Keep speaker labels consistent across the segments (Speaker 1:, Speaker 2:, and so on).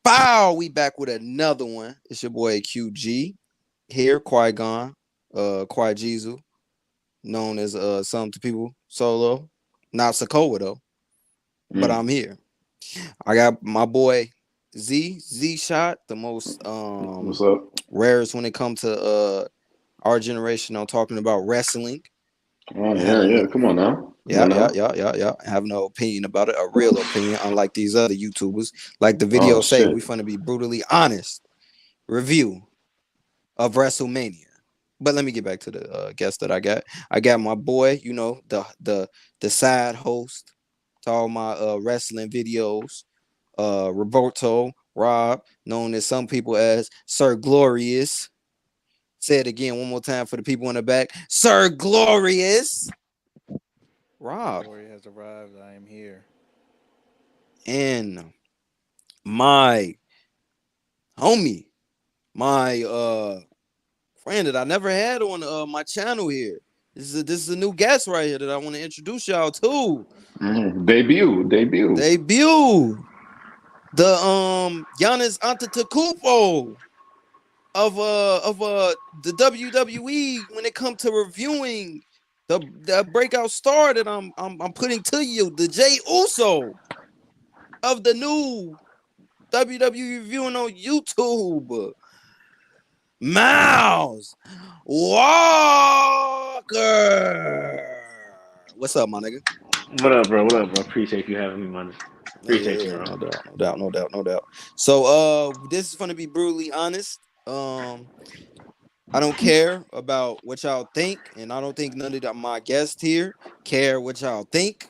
Speaker 1: Pow! We back with another one. It's your boy QG here, Qui-Gon, Qui-Jesu, known as some to people Solo, not Sokoa though, but I'm here. I got my boy Z Shot, the most
Speaker 2: What's up?
Speaker 1: rarest when it comes to our generation on talking about wrestling.
Speaker 2: Oh yeah. Come on now.
Speaker 1: Yeah. Have no opinion about it, a real opinion, unlike these other YouTubers. Like the video
Speaker 2: Oh
Speaker 1: say,
Speaker 2: shit.
Speaker 1: we finna be brutally honest. Review of Wrestlemania. But let me get back to the guest that I got. I got my boy, you know, the side host to all my wrestling videos, Roberto Rob, known as some people as Sir Glorious. Say it again one more time for the people in the back. Sir Glorious. Rob.
Speaker 3: Glory has arrived. I am here.
Speaker 1: And my homie, my friend that I never had on my channel here. This is a new guest right here that I want to introduce y'all to.
Speaker 2: Debut.
Speaker 1: Debut. The Giannis Antetokounmpo of the WWE when it comes to reviewing the breakout star that I'm putting to you, the Jey Uso of the new WWE reviewing on YouTube. Miles Walker. What's up, my nigga?
Speaker 4: What up, bro? Appreciate you having me, man. Appreciate you, bro.
Speaker 1: No doubt. So, this is gonna be brutally honest. I don't care about what y'all think, and I don't think none of my guests here care what y'all think.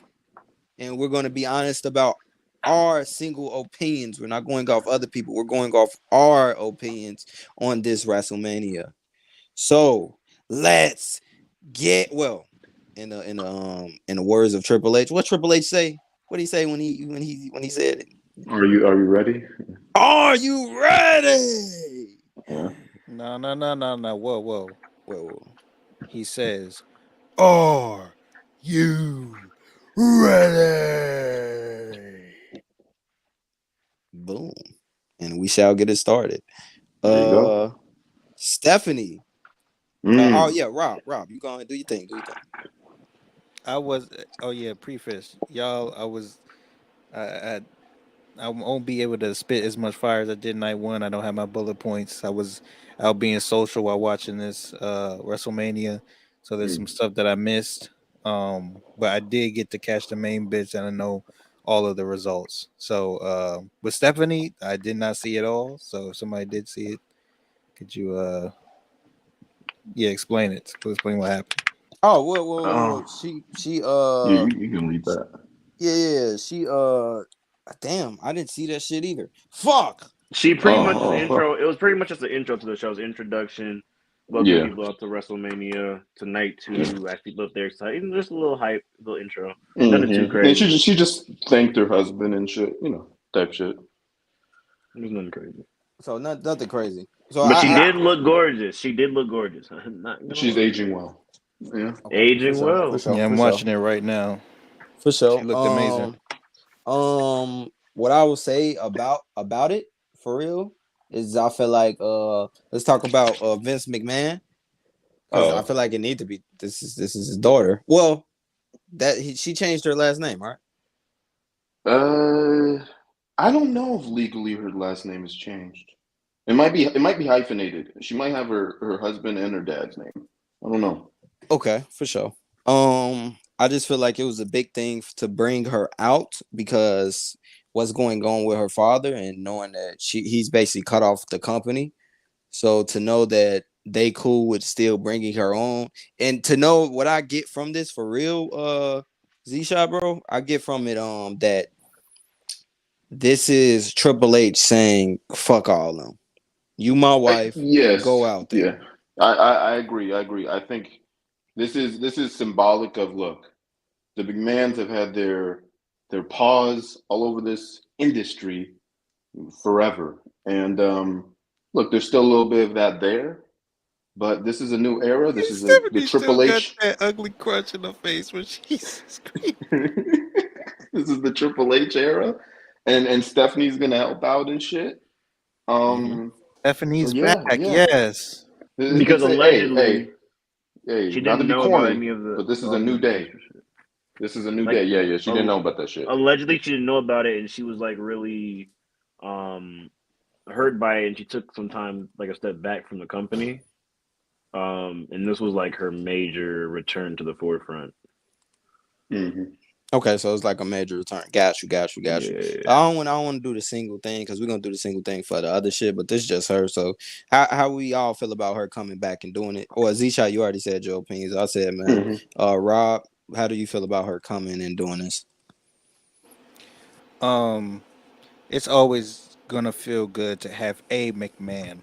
Speaker 1: And we're gonna be honest about our single opinions. We're not going off other people. We're going off our opinions on this WrestleMania. So let's get in the words of Triple H. What Triple H say? What did he say when he said it?
Speaker 2: Are you ready?
Speaker 1: Are you ready?
Speaker 2: Yeah.
Speaker 3: No. Whoa. He says,
Speaker 1: Are you ready? Boom. And we shall get it started.
Speaker 2: There you go.
Speaker 1: Stephanie. Rob, you go and do your thing.
Speaker 3: preface. Y'all, I won't be able to spit as much fire as I did night one. I don't have my bullet points. I was out being social while watching this WrestleMania. So there's some stuff that I missed. But I did get to catch the main bits and I know all of the results. So with Stephanie, I did not see it all. So if somebody did see it, could you explain it? Explain what happened.
Speaker 1: Oh, well. She
Speaker 2: you can leave that.
Speaker 1: Yeah, she damn, I didn't see that shit either. Fuck.
Speaker 4: She pretty much the intro. It was pretty much just the intro to the show's introduction. Welcome people up to WrestleMania tonight to actually people up there excited. Just a little hype, little intro. Nothing too crazy.
Speaker 2: And she just thanked her husband and shit, type shit.
Speaker 4: There's nothing crazy.
Speaker 1: So nothing crazy. So
Speaker 4: but she did look gorgeous. She did look gorgeous.
Speaker 2: She's aging well. Yeah.
Speaker 4: Okay, aging well.
Speaker 3: I'm watching it right now.
Speaker 1: For sure.
Speaker 3: She looked amazing.
Speaker 1: What I will say about it for real is I feel like let's talk about Vince McMahon. I feel like it need to be this is his daughter. Well, she changed her last name, right?
Speaker 2: I don't know if legally her last name has changed. It might be hyphenated. She might have her husband and her dad's name. I don't know.
Speaker 1: Okay, for sure. I just feel like it was a big thing to bring her out because what's going on with her father and knowing that he's basically cut off the company. So to know that they cool with still bringing her on and to know what I get from this for real, Z-Shot, bro, I get from it that this is Triple H saying fuck all of them. You my wife.
Speaker 2: Yes.
Speaker 1: Go out there.
Speaker 2: Yeah. I agree. I think this is symbolic of look. The McMahons have had their paws all over this industry forever. And look, there's still a little bit of that there. But this is a new era. This is the Triple H.
Speaker 3: Got that ugly crunch in her face when she's screaming.
Speaker 2: This is the Triple H era, and Stephanie's gonna help out and shit.
Speaker 1: Mm-hmm.
Speaker 2: So
Speaker 3: Stephanie's back.
Speaker 2: yeah, yeah.
Speaker 3: Yes.
Speaker 4: Because
Speaker 2: It's a
Speaker 4: allegedly
Speaker 2: hey,
Speaker 4: she
Speaker 2: not to
Speaker 4: didn't
Speaker 2: be
Speaker 4: know about
Speaker 2: corny,
Speaker 4: any of the
Speaker 2: but this is a
Speaker 4: of
Speaker 2: new
Speaker 4: the
Speaker 2: day.
Speaker 4: extra shit.
Speaker 2: This is a new day.
Speaker 4: Like
Speaker 2: Yeah, yeah. She didn't know about that shit.
Speaker 4: allegedly she didn't know about it, and she was like really um hurt by it, and she took some time, like a step back from the company. And this was like her major return to the forefront.
Speaker 2: Hmm.
Speaker 1: Okay, so it's like a major return. Got you, got you, got you.
Speaker 4: Yeah.
Speaker 1: I don't want to do the single thing because we're gonna do the single thing for the other shit, but this is just her. So how we all feel about her coming back and doing it? Or Z-Shot, you already said your opinions. I said, man.
Speaker 2: Hmm.
Speaker 1: Rob, how do you feel about her coming and doing this?
Speaker 3: Um, it's always gonna feel good to have a McMahon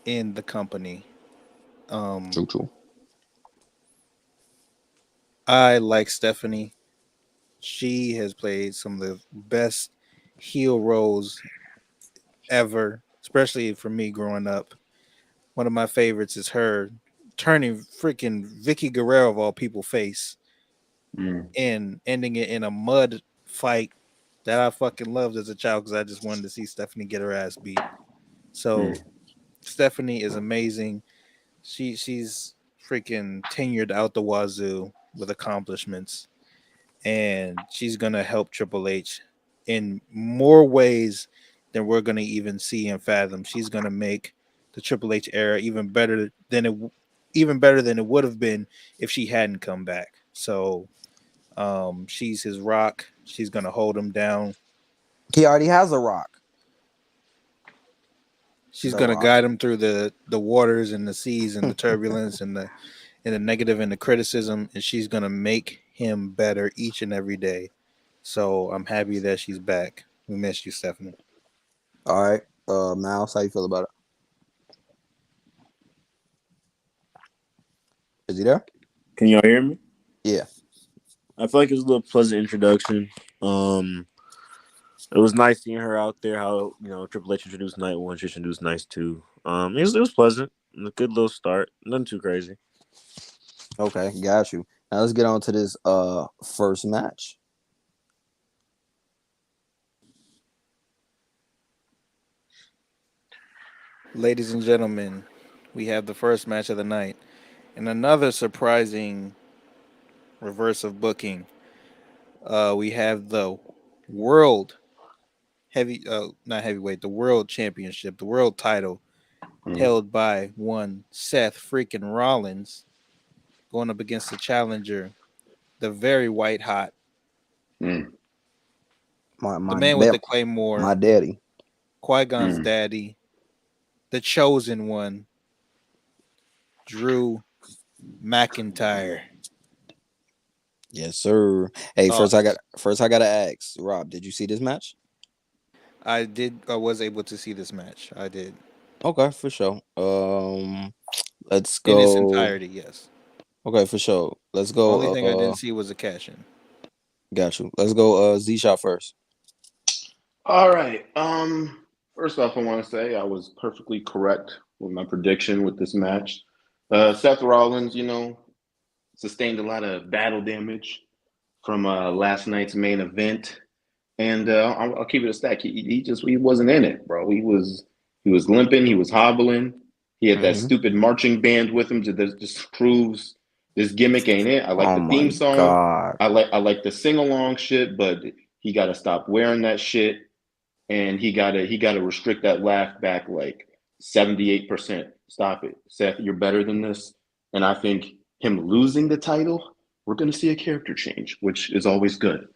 Speaker 3: in the company. Um,
Speaker 1: True, true.
Speaker 3: I like Stephanie. She has played some of the best heel roles ever, especially for me growing up. One of my favorites is her turning freaking Vicky Guerrero of all people face
Speaker 2: Mm.
Speaker 3: and ending it in a mud fight that I fucking loved as a child because I just wanted to see Stephanie get her ass beat. So
Speaker 2: Mm.
Speaker 3: Stephanie is amazing. She's freaking tenured out the wazoo with accomplishments, and she's gonna help Triple H in more ways than we're gonna even see and fathom. She's gonna make the Triple H era even better than it would have been if she hadn't come back. So she's his rock. She's gonna hold him down.
Speaker 1: He already has a rock.
Speaker 3: She's
Speaker 1: The
Speaker 3: gonna
Speaker 1: Rock.
Speaker 3: guide him through the waters and the seas and the turbulence and the negative and the criticism, and she's gonna make him better each and every day. So I'm happy that she's back. We miss you, Stephanie.
Speaker 1: All right. Mouse, how you feel about it? Is he there?
Speaker 4: Can y'all hear me?
Speaker 1: Yeah.
Speaker 4: I feel like it was a little pleasant introduction. Um, it was nice seeing her out there. How Triple H introduced Night One, she introduced Night Two. It was pleasant. A good little start. Nothing too crazy.
Speaker 1: Okay, got you. Now let's get on to this first match.
Speaker 3: Ladies and gentlemen, we have the first match of the night, and another surprising reverse of booking. We have the world not heavyweight, the world championship, the world title
Speaker 2: Mm.
Speaker 3: held by one Seth freaking Rollins going up against the challenger, the very white hot,
Speaker 2: Mm.
Speaker 1: My
Speaker 3: the
Speaker 1: my
Speaker 3: man with
Speaker 1: that
Speaker 3: the claymore,
Speaker 1: my daddy.
Speaker 3: Qui Gon's
Speaker 2: Mm.
Speaker 3: daddy, the chosen one, Drew McIntyre.
Speaker 1: Yes, sir. Hey,
Speaker 3: Oh,
Speaker 1: first I gotta ask, Rob, did you see this match?
Speaker 3: I did. I was able to see this match. I did
Speaker 1: Okay, for sure. Let's
Speaker 3: in its
Speaker 1: go.
Speaker 3: entirety. Yes.
Speaker 1: Okay, for sure. Let's
Speaker 3: Only
Speaker 1: go.
Speaker 3: thing I didn't see was a cash in.
Speaker 1: Got you. Let's go. Z shot first.
Speaker 2: All right. First off, I want to say I was perfectly correct with my prediction with this match. Seth Rollins, sustained a lot of battle damage from last night's main event, and I'll keep it a stack. He wasn't in it, bro. He was limping. He was hobbling. He had that
Speaker 1: Mm-hmm.
Speaker 2: stupid marching band with him that just proves this gimmick ain't it. I like
Speaker 1: Oh
Speaker 2: the
Speaker 1: my
Speaker 2: theme song.
Speaker 1: god.
Speaker 2: I like the sing along shit, but he got to stop wearing that shit, and he gotta restrict that laugh back like 78%. Stop it, Seth. You're better than this, and I think him losing the title, we're gonna see a character change, which is always good.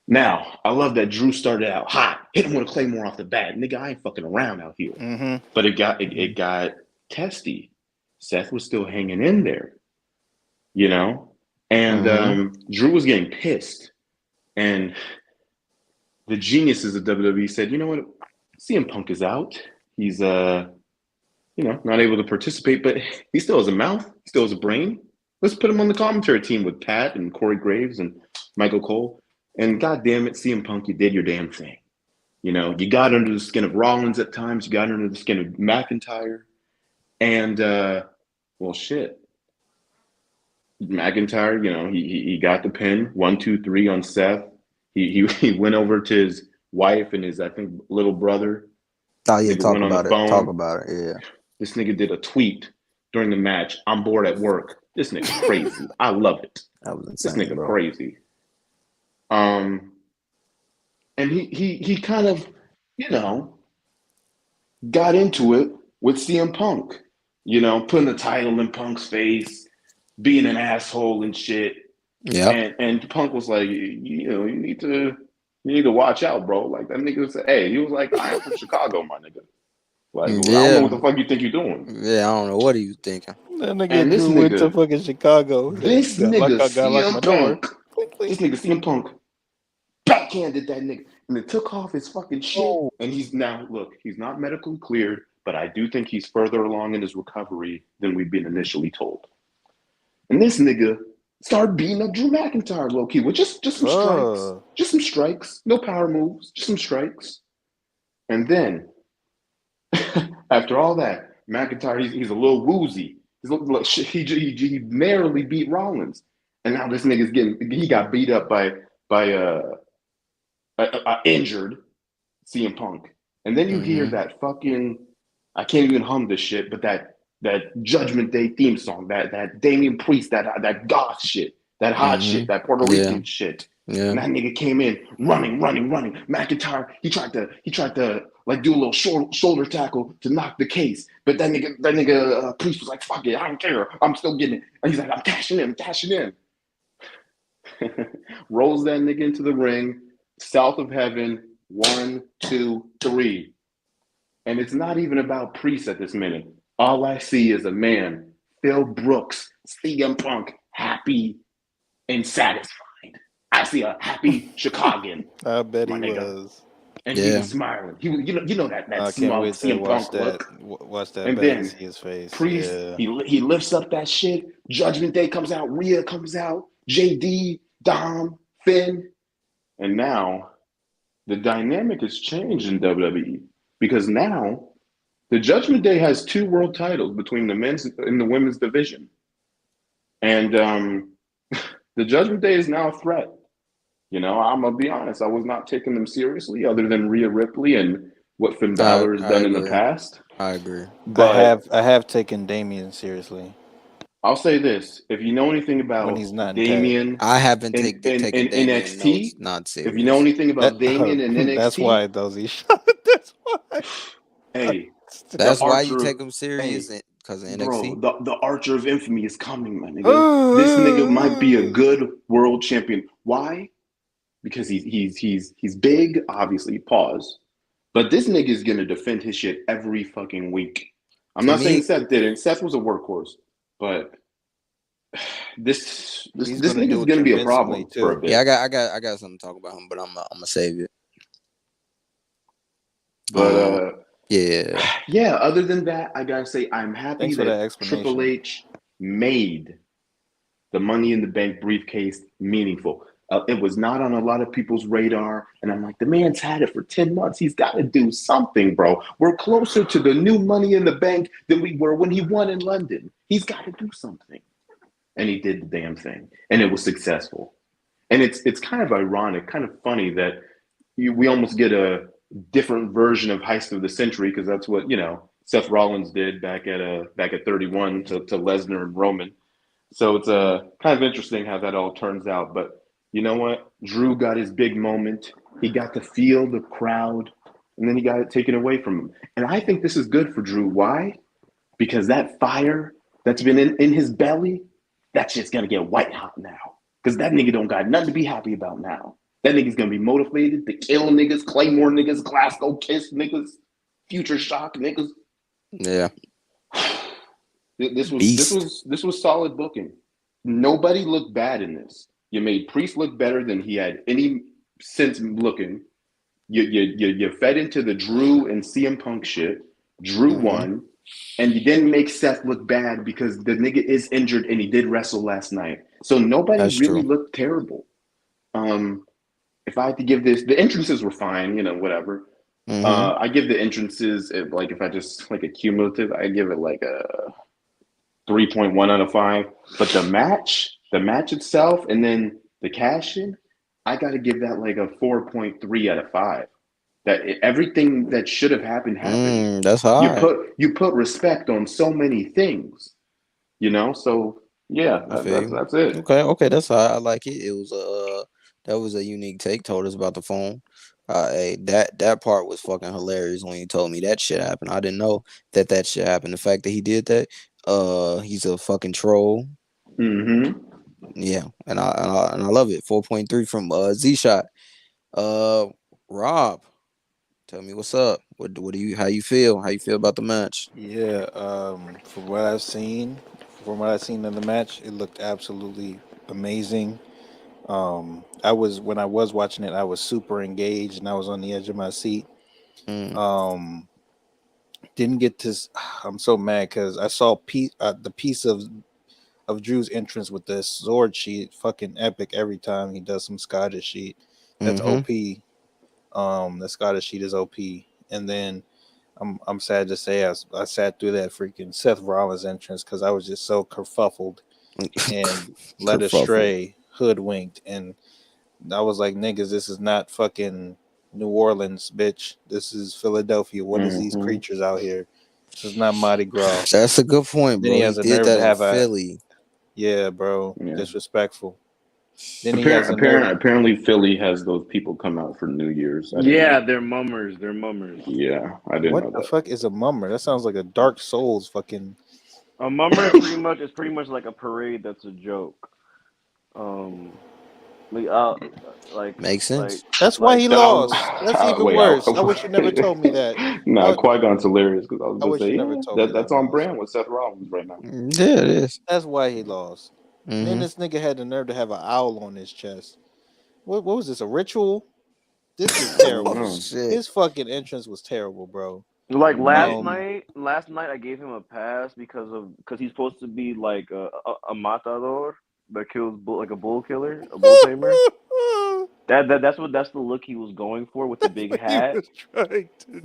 Speaker 2: Now, I love that Drew started out hot, hit him with a claymore off the bat. Nigga, I ain't fucking around out here.
Speaker 3: Mm-hmm.
Speaker 2: But it got testy. Seth was still hanging in there, you know, and
Speaker 1: Mm-hmm.
Speaker 2: Drew was getting pissed, and the geniuses of WWE said, you know what, CM Punk is out. He's not able to participate, but he still has a mouth, he still has a brain. Let's put him on the commentary team with Pat and Corey Graves and Michael Cole. And god damn it, CM Punk, you did your damn thing. You got under the skin of Rollins at times, you got under the skin of McIntyre, and well shit. McIntyre, he got the pin 1, 2, 3 on Seth. He he went over to his wife and his, I think, little brother.
Speaker 1: Oh
Speaker 2: This
Speaker 1: yeah,
Speaker 2: nigga went on the
Speaker 1: talk
Speaker 2: phone.
Speaker 1: about it. Yeah.
Speaker 2: This nigga did a tweet during the match. I'm bored at work. This nigga crazy. I love it.
Speaker 1: That was
Speaker 2: This
Speaker 1: insane,
Speaker 2: nigga
Speaker 1: bro.
Speaker 2: crazy. And he kind of, you know, got into it with CM Punk. You know, putting the title in Punk's face, being an asshole and shit.
Speaker 1: Yep.
Speaker 2: And Punk was like, you know, you need to watch out, bro. Like that nigga said, hey, he was like, I am from Chicago, my nigga. Like, well, I don't know
Speaker 1: Yeah.
Speaker 2: what the fuck you think you're doing.
Speaker 1: Yeah, I don't know what he was thinking.
Speaker 3: That nigga
Speaker 2: And
Speaker 3: Drew went to fucking Chicago.
Speaker 2: this nigga
Speaker 3: Got lock my door.
Speaker 2: This nigga CM Punk backhanded that nigga and then took off his fucking shit.
Speaker 3: Oh.
Speaker 2: And he's now, look, he's not medically cleared, but I do think he's further along in his recovery than we've been initially told. And this nigga started beating up Drew McIntyre low key with just some strikes. Just some strikes. No power moves, just some strikes. And then, after all that, McIntyre, he's a little woozy. He narrowly beat Rollins. And now this nigga's he got beat up by injured CM Punk. And then you hear that fucking, I can't even hum this shit, but that Judgment Day theme song, that Damian Priest, that goth shit, that hot shit, that Puerto Rican shit.
Speaker 1: Yeah.
Speaker 2: And that nigga came in running. McIntyre, he tried to like do a little shoulder tackle to knock the case, but that nigga Priest was like, "Fuck it, I don't care, I'm still getting it." And he's like, "I'm cashing in." Rolls that nigga into the ring, south of heaven, 1, 2, 3, and it's not even about Priest at this minute. All I see is a man, Phil Brooks, CM Punk, happy and satisfied. I see a happy Chicagoan.
Speaker 3: I bet he
Speaker 2: nigga.
Speaker 3: was.
Speaker 2: And he was smiling. He was, you know that smug CM Punk look.
Speaker 3: Watch that
Speaker 2: and
Speaker 3: back
Speaker 2: then
Speaker 3: and see his face.
Speaker 2: Priest,
Speaker 3: Yeah.
Speaker 2: he lifts up that shit. Judgment Day comes out. Rhea comes out. JD, Dom, Finn, and now the dynamic has changed in WWE because now the Judgment Day has 2 world titles between the men's and the women's division, and the Judgment Day is now a threat. You know, I'm gonna be honest. I was not taking them seriously, other than Rhea Ripley and what Finn Balor has done in the past.
Speaker 1: I agree.
Speaker 2: But
Speaker 3: I have taken Damien seriously.
Speaker 2: I'll say this: if you know anything about
Speaker 3: When he's not
Speaker 2: Damien,
Speaker 1: I haven't
Speaker 2: in
Speaker 1: taken Damien
Speaker 2: NXT,
Speaker 1: not serious.
Speaker 2: if you know anything about Damien in NXT,
Speaker 3: that's why those he shot. That's why.
Speaker 2: Hey,
Speaker 1: that's why you take him serious because of NXT.
Speaker 2: Bro, the Archer of Infamy is coming, my nigga. This nigga might be a good world champion. Why? Because he's big, obviously. Pause. But this nigga is gonna defend his shit every fucking week. I'm not saying Seth didn't. Seth was a workhorse, but this nigga's gonna be a problem for a bit.
Speaker 1: Yeah, I got something to talk about him, but I'm gonna save it.
Speaker 2: But
Speaker 1: yeah.
Speaker 2: Other than that, I gotta say I'm happy that Triple H made the Money in the Bank briefcase meaningful. It was not on a lot of people's radar, and I'm like, the man's had it for 10 months. He's got to do something, bro. We're closer to the new Money in the Bank than we were when he won in London. He's got to do something, and he did the damn thing, and it was successful. And it's kind of ironic, kind of funny that we almost get a different version of Heist of the Century because that's what Seth Rollins did back at 31 to Lesnar and Roman. So it's kind of interesting how that all turns out. But you know what? Drew got his big moment. He got to feel the crowd, and then he got it taken away from him. And I think this is good for Drew. Why? Because that fire that's been in his belly, that shit's going to get white hot now. Because that nigga don't got nothing to be happy about now. That nigga's going to be motivated to kill niggas, Claymore niggas, Glasgow Kiss niggas, Future Shock niggas.
Speaker 1: Yeah.
Speaker 2: This was solid booking. Nobody looked bad in this. You made Priest look better than he had any sense looking. You fed into the Drew and CM Punk shit. Drew won, and you didn't make Seth look bad because the nigga is injured and he did wrestle last night. So nobody really looked terrible. If I had to give this, the entrances were fine, whatever. I give the entrances, if I just like a cumulative, I give it like a 3.1 out of 5. But the match itself, and then the cash in, I got to give that like a 4.3 out of 5. that everything that should have happened happened.
Speaker 1: That's hard.
Speaker 2: You put respect on so many things, So yeah,
Speaker 1: I feel you.
Speaker 2: that's it.
Speaker 1: Okay, that's hard. I like it. It was that was a unique take. Told us about the phone. Hey, that part was fucking hilarious when he told me that shit happened. I didn't know that shit happened. The fact that he did that, he's a fucking troll.
Speaker 2: Mm-hmm.
Speaker 1: Yeah, and I love it. 4.3 from Z Shot. Uh, Rob, tell me what's up. What do you how you feel? How you feel about the match?
Speaker 3: Yeah, from what I've seen in the match, it looked absolutely amazing. I was when I was watching it, I was super engaged and I was on the edge of my seat.
Speaker 1: Mm,
Speaker 3: Um, didn't get to. I'm so mad because I saw the piece of Drew's entrance with the sword sheet, fucking epic every time he does some Scottish sheet. That's
Speaker 1: mm-hmm.
Speaker 3: OP. The Scottish sheet is OP. And then I'm sad to say I sat through that freaking Seth Rollins entrance because I was just so kerfuffled and led
Speaker 1: Kerfuffle.
Speaker 3: astray, hoodwinked, and I was like, niggas, this is not fucking New Orleans, bitch. This is Philadelphia. What is these
Speaker 2: Mm-hmm.
Speaker 3: creatures out here? This is not Mardi Gras.
Speaker 1: That's a good point,
Speaker 3: Then he
Speaker 1: bro. He
Speaker 3: has a
Speaker 1: did
Speaker 3: nerve
Speaker 1: that
Speaker 3: to
Speaker 1: in
Speaker 3: have a
Speaker 1: Philly.
Speaker 3: yeah, bro,
Speaker 2: Yeah.
Speaker 3: disrespectful. Then he has a nerve.
Speaker 2: Apparently, Philly has those people come out for New Year's. I didn't know
Speaker 4: Yeah,
Speaker 2: that.
Speaker 4: they're mummers. They're mummers.
Speaker 2: Yeah, I didn't
Speaker 3: What
Speaker 2: know
Speaker 3: the
Speaker 2: that.
Speaker 3: fuck is a mummer? That sounds like a Dark Souls fucking.
Speaker 4: A mummer is pretty much like a parade that's a joke. Um, like like
Speaker 1: Makes
Speaker 4: like
Speaker 1: sense.
Speaker 3: That's why
Speaker 4: like
Speaker 3: he
Speaker 2: That,
Speaker 3: lost. That's even
Speaker 2: wait,
Speaker 3: worse. I wish you never told me that.
Speaker 2: nah,
Speaker 3: I,
Speaker 2: Qui Gon's hilarious because I was
Speaker 3: I
Speaker 2: gonna
Speaker 3: wish
Speaker 2: say,
Speaker 3: you never
Speaker 2: yeah,
Speaker 3: told me that,
Speaker 2: that's on
Speaker 3: Miles.
Speaker 2: brand with Seth Rollins right now.
Speaker 1: Yeah, it is.
Speaker 3: That's why he lost. And then
Speaker 1: Mm-hmm.
Speaker 3: this nigga had the nerve to have an owl on his chest. What was this? A ritual? This was
Speaker 2: I don't
Speaker 1: Oh
Speaker 3: terrible.
Speaker 2: know.
Speaker 1: shit.
Speaker 3: His fucking entrance was terrible, bro.
Speaker 4: like
Speaker 1: Yeah.
Speaker 4: last night I gave him a pass because he's supposed to be like a matador that kills like a bull killer, a bull tamer. That's the look he was going for with the
Speaker 3: That's
Speaker 4: big
Speaker 3: what he
Speaker 4: hat.
Speaker 3: was trying to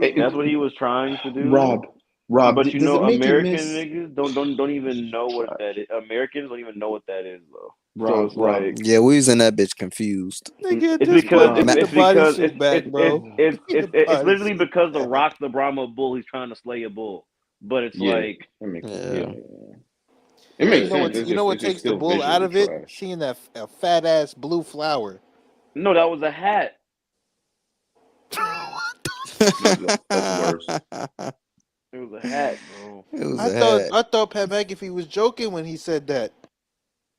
Speaker 2: Hey,
Speaker 4: That's
Speaker 3: do.
Speaker 4: what he was trying to do.
Speaker 2: Rob, Rob,
Speaker 4: But
Speaker 2: does it make you
Speaker 4: American
Speaker 2: miss
Speaker 4: niggas don't even know what that is. Americans don't even know what that is though. So
Speaker 2: Rob?
Speaker 4: it's
Speaker 2: Rob,
Speaker 4: like
Speaker 1: Yeah, we was in that bitch confused.
Speaker 3: Nigga, at
Speaker 4: it's
Speaker 3: this point,
Speaker 4: because
Speaker 3: give
Speaker 2: Rob?
Speaker 3: me the
Speaker 4: it's because
Speaker 3: bodysuit back, bro.
Speaker 4: it's
Speaker 3: Give me
Speaker 4: it's
Speaker 3: the
Speaker 4: it's literally
Speaker 3: bodysuit
Speaker 4: because the
Speaker 3: back.
Speaker 4: Rock the Brahma bull he's trying to slay a bull. But it's
Speaker 2: Yeah,
Speaker 4: like
Speaker 2: that makes sense. Yeah,
Speaker 1: Yeah.
Speaker 2: yeah. It
Speaker 3: And
Speaker 2: makes sense.
Speaker 3: you know what
Speaker 2: It's just
Speaker 3: takes the
Speaker 2: still
Speaker 3: bull out
Speaker 2: visually
Speaker 3: of it?
Speaker 2: trash.
Speaker 3: Seeing that a fat ass blue flower.
Speaker 4: no, that was a hat.
Speaker 2: That's worse.
Speaker 4: It was a hat, bro.
Speaker 1: It was a hat.
Speaker 3: I thought Pat McAfee was joking when he said that,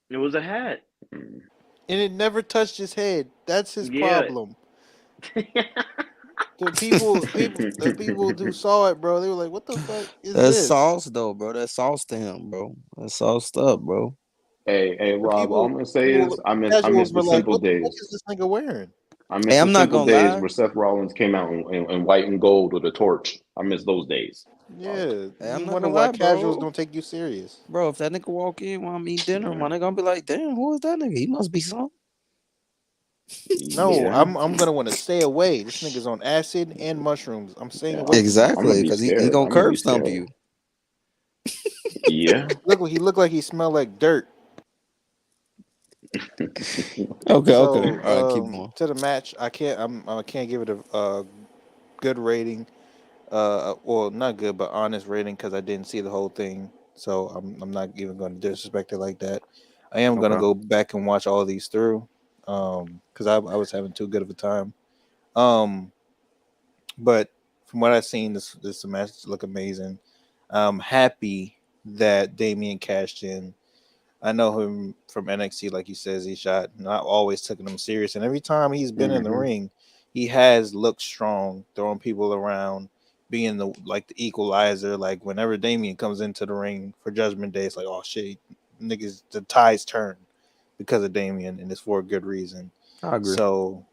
Speaker 4: It was a hat.
Speaker 2: Mm.
Speaker 3: and it never touched his head. That's his
Speaker 4: Yeah.
Speaker 3: problem. The people who saw it, bro, they were like, "What the fuck is
Speaker 1: That's
Speaker 3: this?"
Speaker 1: sauce though, bro. That's sauce to him, bro. That's sauced up, bro.
Speaker 2: Hey,
Speaker 3: The
Speaker 2: Rob. All I'm gonna say
Speaker 3: people,
Speaker 2: is I
Speaker 3: casuals
Speaker 2: miss
Speaker 3: were
Speaker 2: the
Speaker 3: like,
Speaker 2: simple
Speaker 3: "What the fuck
Speaker 2: days.
Speaker 3: is this nigga wearing?"
Speaker 2: I
Speaker 1: Hey,
Speaker 2: miss the
Speaker 1: I'm not
Speaker 2: simple
Speaker 1: gonna
Speaker 2: days
Speaker 1: lie.
Speaker 2: where Seth Rollins came out in white and gold with a torch. I miss those days.
Speaker 3: Yeah,
Speaker 1: Hey, I'm
Speaker 3: you
Speaker 1: not
Speaker 3: wonder
Speaker 1: gonna
Speaker 3: why
Speaker 1: lie,
Speaker 3: casuals
Speaker 1: bro.
Speaker 3: don't take you serious.
Speaker 1: Bro, if that nigga walk in while I'm eating dinner,
Speaker 2: Yeah,
Speaker 1: my nigga, I'm be like, damn, who is that nigga? He must be something.
Speaker 3: No,
Speaker 2: yeah.
Speaker 3: I'm gonna want to stay away. This nigga's on acid and mushrooms. I'm staying
Speaker 2: Yeah,
Speaker 3: away from him.
Speaker 2: I'm gonna
Speaker 1: Exactly,
Speaker 2: be
Speaker 1: because he
Speaker 2: scared.
Speaker 1: gonna
Speaker 2: I'm gonna
Speaker 1: curb
Speaker 2: be
Speaker 1: stomp
Speaker 2: scared.
Speaker 1: you.
Speaker 2: Yeah.
Speaker 3: He looked like he smelled like dirt.
Speaker 1: Okay, okay.
Speaker 3: So,
Speaker 1: All right, keep going.
Speaker 3: to the match, I can't give it a good rating. Well, not good, but honest rating because I didn't see the whole thing. So I'm not even going to disrespect it like that. I am going to
Speaker 2: Okay.
Speaker 3: go back and watch all these through, because I was having too good of a time. Um, but from what I've seen, this match look amazing. I'm happy that Damien cashed in. I know him from NXT, like he says, he shot. And I always taking him serious, and every time he's been in the
Speaker 2: Hmm.
Speaker 3: ring, he has looked strong, throwing people around, being the equalizer. Like whenever Damien comes into the ring for Judgment Day, it's like, oh shit, niggas, the tides turn because of Damien, and it's for a good reason.
Speaker 1: I agree.
Speaker 3: So,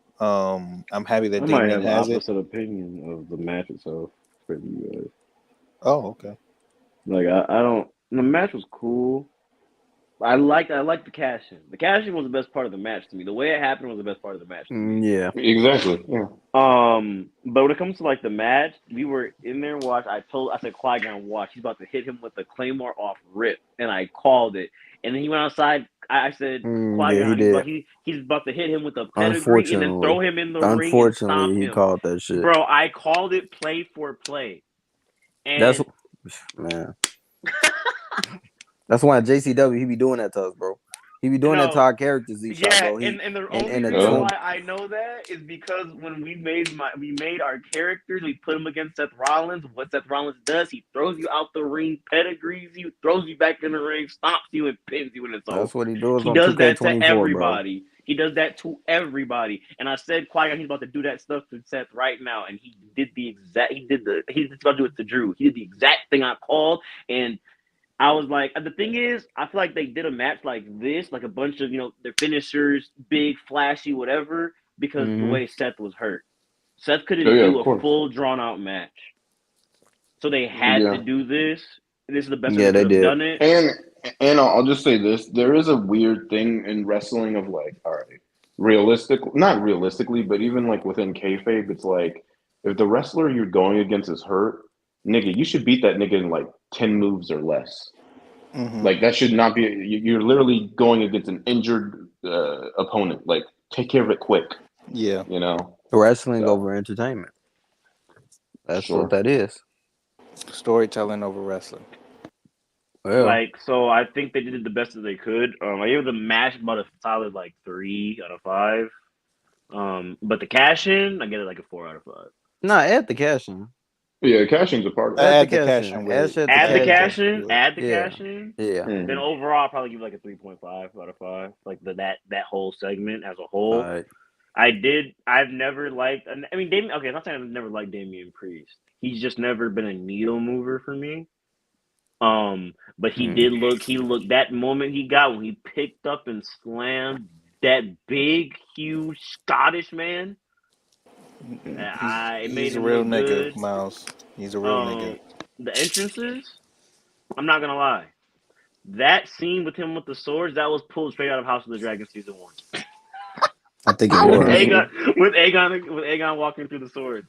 Speaker 3: I'm happy
Speaker 4: I
Speaker 3: that
Speaker 4: might
Speaker 3: Damien
Speaker 4: have
Speaker 3: has it.
Speaker 4: opposite opinion of the match itself for you guys.
Speaker 3: Oh, okay.
Speaker 4: Like I don't. The match was cool. I liked the cash in. The cash in was the best part of the match to me. The way it happened was the best part of the match to me.
Speaker 1: Yeah.
Speaker 2: Exactly. Yeah.
Speaker 4: But when it comes to like the match, we were in there and watch. I said Qui Gon watch. He's about to hit him with the Claymore off rip, and I called it. And then he went outside.
Speaker 5: I said
Speaker 1: Yeah, he
Speaker 5: Qui-Gon,
Speaker 1: did.
Speaker 5: he's about to hit him with a pedigree and then throw
Speaker 1: Unfortunately,
Speaker 5: him in the ring and
Speaker 1: unfortunately,
Speaker 5: stomp
Speaker 1: he
Speaker 5: him.
Speaker 1: called that shit.
Speaker 5: Bro, I called it play for play.
Speaker 1: That's
Speaker 5: And
Speaker 1: man. That's why JCW he be doing that to us, bro. He be doing that to
Speaker 5: no,
Speaker 1: our characters, each shot,
Speaker 5: yeah,
Speaker 1: bro. He
Speaker 5: and the only
Speaker 1: and a
Speaker 5: reason
Speaker 2: Yeah.
Speaker 1: tune.
Speaker 5: why I know that is because when we made our characters, we put them against Seth Rollins. What Seth Rollins does, he throws you out the ring, pedigrees you, throws you back in the ring, stomps you, and pins you, and it's
Speaker 1: That's
Speaker 5: over.
Speaker 1: what he does
Speaker 5: He
Speaker 1: on
Speaker 5: does that to
Speaker 1: 2K24, bro.
Speaker 5: everybody. He does that to everybody. And I said Qui-Gon, he's about to do that stuff to Seth right now, and he did the exact. He's about to do it to Drew. He did the exact thing I called, and I was like, the thing is, I feel like they did a match like this, like a bunch of, their finishers, big, flashy, whatever, because the
Speaker 1: Mm-hmm.
Speaker 5: way Seth was hurt. Seth
Speaker 2: Oh
Speaker 5: couldn't
Speaker 2: yeah,
Speaker 5: do
Speaker 2: of
Speaker 5: a
Speaker 2: course.
Speaker 5: full, drawn out match. So they had to
Speaker 2: Yeah.
Speaker 5: do this. This is the best way
Speaker 1: Yeah,
Speaker 5: they could
Speaker 1: they
Speaker 5: have
Speaker 1: did.
Speaker 5: done it.
Speaker 2: And I'll just say this: there is a weird thing in wrestling of like, all right, realistic, not realistically, but even like within kayfabe, it's like if the wrestler you're going against is hurt, nigga, you should beat that nigga in like 10 moves or less.
Speaker 3: Mm-hmm.
Speaker 2: Like that should not be. You're literally going against an injured opponent. Like take care of it quick.
Speaker 3: Yeah.
Speaker 2: You know.
Speaker 1: Wrestling
Speaker 2: So
Speaker 1: over entertainment. That's what
Speaker 2: sure.
Speaker 1: that is.
Speaker 3: Storytelling over wrestling.
Speaker 1: Well,
Speaker 5: Like, so I think they did the best that they could. I gave the match about a solid, like, 3 out of 5. But the cash in, I get it like a 4 out of 5.
Speaker 1: nah, add the cash in.
Speaker 2: Yeah, cashing's a part of
Speaker 1: Add
Speaker 2: it.
Speaker 1: the
Speaker 3: Add the
Speaker 1: cash
Speaker 3: cash
Speaker 1: in.
Speaker 3: in with
Speaker 1: Add
Speaker 3: it.
Speaker 1: at the
Speaker 5: Add the
Speaker 1: cash
Speaker 3: Add the
Speaker 1: in.
Speaker 5: cash
Speaker 3: cash
Speaker 5: in,
Speaker 3: with it.
Speaker 5: add the
Speaker 1: Yeah.
Speaker 5: cash in.
Speaker 1: Yeah.
Speaker 5: Then
Speaker 2: Mhm.
Speaker 5: overall, I'll probably give it like a 3.5 out of 5. Like that whole segment as a
Speaker 1: All
Speaker 5: whole.
Speaker 1: right.
Speaker 5: I've never liked. I mean, Damien. Okay, I'm not saying I've never liked Damian Priest. He's just never been a needle mover for me. But he
Speaker 1: Mm.
Speaker 5: did look. He looked that moment he got when he picked up and slammed that big, huge Scottish man. It made
Speaker 3: He's a
Speaker 5: him
Speaker 3: real
Speaker 5: look
Speaker 3: nigga,
Speaker 5: good.
Speaker 3: Miles. He's a real nigga.
Speaker 5: Um, the entrances. I'm not gonna lie. That scene with him with the swords that was pulled straight out of House of the Dragon season 1.
Speaker 1: I think it
Speaker 5: with
Speaker 1: was.
Speaker 5: Aegon with Aegon walking through the swords.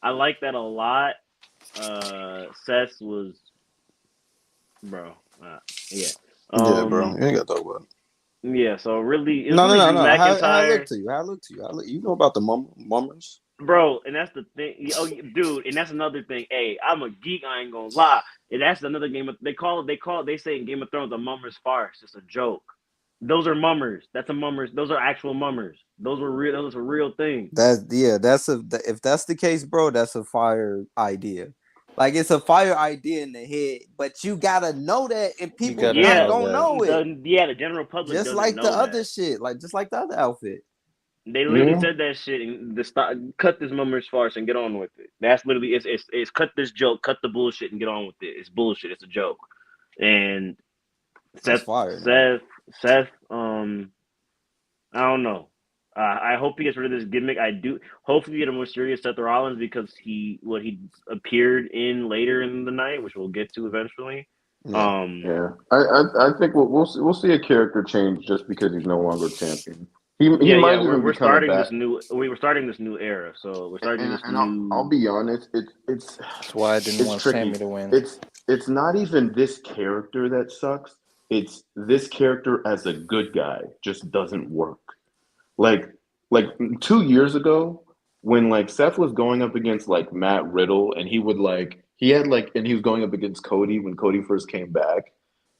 Speaker 5: I like that a lot. Seth was bro. Yeah.
Speaker 1: Yeah, bro.
Speaker 5: Um
Speaker 1: You ain't got to talk about it.
Speaker 5: yeah, so really it's
Speaker 1: No, no,
Speaker 5: really
Speaker 1: no,
Speaker 5: Drew
Speaker 1: no. How it look
Speaker 5: McIntyre.
Speaker 1: to you? How it look to you? You know about the mummers?
Speaker 5: Bro, and that's the thing. Oh, dude, and that's another thing. Hey, I'm a geek. I ain't gonna lie. And that's another game. They say in Game of Thrones a mummers farce. It's a joke. Those are mummers. That's a mummers. Those are actual mummers. Those were real. Those are real things.
Speaker 1: If that's the case, bro, that's a fire idea. Like it's a fire idea in the head, but you gotta know that, and
Speaker 3: You
Speaker 1: people
Speaker 3: gotta
Speaker 1: not
Speaker 5: Yeah,
Speaker 3: know
Speaker 1: gonna
Speaker 3: that.
Speaker 1: know it.
Speaker 5: the general public
Speaker 1: Just
Speaker 5: doesn't
Speaker 1: like the
Speaker 5: know
Speaker 1: other
Speaker 5: that.
Speaker 1: shit, like just like the other outfit.
Speaker 5: They literally
Speaker 2: Yeah.
Speaker 5: said that shit and cut this mummers farce and get on with it. That's literally it's cut this joke, cut the bullshit and get on with it. It's bullshit. It's a joke. And
Speaker 1: That's
Speaker 5: Seth,
Speaker 1: fire, though.
Speaker 5: Seth, Seth. I don't know. I hope he gets rid of this gimmick. I do. Hopefully, we get a more serious Seth Rollins because he appeared in later in the night, which we'll get to eventually.
Speaker 1: Yeah,
Speaker 5: Um,
Speaker 2: Yeah. I think we'll see a character change just because he's no longer champion. He
Speaker 5: yeah.
Speaker 2: might
Speaker 5: We're
Speaker 2: even
Speaker 5: we're
Speaker 2: become a
Speaker 5: starting
Speaker 2: bat.
Speaker 5: this new. We were starting this new era, so we're starting
Speaker 2: And,
Speaker 5: this
Speaker 2: and I'll
Speaker 5: new.
Speaker 2: be honest,
Speaker 3: That's why I didn't
Speaker 2: it's
Speaker 3: want Sammy
Speaker 2: tricky.
Speaker 3: to win.
Speaker 2: It's not even this character that sucks. It's this character as a good guy just doesn't work. Like like 2 years ago, when like Seth was going up against like Matt Riddle, and he had like and he was going up against Cody when Cody first came back,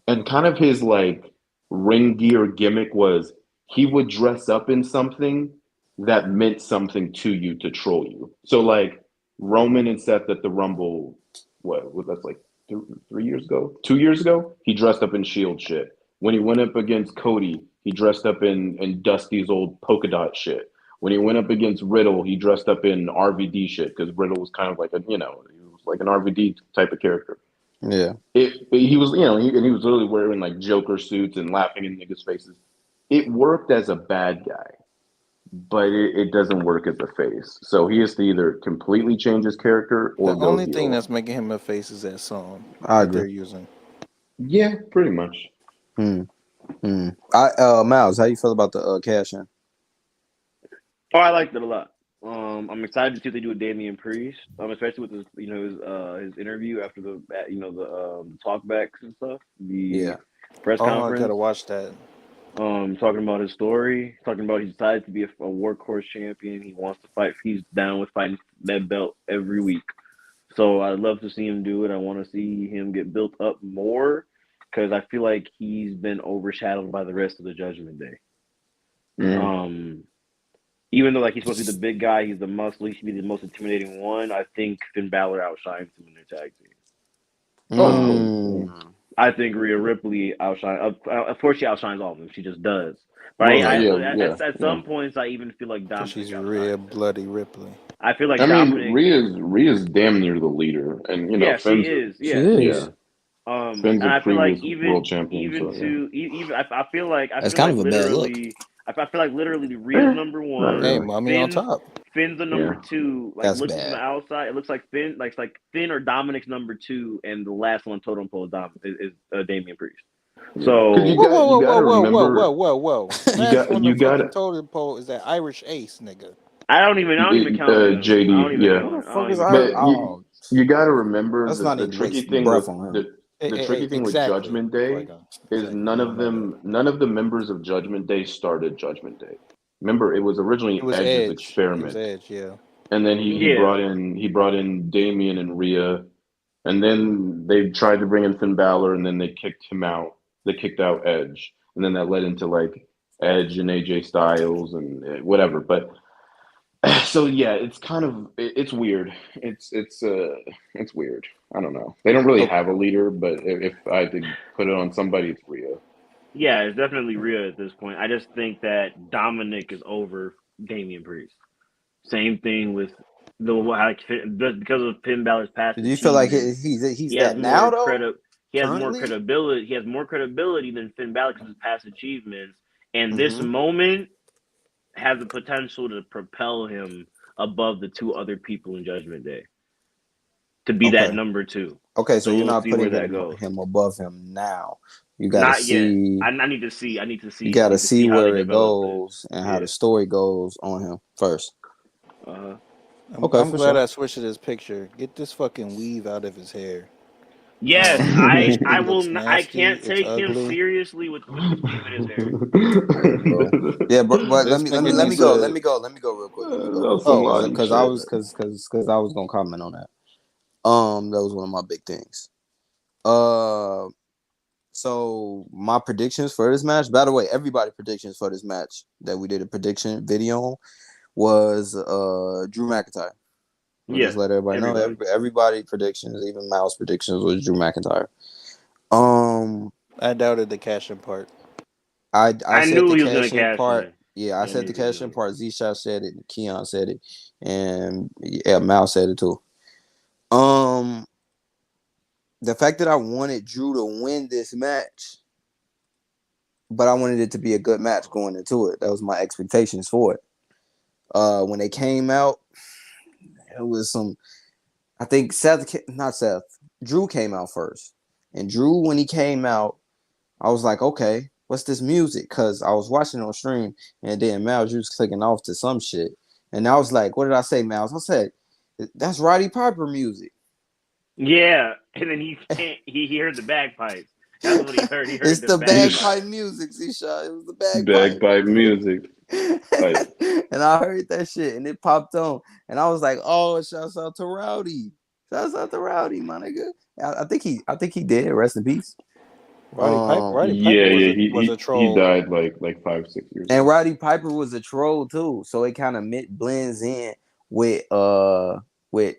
Speaker 2: and kind of his like ring gear gimmick was he would dress up in something that meant something to you to troll you. So like Roman and Seth at the Rumble, what was that like 3 years ago? 2 years ago, he dressed up in Shield shit. When he went up against Cody, he dressed up in Dusty's old polka dot shit. When he went up against Riddle, he dressed up in RVD shit because Riddle was kind of like he was like an RVD type of character.
Speaker 1: yeah.
Speaker 2: He was and he was literally wearing like Joker suits and laughing in niggas' faces. It worked as a bad guy, but it doesn't work as a face. So he has to either completely change his character
Speaker 3: The
Speaker 2: or go
Speaker 3: only thing
Speaker 2: heel.
Speaker 3: that's making him a face is that song
Speaker 1: I
Speaker 3: that
Speaker 1: agree.
Speaker 3: they're using.
Speaker 2: Yeah, pretty much.
Speaker 1: Hmm. Hmm. Miles, how you feel about the cash in?
Speaker 5: Oh, I liked it a lot. I'm excited to see what they do with Damian Priest. Especially with his, his interview after the talkbacks and stuff, the
Speaker 1: Yeah.
Speaker 5: press
Speaker 3: Oh, I gotta
Speaker 5: conference.
Speaker 3: watch that.
Speaker 5: Talking about his story, talking about he decided to be a workhorse champion. He wants to fight. He's down with fighting that belt every week. So I'd love to see him do it. I want to see him get built up more because I feel like he's been overshadowed by the rest of the Judgment Day.
Speaker 2: Mm.
Speaker 5: Even though like he's supposed to be the big guy, he's the muscle. He should be the most intimidating one. I think Finn Balor outshines him in their tag team.
Speaker 2: Oh, of course.
Speaker 5: I think Rhea Ripley outshines. Of course, she outshines all of them. She just does. But
Speaker 2: Well,
Speaker 5: at some points, I even feel like
Speaker 3: Because
Speaker 5: Dominic
Speaker 3: she's
Speaker 5: outshines
Speaker 3: Rhea
Speaker 5: her.
Speaker 3: Bloody Ripley.
Speaker 5: I feel like
Speaker 2: I mean,
Speaker 5: Dominic.
Speaker 2: Rhea's damn near the leader, and
Speaker 5: Yeah, she
Speaker 2: Finn's
Speaker 5: is.
Speaker 1: She
Speaker 5: Yeah,
Speaker 1: is.
Speaker 5: she
Speaker 2: yeah,
Speaker 5: is.
Speaker 2: Finn's
Speaker 5: And
Speaker 2: a
Speaker 5: I feel like
Speaker 2: previous world champion, so yeah.
Speaker 5: even I feel like
Speaker 1: That's kind of a bad look.
Speaker 5: I feel like literally Rhea's number
Speaker 2: Not
Speaker 5: one.
Speaker 3: Hey,
Speaker 2: really.
Speaker 3: mommy on top.
Speaker 5: Finn's the number
Speaker 2: Yeah.
Speaker 5: two. Like
Speaker 1: That's
Speaker 5: looking from the
Speaker 1: bad.
Speaker 5: outside, it looks like Finn, like Finn or Dominic's number two, and the last one totem pole is Damian Priest.
Speaker 2: Because
Speaker 5: So
Speaker 2: you got to remember,
Speaker 3: whoa.
Speaker 2: you
Speaker 3: Last
Speaker 2: got
Speaker 3: on the
Speaker 2: you got
Speaker 3: fucking totem pole is that Irish ace, nigga.
Speaker 5: I don't even count him. I
Speaker 2: JD,
Speaker 5: don't even
Speaker 2: yeah.
Speaker 1: What the
Speaker 5: count. I
Speaker 1: fuck
Speaker 5: don't
Speaker 1: is
Speaker 5: even
Speaker 1: I?
Speaker 5: count
Speaker 2: But
Speaker 5: him.
Speaker 1: Oh,
Speaker 2: you got to remember
Speaker 1: let's
Speaker 2: that
Speaker 1: not
Speaker 2: the
Speaker 1: even
Speaker 2: tricky
Speaker 1: waste
Speaker 2: thing with
Speaker 1: breath on him.
Speaker 2: the tricky thing with
Speaker 3: Exactly.
Speaker 2: Judgment Day is
Speaker 3: Exactly. You don't know that.
Speaker 2: none of the members of Judgment Day started Judgment Day. Remember, it was originally
Speaker 3: It was
Speaker 2: Edge's
Speaker 3: Edge. It was
Speaker 2: experiment,
Speaker 3: Edge, yeah.
Speaker 2: and then
Speaker 5: Yeah,
Speaker 2: he brought in Damian and Rhea, and then they tried to bring in Finn Balor, and then they kicked him out. They kicked out Edge, and then that led into like Edge and AJ Styles and whatever. But so yeah, it's kind of it's weird. It's weird. I don't know. They don't really
Speaker 1: So,
Speaker 2: have a leader, but if I had to put it on somebody, it's Rhea.
Speaker 5: yeah, it's definitely Rhea at this point. I just think that Dominic is over Damian Priest. Same thing with because of Finn Balor's past
Speaker 1: do you feel like
Speaker 5: achievements.
Speaker 1: he's
Speaker 5: He has
Speaker 1: that now
Speaker 5: more
Speaker 1: though?
Speaker 5: credit.
Speaker 1: Currently?
Speaker 5: He has more credibility than Finn Balor because of his past achievements. And this
Speaker 1: Mm-hmm.
Speaker 5: moment has the potential to propel him above the two other people in Judgment Day to be that
Speaker 1: Okay.
Speaker 5: number two.
Speaker 1: Okay, so
Speaker 5: So
Speaker 1: you're
Speaker 5: we'll
Speaker 1: not
Speaker 5: see where
Speaker 1: putting
Speaker 5: that goes.
Speaker 1: him above him now. You got to
Speaker 5: Not yet.
Speaker 1: see.
Speaker 5: I need to see. I need to
Speaker 1: You
Speaker 5: see.
Speaker 1: got
Speaker 5: I
Speaker 1: to
Speaker 5: need to
Speaker 1: see
Speaker 5: see how they
Speaker 1: where it
Speaker 5: develop this.
Speaker 1: goes and how
Speaker 5: Yeah.
Speaker 1: the story goes on him first.
Speaker 5: Uh-huh.
Speaker 1: Okay,
Speaker 3: I'm
Speaker 1: for
Speaker 3: glad
Speaker 1: sure.
Speaker 3: I switched to this picture. Get this fucking weave out of his hair.
Speaker 5: Yes,
Speaker 3: This shit
Speaker 5: I will.
Speaker 3: looks
Speaker 5: I
Speaker 3: nasty.
Speaker 5: can't
Speaker 3: It's
Speaker 5: take him
Speaker 3: ugly.
Speaker 5: seriously with the weave in his hair.
Speaker 1: Yeah, bro. Yeah, but
Speaker 3: This nigga
Speaker 1: let me
Speaker 3: needs
Speaker 1: go.
Speaker 3: to.
Speaker 1: Let me go. Let me go real quick. Let me go real
Speaker 2: That's
Speaker 1: quick.
Speaker 2: some
Speaker 3: Oh,
Speaker 1: Cause,
Speaker 2: naughty
Speaker 3: okay.
Speaker 1: cause I
Speaker 2: shit.
Speaker 1: was cause I was gonna comment on that. That was one of my big things. So my predictions for this match. By the way, everybody predictions for this match that we did a prediction video on was Drew McIntyre. I'll
Speaker 5: Yeah,
Speaker 1: just let everybody know.
Speaker 5: everybody.
Speaker 1: Everybody predictions, even Miles' predictions, was Drew McIntyre. Um,
Speaker 3: I doubted the cash in part.
Speaker 1: I
Speaker 5: I
Speaker 1: said
Speaker 5: knew
Speaker 1: the
Speaker 5: he was gonna
Speaker 1: cash in
Speaker 5: cash
Speaker 1: part.
Speaker 5: in.
Speaker 1: Yeah, I
Speaker 5: Yeah, I
Speaker 1: said
Speaker 5: knew
Speaker 1: the
Speaker 5: he was
Speaker 1: cash
Speaker 5: gonna
Speaker 1: in
Speaker 5: do
Speaker 1: part. Z-Shot said it. Keon said it, and yeah, Miles said it too. Um, the fact that I wanted Drew to win this match, but I wanted it to be a good match going into it. That was my expectations for it. When they came out, it was some. I think not Seth. Drew came out first, and Drew when he came out, I was like, okay, what's this music? Cause I was watching on stream, and then Miles was clicking off to some shit, and I was like, what did I say, Miles? I said, that's Roddy Piper music.
Speaker 5: Yeah, and then he can't. He heard the bagpipes. That's what he heard. He heard
Speaker 1: It's
Speaker 5: the
Speaker 1: the
Speaker 5: bagpipes.
Speaker 1: bagpipe music, Z-Shot. It was the bagpipe.
Speaker 2: Bagpipe music. Like,
Speaker 1: And I heard that shit, and it popped on, and I was like, "Oh, shouts out to Rowdy! Shouts out to Rowdy, my nigga." I think he did. Rest in peace.
Speaker 3: Roddy
Speaker 2: yeah,
Speaker 3: Piper
Speaker 2: yeah,
Speaker 3: was a
Speaker 2: he
Speaker 3: troll.
Speaker 2: died like 5 6 years
Speaker 1: And
Speaker 2: ago.
Speaker 1: Roddy Piper was a troll too, so it kind of blends in with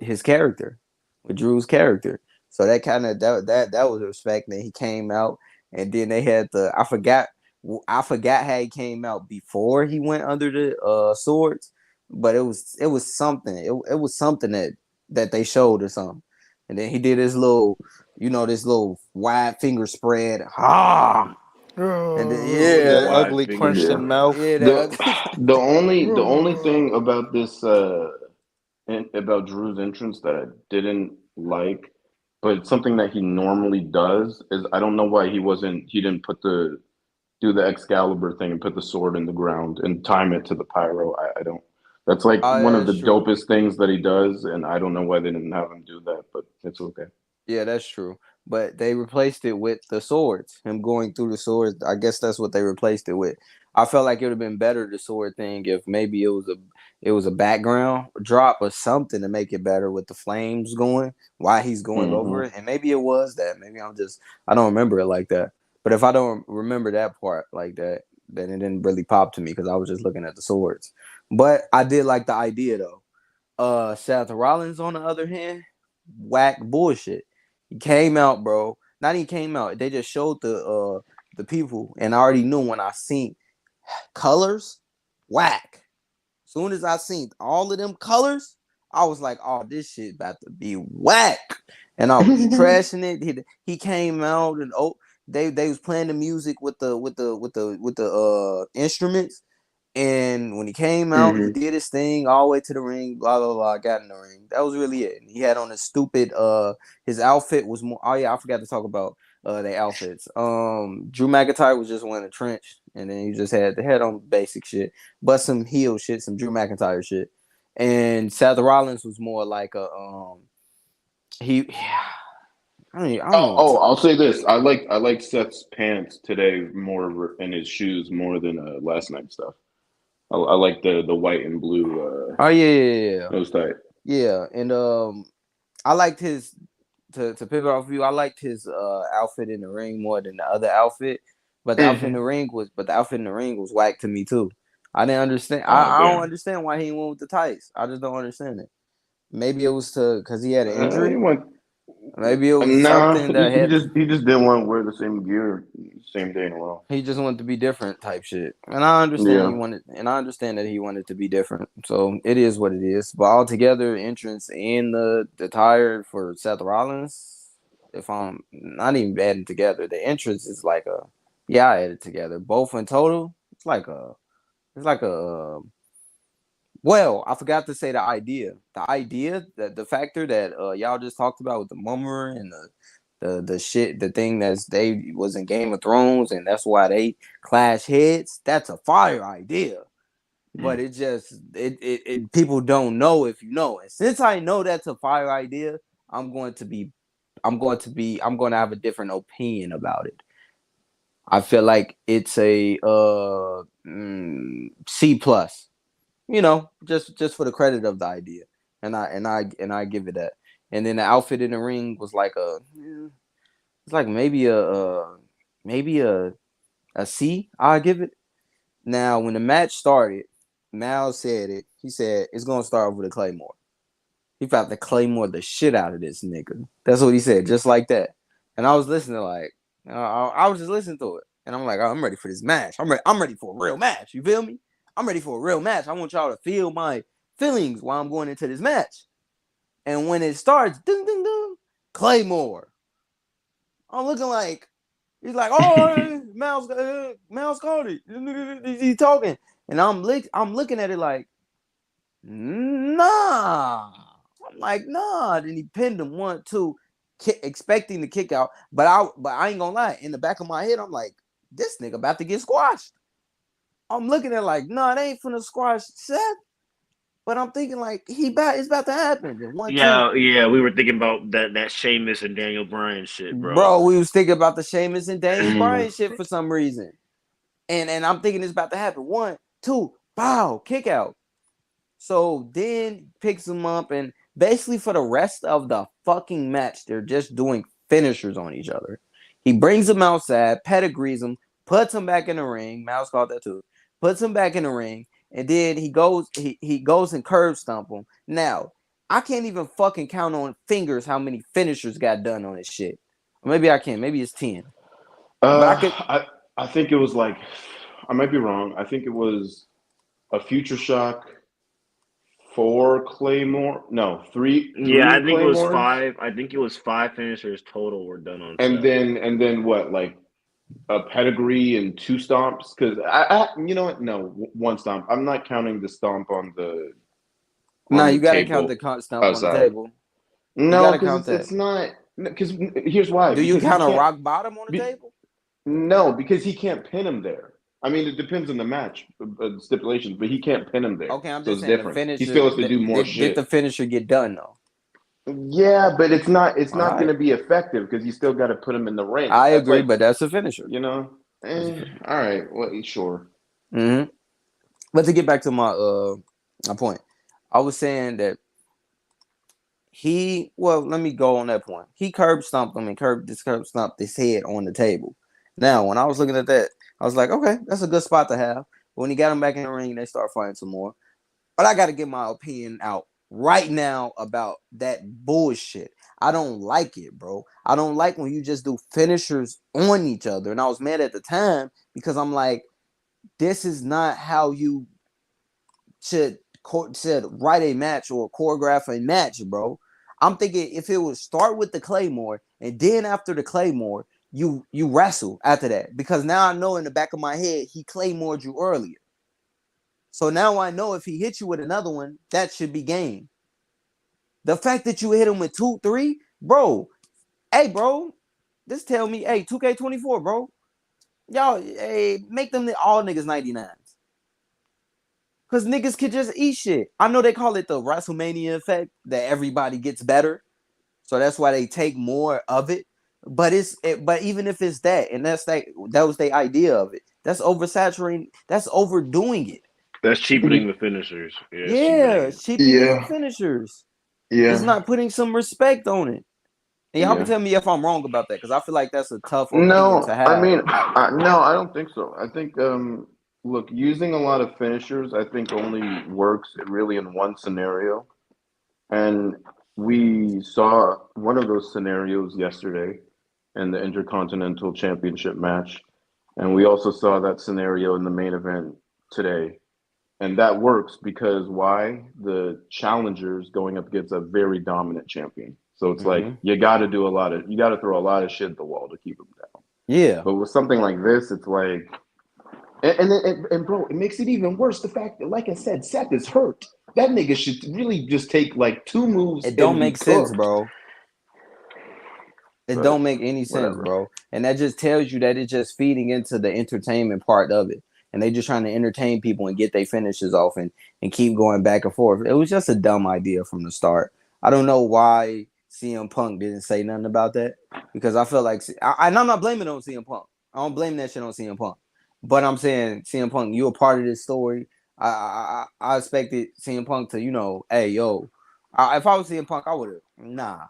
Speaker 1: his character, with Drew's character. So that kind of that was respect. That he came out, and then they had I forgot how he came out before he went under the swords, but it was something. It was something that they showed or something. And then he did his little, this little wide finger spread. And then
Speaker 3: With
Speaker 5: The
Speaker 3: that
Speaker 1: yeah,
Speaker 5: wide
Speaker 3: ugly
Speaker 5: finger
Speaker 3: crunched in
Speaker 2: Yeah.
Speaker 5: spread.
Speaker 3: mouth.
Speaker 1: yeah, that
Speaker 2: The
Speaker 1: ugly.
Speaker 2: the only thing about this about Drew's entrance that I didn't like, but it's something that he normally does is I don't know why he didn't do the Excalibur thing and put the sword in the ground and time it to the pyro. I don't. That's like
Speaker 1: Oh,
Speaker 2: one
Speaker 1: yeah,
Speaker 2: of the
Speaker 1: that's true.
Speaker 2: dopest things that he does, and I don't know why they didn't have him do that, but it's okay.
Speaker 1: Yeah, that's true. but they replaced it with the swords. Him going through the swords. I guess that's what they replaced it with. I felt like it would have been better the sword thing if maybe it was a background drop or something to make it better with the flames going while he's going over it. And maybe it was that. Maybe I don't remember it like that. But if I don't remember that part like that, then it didn't really pop to me because I was just looking at the swords. But I did like the idea though. Seth Rollins, on the other hand, whack bullshit. He came out, bro. Not even came out. They just showed the people, and I already knew when I seen colors, whack. Soon as I seen all of them colors, I was like, "Oh, this shit about to be whack," and I was trashing it. He came out and they was playing the music with the instruments. And when he came out, he did his thing all the way to the ring, blah blah blah, got in the ring. That was really it. He had on a stupid his outfit was more, oh yeah, I forgot to talk about the outfits. Drew McIntyre was just wearing a trench, and then he just had the head on basic shit, but some heel shit, some Drew McIntyre shit. And Seth Rollins was more like a he I don't know.
Speaker 2: I'll say this. I like Seth's pants today more and his shoes more than last night's stuff. I like the white and blue.
Speaker 1: Oh yeah.
Speaker 2: Those tight.
Speaker 1: Yeah, and I liked his to pivot off of you. I liked his outfit in the ring more than the other outfit, but the outfit in the ring was whack to me too. I didn't understand. I don't understand why he went with the tights. I just don't understand it. Maybe it was because he had an injury. Maybe it was something that
Speaker 2: he just didn't want to wear the same gear same day in a row.
Speaker 1: He just wanted to be different type shit. And I understand I understand that he wanted to be different. So it is what it is. But altogether, entrance and the attire for Seth Rollins, if I'm not even adding together, the entrance is like I added together. Both in total, it's like a well, I forgot to say the idea. The factor that y'all just talked about with the mummer and the shit, the thing that's they was in Game of Thrones, and that's why they clash heads. That's a fire idea, but it just it people don't know if you know. And since I know that's a fire idea, I'm going to have a different opinion about it. I feel like it's a C plus. Just for the credit of the idea, and I give it that. And then the outfit in the ring was like it's like maybe a C. I'll give it. Now, when the match started, Mal said it. He said it's gonna start with a Claymore. He about to Claymore the shit out of this nigga. That's what he said, just like that. And I was listening, like I was just listening to it, and I'm like, oh, I'm ready for this match. I'm ready for a real match. You feel me? I'm ready for a real match. I want y'all to feel my feelings while I'm going into this match. And when it starts, ding, ding, ding, Claymore. I'm looking like, he's like, oh, Mal's called it. He's talking. And I'm looking at it like, nah. I'm like, nah. Then he pinned him 1-2, expecting the kick out. But I ain't gonna lie. In the back of my head, I'm like, this nigga about to get squashed. I'm looking at it like, no, it ain't finna squash Seth. But I'm thinking like it's about to happen.
Speaker 5: Yeah, we were thinking about that Sheamus and Daniel Bryan shit, bro.
Speaker 1: Bro, we was thinking about the Sheamus and Daniel Bryan shit for some reason. And I'm thinking it's about to happen. 1, 2, bow, kick out. So then picks him up, and basically for the rest of the fucking match, they're just doing finishers on each other. He brings him outside, pedigrees him, puts him back in the ring. Mouse called that too. Puts him back in the ring, and then he goes and curb stomp him. Now, I can't even fucking count on fingers how many finishers got done on this shit. Or maybe I can. Maybe it's 10.
Speaker 2: I think it was like, I might be wrong. I think it was a Future Shock, 4 Claymore. No, 3.
Speaker 5: Yeah, I think
Speaker 2: Claymores?
Speaker 5: it was 5. I think it was 5 finishers total were done on.
Speaker 2: And then what? Like a pedigree and 2 stomps? Because you know what? No, 1 stomp. I'm not counting the stomp on the.
Speaker 1: No, you gotta count the stomp on the table.
Speaker 2: No, because it's not. Because here's why.
Speaker 1: Do you count a rock bottom on the table?
Speaker 2: No, because he can't pin him there. I mean, it depends on the match stipulations, but he can't pin him there.
Speaker 1: Okay, I'm
Speaker 2: so
Speaker 1: just
Speaker 2: it's
Speaker 1: different.
Speaker 2: different.
Speaker 1: The finisher,
Speaker 2: he still has to do more shit.
Speaker 1: Did the finisher get done though?
Speaker 2: Yeah, but it's not. It's
Speaker 1: All
Speaker 2: not going
Speaker 1: right,
Speaker 2: to be effective because you still got to put him in the ring.
Speaker 1: I
Speaker 2: That's
Speaker 1: agree,
Speaker 2: like,
Speaker 1: but that's a finisher.
Speaker 2: you know. All right. Well, sure.
Speaker 1: Hmm. But to get back to my point, I was saying that let me go on that point. He curb stomped him and curb stomped his head on the table. Now, when I was looking at that, I was like, okay, that's a good spot to have. When he got him back in the ring, they start fighting some more. But I got to get my opinion out right now about that bullshit. I don't like it, bro. I don't like when you just do finishers on each other. And I was mad at the time because I'm like, this is not how you should write a match or choreograph a match, bro. I'm thinking if it would start with the Claymore and then after the Claymore, you wrestle after that. Because now I know in the back of my head he Claymored you earlier. So now I know if he hits you with another one, that should be game. The fact that you hit him with 2, 3, bro. Hey, bro, this tell me, hey, 2K24, bro. Y'all, hey, make them all niggas 99s. Because niggas could just eat shit. I know they call it the Wrestlemania effect, that everybody gets better. So that's why they take more of it. But but even if it's that, and that was the idea of it. That's oversaturating. That's overdoing it.
Speaker 5: That's cheapening the finishers. Yeah, it's cheapening
Speaker 1: Yeah,
Speaker 5: it.
Speaker 1: it's cheapening the
Speaker 2: Yeah.
Speaker 1: finishers. It's
Speaker 2: Yeah.
Speaker 1: not putting some respect on it. And y'all can
Speaker 2: Yeah.
Speaker 1: tell me if I'm wrong about that, because I feel like that's a tough opinion to
Speaker 2: No, I
Speaker 1: have.
Speaker 2: mean, no, I don't think so. I think, look, using a lot of finishers, I think only works really in one scenario. And we saw one of those scenarios yesterday in the Intercontinental Championship match. And we also saw that scenario in the main event today. And that works because why? The challengers going up against a very dominant champion. So it's like
Speaker 1: Mm-hmm.
Speaker 2: you got to throw a lot of shit at the wall to keep them down.
Speaker 1: Yeah,
Speaker 2: But with something like this, it's like, and bro, it makes it even worse. The fact that, like I said, Seth is hurt. That nigga should really just take like two moves
Speaker 1: it don't
Speaker 2: and be
Speaker 1: make sense,
Speaker 2: cooked.
Speaker 1: bro. It
Speaker 2: But
Speaker 1: don't make any sense,
Speaker 2: whatever.
Speaker 1: bro. And that just tells you that it's just feeding into the entertainment part of it. And they just trying to entertain people and get their finishes off and keep going back and forth. It was just a dumb idea from the start. I don't know why CM Punk didn't say nothing about that because I feel like and I'm not blaming it on CM Punk. I don't blame that shit on CM Punk. But I'm saying CM Punk, you a part of this story. I expected CM Punk to, hey yo, if I was CM Punk, I would have nah.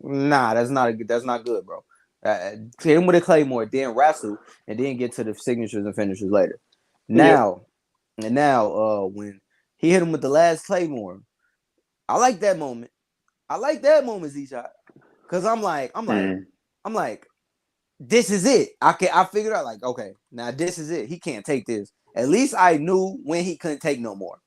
Speaker 1: Nah, that's not good, bro. Hit him with a Claymore, then wrestle, and then get to the signatures and finishers later.
Speaker 2: Yep.
Speaker 1: Now, when he hit him with the last Claymore, I like that moment. I like that moment, Z-Shot. Cause
Speaker 2: Mm.
Speaker 1: I'm like, this is it. I figured out like, okay, now this is it. He can't take this. At least I knew when he couldn't take no more.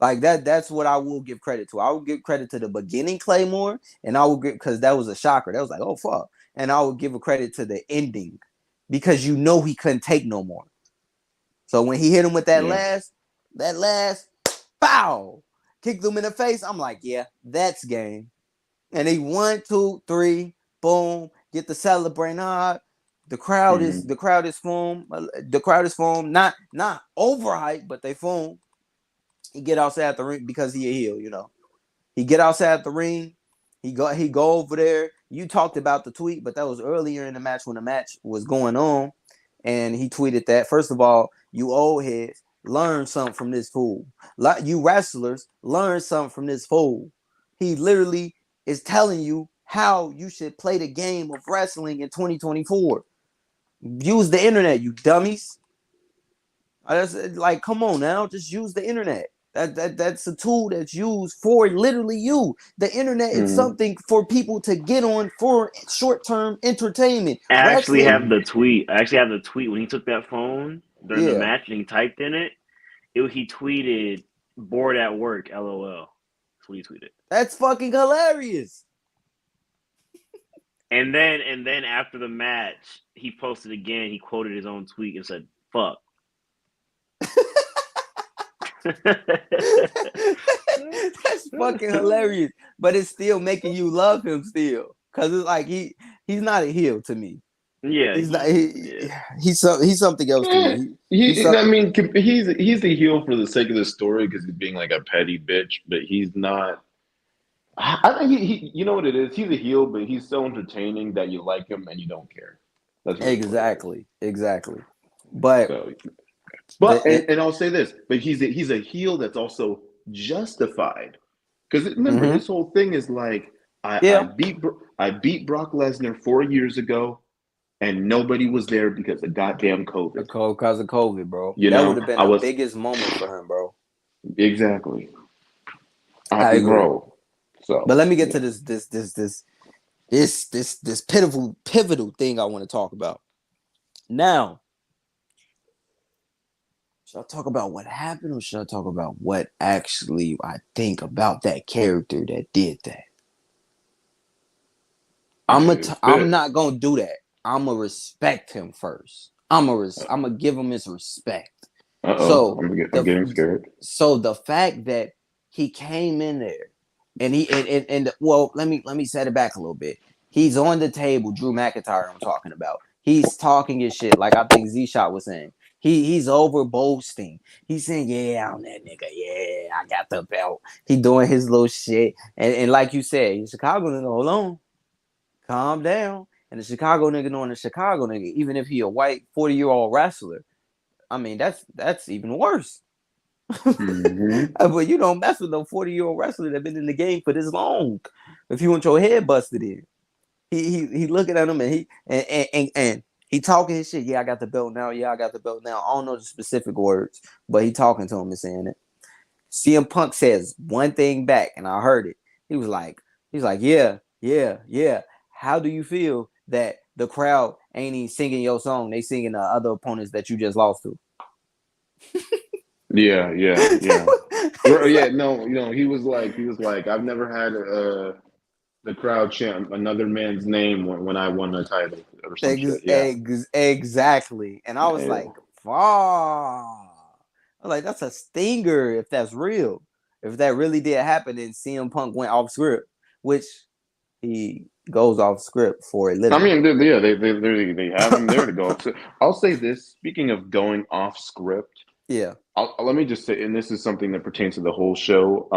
Speaker 1: Like that's what I will give credit to. I will give credit to the beginning Claymore, and I will give because that was a shocker. That was like, oh fuck. And I will give a credit to the ending because he couldn't take no more. So when he hit him with
Speaker 2: Yeah.
Speaker 1: that last, bow, kicked him in the face. I'm like, yeah, that's game. And he 1, 2, 3, boom, get the celebrate. Nah,
Speaker 2: Mm.
Speaker 1: the crowd is foam. The crowd is foam. Not overhyped, but they foam. He get outside the ring because he a heel. He get outside the ring. He go over there. You talked about the tweet, but that was earlier in the match when the match was going on, and he tweeted that first of all, you old heads learn something from this fool. Like you wrestlers learn something from this fool. He literally is telling you how you should play the game of wrestling in 2024. Use the internet, you dummies. I just like, come on now, just use the internet. That's a tool that's used for literally you. The internet is
Speaker 2: Mm.
Speaker 1: something for people to get on for short-term entertainment.
Speaker 5: I actually
Speaker 1: Wrestling,
Speaker 5: have the tweet. I actually have the tweet when he took that phone during the
Speaker 1: yeah,
Speaker 5: match and he typed in it. He tweeted "bored at work." LOL. That's what he tweeted.
Speaker 1: that's fucking hilarious.
Speaker 5: And then after the match, he posted again. He quoted his own tweet and said, "Fuck."
Speaker 1: That's fucking hilarious. But it's still making you love him still. Cause it's like he's not a heel to me.
Speaker 5: Yeah,
Speaker 1: He's not
Speaker 5: yeah.
Speaker 1: he's something else to
Speaker 2: Eh,
Speaker 1: me. He's
Speaker 2: he,
Speaker 1: some,
Speaker 2: I mean, he's the heel for the sake of the story because he's being like a petty bitch, but he's not. I think he you know what it is. He's a heel, but he's so entertaining that you like him and you don't care. That's really what it is.
Speaker 1: Exactly. But
Speaker 2: So, but
Speaker 1: the
Speaker 2: and I'll say this, but he's a heel that's also justified. Because remember,
Speaker 1: mm-hmm.
Speaker 2: his whole thing is like,
Speaker 1: Yeah,
Speaker 2: I beat Brock Lesnar 4 years ago, and nobody was there because of goddamn COVID.
Speaker 1: because of COVID, bro.
Speaker 2: You
Speaker 1: That would
Speaker 2: know,
Speaker 1: have been
Speaker 2: I
Speaker 1: the
Speaker 2: was
Speaker 1: biggest moment for him, bro.
Speaker 2: exactly,
Speaker 1: I agree.
Speaker 2: bro.
Speaker 1: But
Speaker 2: So
Speaker 1: let me get
Speaker 2: yeah,
Speaker 1: to this pivotal thing I want to talk about. Now, should I talk about what happened or should I talk about what actually I think about that character that did that? I'm
Speaker 2: spit.
Speaker 1: not gonna do that. I'm gonna respect him first. I'm gonna give him his respect.
Speaker 2: Uh-oh,
Speaker 1: So
Speaker 2: I'm getting scared.
Speaker 1: the fact that he came in there and well, let me set it back a little bit. He's on the table, Drew McIntyre. I'm talking about. He's talking his shit, like I think Z Shot was saying. He's over boasting. He's saying, "Yeah, I'm that nigga. Yeah, I got the belt." He doing his little shit, and like you said, he's Chicago nigga. Hold on, calm down. And the Chicago nigga knowing the Chicago nigga, even if he a white 40-year-old wrestler, I mean that's even worse.
Speaker 2: Mm-hmm.
Speaker 1: But you don't mess with no 40-year-old wrestler that been in the game for this long. If you want your head busted in, he looking at him and and he talking his shit. Yeah, I got the belt now. Yeah, I got the belt now. I don't know the specific words, but he talking to him and saying it. CM Punk says one thing back, and I heard it. He's like, yeah. How do you feel that the crowd ain't even singing your song? They singing the other opponents that you just lost to.
Speaker 2: Yeah. Yeah, no, he was like, I've never had the crowd chant another man's name when I won a title or some shit. Yeah,
Speaker 1: Exactly. And I was
Speaker 2: yeah.
Speaker 1: like, "Fuck." I was like, that's a stinger if that's real. If that really did happen, then CM Punk went off script, which he goes off script for a
Speaker 2: I
Speaker 1: living.
Speaker 2: mean, yeah, they have him there to go. So I'll say this. Speaking of going off script,
Speaker 1: Yeah.
Speaker 2: let me just say, and this is something that pertains to the whole show.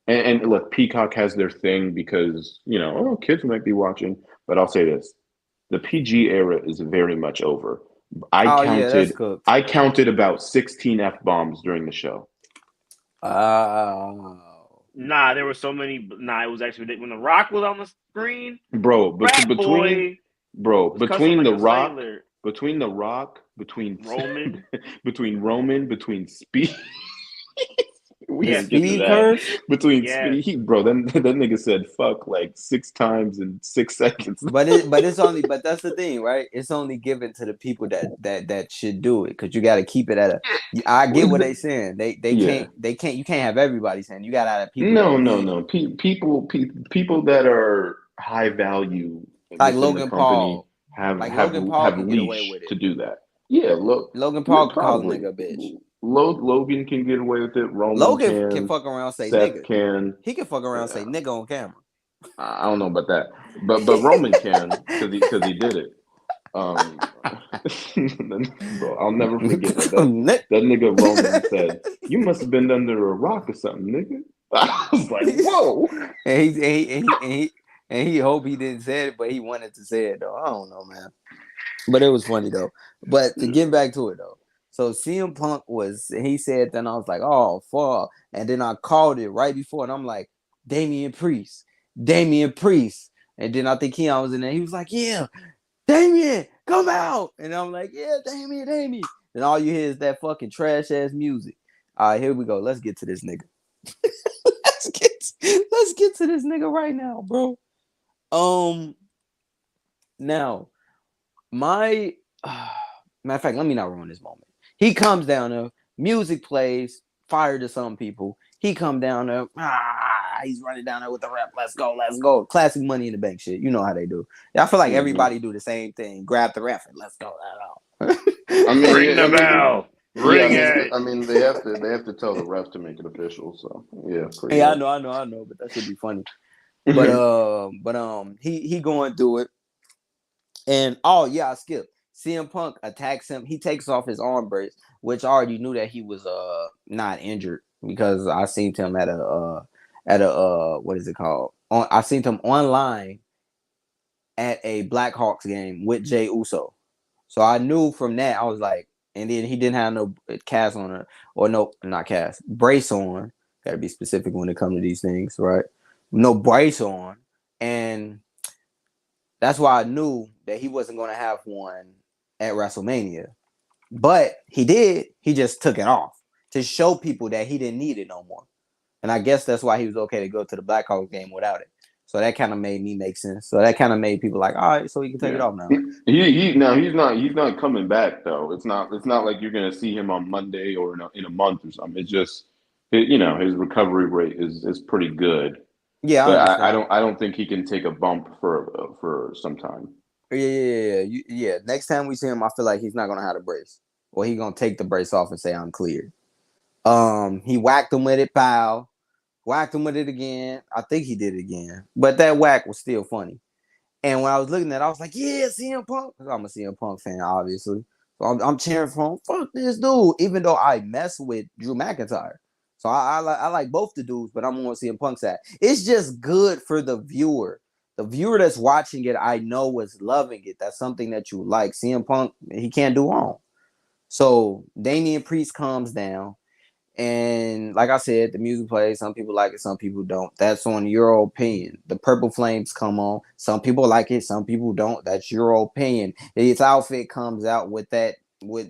Speaker 2: And look, Peacock has their thing because kids might be watching. But I'll say this: the PG era is very much over. I
Speaker 1: Oh yeah, that's
Speaker 2: counted,
Speaker 1: cooked.
Speaker 2: I counted about 16 f bombs during the show,
Speaker 1: Oh.
Speaker 5: Nah, there were so many. Nah, it was actually when The Rock was on the screen.
Speaker 2: bro.
Speaker 5: Rat
Speaker 2: Between
Speaker 5: Boy
Speaker 2: bro,
Speaker 5: was cussing
Speaker 2: between
Speaker 5: like
Speaker 2: the
Speaker 5: a
Speaker 2: Rock,
Speaker 5: sailor.
Speaker 2: between
Speaker 5: Roman.
Speaker 2: between Roman, between Speed. We
Speaker 1: The
Speaker 5: Yeah,
Speaker 2: didn't get to
Speaker 1: speed
Speaker 5: speed.
Speaker 2: that.
Speaker 1: curse?
Speaker 2: Between
Speaker 5: Yes.
Speaker 2: Speed, bro, then that nigga said fuck like 6 times in 6 seconds.
Speaker 1: But that's the thing, right? It's only given to the people that should do it because you got to keep it at a. I get what they saying.
Speaker 2: Yeah.
Speaker 1: They can't you can't have everybody saying you got to have people that
Speaker 2: No. People that are high value
Speaker 1: like
Speaker 2: within the
Speaker 1: Logan
Speaker 2: company
Speaker 1: Paul.
Speaker 2: have
Speaker 1: Like
Speaker 2: have
Speaker 1: Logan Paul
Speaker 2: have
Speaker 1: can get away
Speaker 2: leash
Speaker 1: with it.
Speaker 2: to do that. Yeah, look,
Speaker 1: Logan Paul could call a
Speaker 2: probably
Speaker 1: nigga a bitch.
Speaker 2: Logan can get away with it. Roman
Speaker 1: Logan can
Speaker 2: can.
Speaker 1: fuck around and say
Speaker 2: Seth
Speaker 1: nigga.
Speaker 2: can.
Speaker 1: He can fuck around and
Speaker 2: Yeah,
Speaker 1: say nigga on camera.
Speaker 2: I don't know about that, but Roman can because he did it. Um, bro, I'll never forget that nigga Roman said, "You must have been under a rock or something, nigga." I was like, "Whoa."
Speaker 1: and he hope he didn't say it, but he wanted to say it though. I don't know, man. But it was funny though. But to get back to it though. So CM Punk he said, then I was like, oh fuck. And then I called it right before, and I'm like, Damian Priest. Damian Priest. And then I think Keon was in there. He was like, yeah, Damian, come out. And I'm like, yeah, Damian. And all you hear is that fucking trash ass music. All right, here we go. Let's get to this nigga. let's get to this nigga right now, bro. Um now my matter of fact, let me not ruin this moment. He comes down there, music plays, fire to some people. He come down there, he's running down there with the rep. Let's go. Classic Money in the Bank shit. You know how they do. I feel like
Speaker 2: Mhm.
Speaker 1: everybody do the same thing. Grab the ref and let's go.
Speaker 2: I mean,
Speaker 5: Ring
Speaker 2: yeah,
Speaker 5: the bell.
Speaker 2: yeah.
Speaker 5: Ring it.
Speaker 2: They have to tell the ref to make it official. So yeah, pretty
Speaker 1: Yeah,
Speaker 2: much.
Speaker 1: I know, but that should be funny. But he going through it. And oh yeah, I skipped. CM Punk attacks him. He takes off his arm brace, which I already knew that he was not injured because I seen him at a what is it called? I seen him online at a Blackhawks game with Jay Uso. So I knew from that, I was like, and then he didn't have no cast on it, or no, not cast, brace on. Got to be specific when it comes to these things, right? No brace on. And that's why I knew that he wasn't going to have one at WrestleMania. But he did. He just took it off to show people that he didn't need it no more. And I guess that's why he was okay to go to the Blackhawks game without it. So that kind of made me make sense. So that kind of made people like, all right, so he can take it
Speaker 2: Yeah.
Speaker 1: off now.
Speaker 2: He's not coming back though. It's not like you're gonna see him on Monday or in a month or something. It's just his recovery rate is pretty good.
Speaker 1: Yeah, I
Speaker 2: But I
Speaker 1: understand.
Speaker 2: don't think he can take a bump for some time.
Speaker 1: Yeah. Next time we see him, I feel like he's not gonna have the brace, or he's gonna take the brace off and say I'm clear. He whacked him with it, pow. Whacked him with it again. I think he did it again, but that whack was still funny. And when I was looking at it, I was like, yeah, CM Punk. I'm a CM Punk fan, obviously. So I'm cheering for him. Fuck this dude, even though I mess with Drew McIntyre. So I like both the dudes, but I'm on CM Punk's side. It's just good for the viewer. The viewer that's watching it, I know is loving it. That's something that you like. CM Punk, he can't do wrong. So Damian Priest comes down. And like I said, the music plays. Some people like it, some people don't. That's on your opinion. The Purple Flames come on. Some people like it, some people don't. That's your opinion. His outfit comes out with that with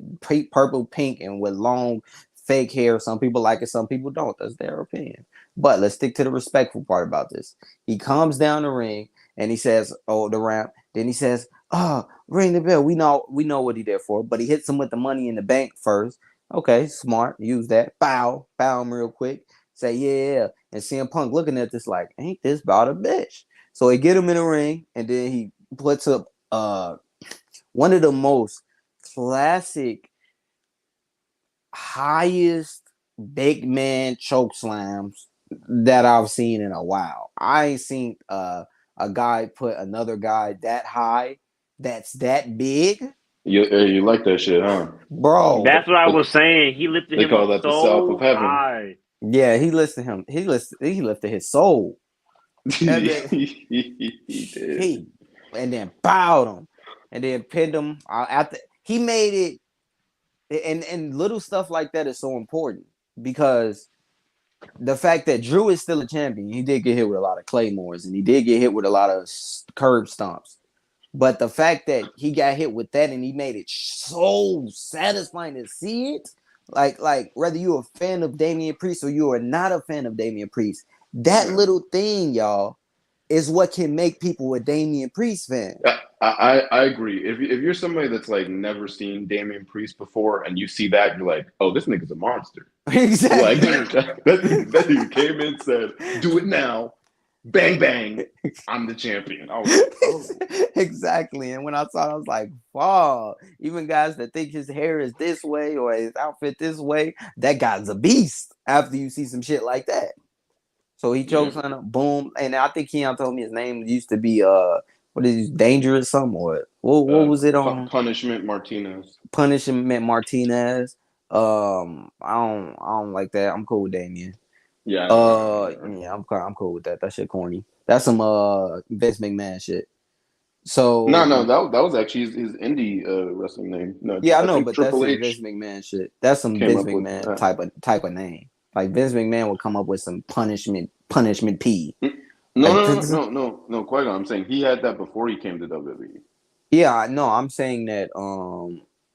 Speaker 1: purple, pink, and with long fake hair. Some people like it, some people don't. That's their opinion. But let's stick to the respectful part about this. He comes down the ring and he says, "Oh, the ramp." Then he says, "Oh, ring the bell." We know what he there for. But he hits him with the money in the bank first. Okay, smart. Use that. Bow him real quick. Say, yeah. And CM Punk looking at this like, ain't this about a bitch? So he get him in the ring, and then he puts up one of the most classic, highest big man choke slams that I've seen in a while. I ain't seen a guy put another guy that high, that's that big,
Speaker 2: You like that shit, huh?
Speaker 1: bro.
Speaker 5: That's what I was saying. He lifted
Speaker 2: They
Speaker 5: him up
Speaker 2: call that the south of
Speaker 5: so
Speaker 2: heaven.
Speaker 5: high.
Speaker 1: Yeah, he lifted his soul. And then
Speaker 2: He did.
Speaker 1: he and then bowed him and then pinned him after he made it. And little stuff like that is so important because the fact that Drew is still a champion, he did get hit with a lot of claymores and he did get hit with a lot of curb stomps. But the fact that he got hit with that and he made it so satisfying to see it, like whether you're a fan of Damian Priest or you are not a fan of Damian Priest, that
Speaker 2: Yeah.
Speaker 1: little thing, y'all, is what can make people a Damian Priest fan.
Speaker 2: I agree. If you're somebody that's like never seen Damian Priest before and you see that, you're like, oh, this nigga's a monster. Like
Speaker 1: Exactly.
Speaker 2: that dude came in and said, "Do it now, bang bang, I'm the champion." I was like, oh,
Speaker 1: Exactly. And when I saw it, I was like, wow. Even guys that think his hair is this way or his outfit this way, that guy's a beast after you see some shit like that. So he
Speaker 2: yeah,
Speaker 1: chokes on him, boom. And I think Keon told me his name used to be what is Dangerous something or what was it on
Speaker 2: Punishment Martinez.
Speaker 1: Punishment Martinez? I don't like that. I'm cool with Damien.
Speaker 2: Yeah, I know, I know.
Speaker 1: Yeah, I'm cool with that. That shit corny. That's some Vince McMahon shit.
Speaker 2: No,
Speaker 1: So
Speaker 2: no, that was actually his indie wrestling name. No,
Speaker 1: yeah, I
Speaker 2: I
Speaker 1: know,
Speaker 2: think
Speaker 1: but that's
Speaker 2: Triple
Speaker 1: some Vince
Speaker 2: H
Speaker 1: McMahon shit. That's some
Speaker 2: came
Speaker 1: Vince
Speaker 2: up with
Speaker 1: McMahon
Speaker 2: that.
Speaker 1: type of name. Like Vince McMahon would come up with some punishment P.
Speaker 2: No,
Speaker 1: Like
Speaker 2: no, no, no, no, no, quite. I'm saying he had that before he came to WWE.
Speaker 1: yeah, no, I'm saying that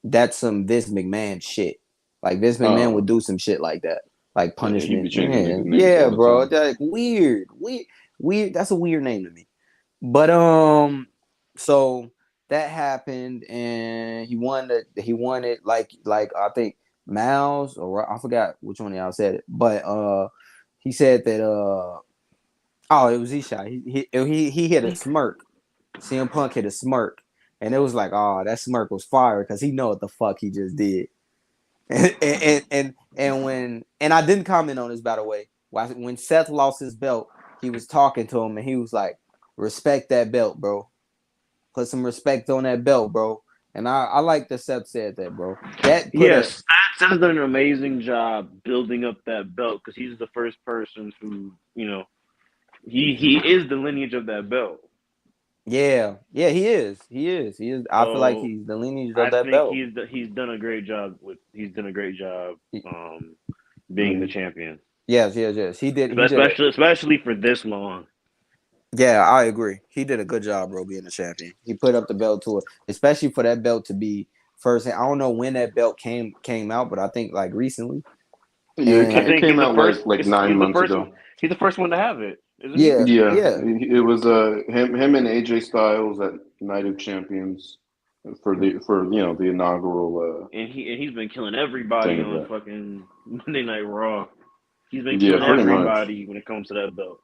Speaker 1: that's some Vince McMahon shit. Like Vince McMahon would do some shit like that. Like
Speaker 2: Yeah, he'd be
Speaker 1: punishment.
Speaker 2: changing
Speaker 1: Man,
Speaker 2: niggas' names
Speaker 1: yeah,
Speaker 2: all the
Speaker 1: bro.
Speaker 2: time.
Speaker 1: That's like weird. That's a weird name to me. But so that happened and he won it like I think Miles or I forgot which one of y'all said it. But he said that oh it was Ishai. He hit a smirk. CM Punk hit a smirk. And it was like, oh, that smirk was fire because he know what the fuck he just did. And I didn't comment on this by the way. When Seth lost his belt, he was talking to him and he was like, respect that belt, bro. Put some respect on that belt, bro. And I like that Seth said that, bro. That put a
Speaker 5: Yes, Seth done an amazing job building up that belt because he's the first person who he is the lineage of that belt.
Speaker 1: Yeah, he is. He is. I feel like
Speaker 5: So
Speaker 1: he's the lineage of
Speaker 5: I
Speaker 1: that
Speaker 5: think
Speaker 1: belt.
Speaker 5: he's done a great job
Speaker 1: He-
Speaker 5: being the champion,
Speaker 1: yes. He did. He did it.
Speaker 5: especially for this long.
Speaker 1: Yeah, I agree. He did a good job, bro, being a champion. He put up the belt to it, especially for that belt to be first. I don't know when that belt came out, but I think like recently.
Speaker 2: Yeah,
Speaker 5: I
Speaker 1: And
Speaker 2: it
Speaker 5: think
Speaker 2: came
Speaker 5: he's the
Speaker 2: out
Speaker 5: first.
Speaker 2: like 9 months
Speaker 5: First one.
Speaker 2: ago.
Speaker 5: He's the first one to have it, isn't he?
Speaker 1: yeah,
Speaker 2: Yeah,
Speaker 1: yeah,
Speaker 2: it was him and AJ Styles at Night of Champions for the inaugural
Speaker 5: And he's been killing everybody
Speaker 2: thing of
Speaker 5: on
Speaker 2: that.
Speaker 5: fucking Monday Night Raw. He's been
Speaker 2: Yeah,
Speaker 5: killing
Speaker 1: I'm
Speaker 2: pretty
Speaker 1: and
Speaker 2: much.
Speaker 5: everybody when it comes to that belt.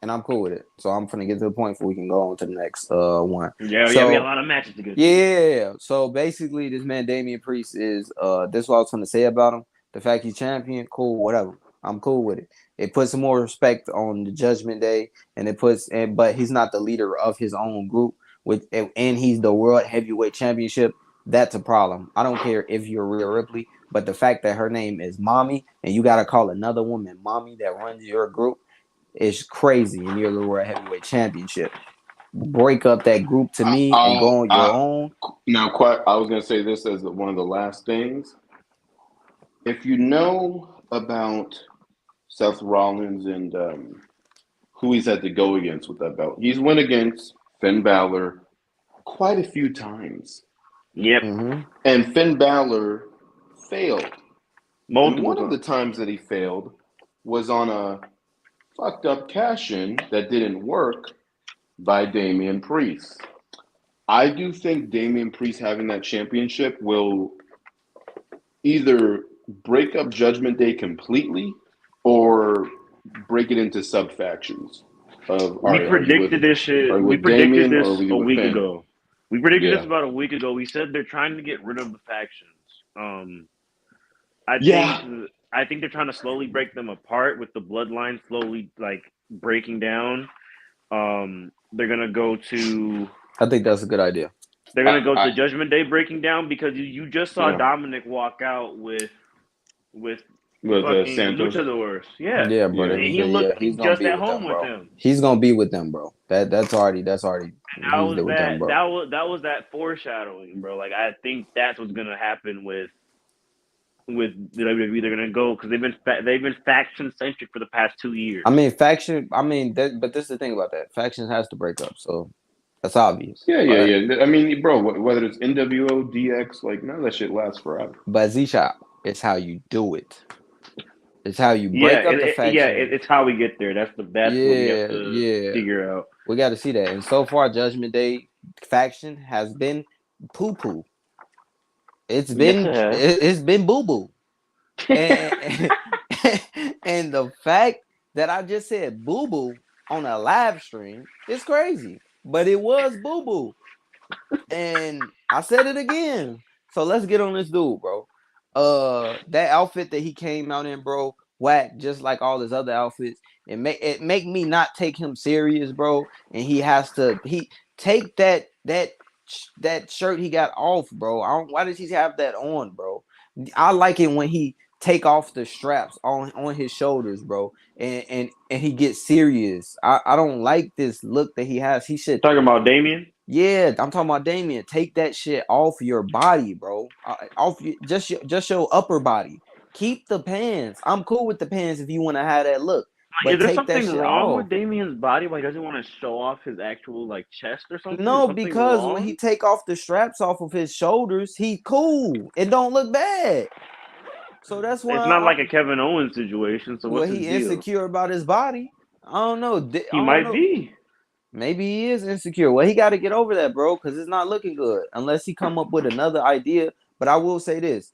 Speaker 1: I'm cool with it. So I'm gonna get to the point before we can go on to the next one.
Speaker 5: Yeah, we got a
Speaker 1: So
Speaker 5: lot of matches to get to.
Speaker 1: yeah, so basically this man Damian Priest is this is what I was gonna say about him. The fact he's champion, cool, whatever. I'm cool with it. It puts some more respect on the Judgment Day, and but he's not the leader of his own group. And he's the World Heavyweight Championship. That's a problem. I don't care if you're Rhea Ripley, but the fact that her name is Mommy and you gotta call another woman Mommy that runs your group is crazy. And you're the World Heavyweight Championship. Break up that group to me and
Speaker 2: I'll,
Speaker 1: go on your own.
Speaker 2: now, I was going to say this as one of the last things. If you know about Seth Rollins and who he's had to go against with that belt, he's went against Finn Balor quite a few times,
Speaker 5: Yep,
Speaker 1: Mm-hmm.
Speaker 2: and Finn Balor failed. And
Speaker 5: multiple
Speaker 2: one of the
Speaker 5: times.
Speaker 2: times that he failed was on a fucked up cash in that didn't work by Damian Priest. I do think Damian Priest having that championship will either break up Judgment Day completely or break it into sub factions. Of all
Speaker 5: We
Speaker 2: right,
Speaker 5: predicted this
Speaker 2: are
Speaker 5: shit.
Speaker 2: you
Speaker 5: We
Speaker 2: with
Speaker 5: predicted
Speaker 2: Damian or are
Speaker 5: this
Speaker 2: you
Speaker 5: a
Speaker 2: with
Speaker 5: week
Speaker 2: Finn?
Speaker 5: ago. We predicted this
Speaker 2: Yeah,
Speaker 5: about a week ago. We said they're trying to get rid of the factions. I think
Speaker 2: yeah.
Speaker 5: I think they're trying to slowly break them apart with the bloodline slowly like breaking down. They're gonna go to
Speaker 1: I think that's a good idea.
Speaker 5: Judgment Day breaking down because you just saw
Speaker 2: Yeah,
Speaker 5: Dominic walk out with
Speaker 2: with
Speaker 5: fucking
Speaker 2: Santos.
Speaker 5: Luchadors. Yeah,
Speaker 1: Yeah,
Speaker 2: Yeah,
Speaker 1: brother.
Speaker 5: and he
Speaker 1: Yeah,
Speaker 5: looked
Speaker 1: he's gonna
Speaker 5: just
Speaker 1: be
Speaker 5: at
Speaker 1: with
Speaker 5: home
Speaker 1: them,
Speaker 5: with
Speaker 1: bro.
Speaker 5: them.
Speaker 1: He's gonna be with them, bro. That's already
Speaker 5: That
Speaker 1: he's
Speaker 5: was
Speaker 1: there with them, bro.
Speaker 5: that was that foreshadowing, bro. Like I think that's what's gonna happen with the WWE. They're gonna go because they've been faction centric for the past 2 years.
Speaker 1: I mean, faction. I mean, but this is the thing about that. Factions has to break up, so that's obvious.
Speaker 2: yeah. I mean, bro, whether it's NWO, DX, like none of that shit lasts forever.
Speaker 1: But Z Shop, it's how you do it. It's how you
Speaker 5: Yeah,
Speaker 1: break up the faction.
Speaker 5: it's how we get there. That's what we have
Speaker 1: Yeah,
Speaker 5: to
Speaker 1: yeah.
Speaker 5: figure out.
Speaker 1: We got to see that. And so far, Judgment Day faction has been poo poo.
Speaker 5: Yes, it has.
Speaker 1: It's been boo boo. And, and the fact that I just said boo boo on a live stream is crazy. But it was boo boo. And I said it again. So let's get on this dude, bro. That outfit that he came out in, bro, whack, just like all his other outfits. It make me not take him serious, bro. And he take that shirt he got off, bro. Why does he have that on, bro? I like it when he take off the straps on his shoulders, bro, and he gets serious. I don't like this look that he has. He should.
Speaker 5: Talking about Damien.
Speaker 1: Yeah, I'm talking about Damien. Take that shit off your body, bro. Just your upper body. Keep the pants. I'm cool with the pants if you want to have that look,
Speaker 5: Is
Speaker 1: but
Speaker 5: there
Speaker 1: take that
Speaker 5: something
Speaker 1: shit
Speaker 5: wrong
Speaker 1: off.
Speaker 5: with Damien's body? Why he doesn't want to show off his actual like chest or something? Is
Speaker 1: No,
Speaker 5: something
Speaker 1: because when
Speaker 5: wrong?
Speaker 1: he take off the straps off of his shoulders, he cool. It don't look bad. So that's why
Speaker 5: It's not like a Kevin Owens situation. So
Speaker 1: well,
Speaker 5: what's his
Speaker 1: he
Speaker 5: deal?
Speaker 1: insecure about his body. I don't know. I
Speaker 5: He
Speaker 1: don't
Speaker 5: might
Speaker 1: know.
Speaker 5: be.
Speaker 1: Maybe he is insecure. Well, he got to get over that, bro, because it's not looking good unless he come up with another idea. But I will say this: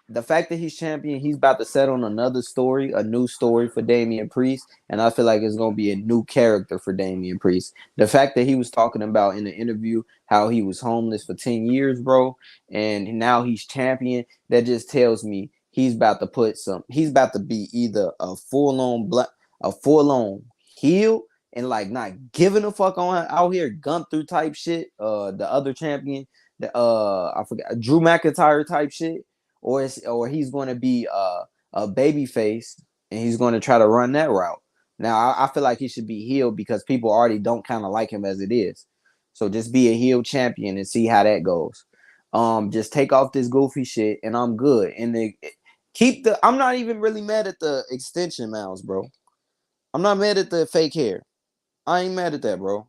Speaker 1: the fact that he's champion, he's about to set on another story, a new story for Damian Priest, and I feel like it's gonna be a new character for Damian Priest. The fact that he was talking about in the interview how he was homeless for 10 years, bro, and now he's champion, that just tells me he's about to be either a full-on heel and like not giving a fuck on out here Gunther type shit, the other champion, the I forgot Drew McIntyre type shit, or he's going to be a baby face and he's going to try to run that route. Now I feel like he should be healed because people already don't kind of like him as it is. So just be a heel champion and see how that goes. Just take off this goofy shit and I'm good. And keep the. I'm not even really mad at the extension mounds, bro. I'm not mad at the fake hair. I ain't mad at that, bro.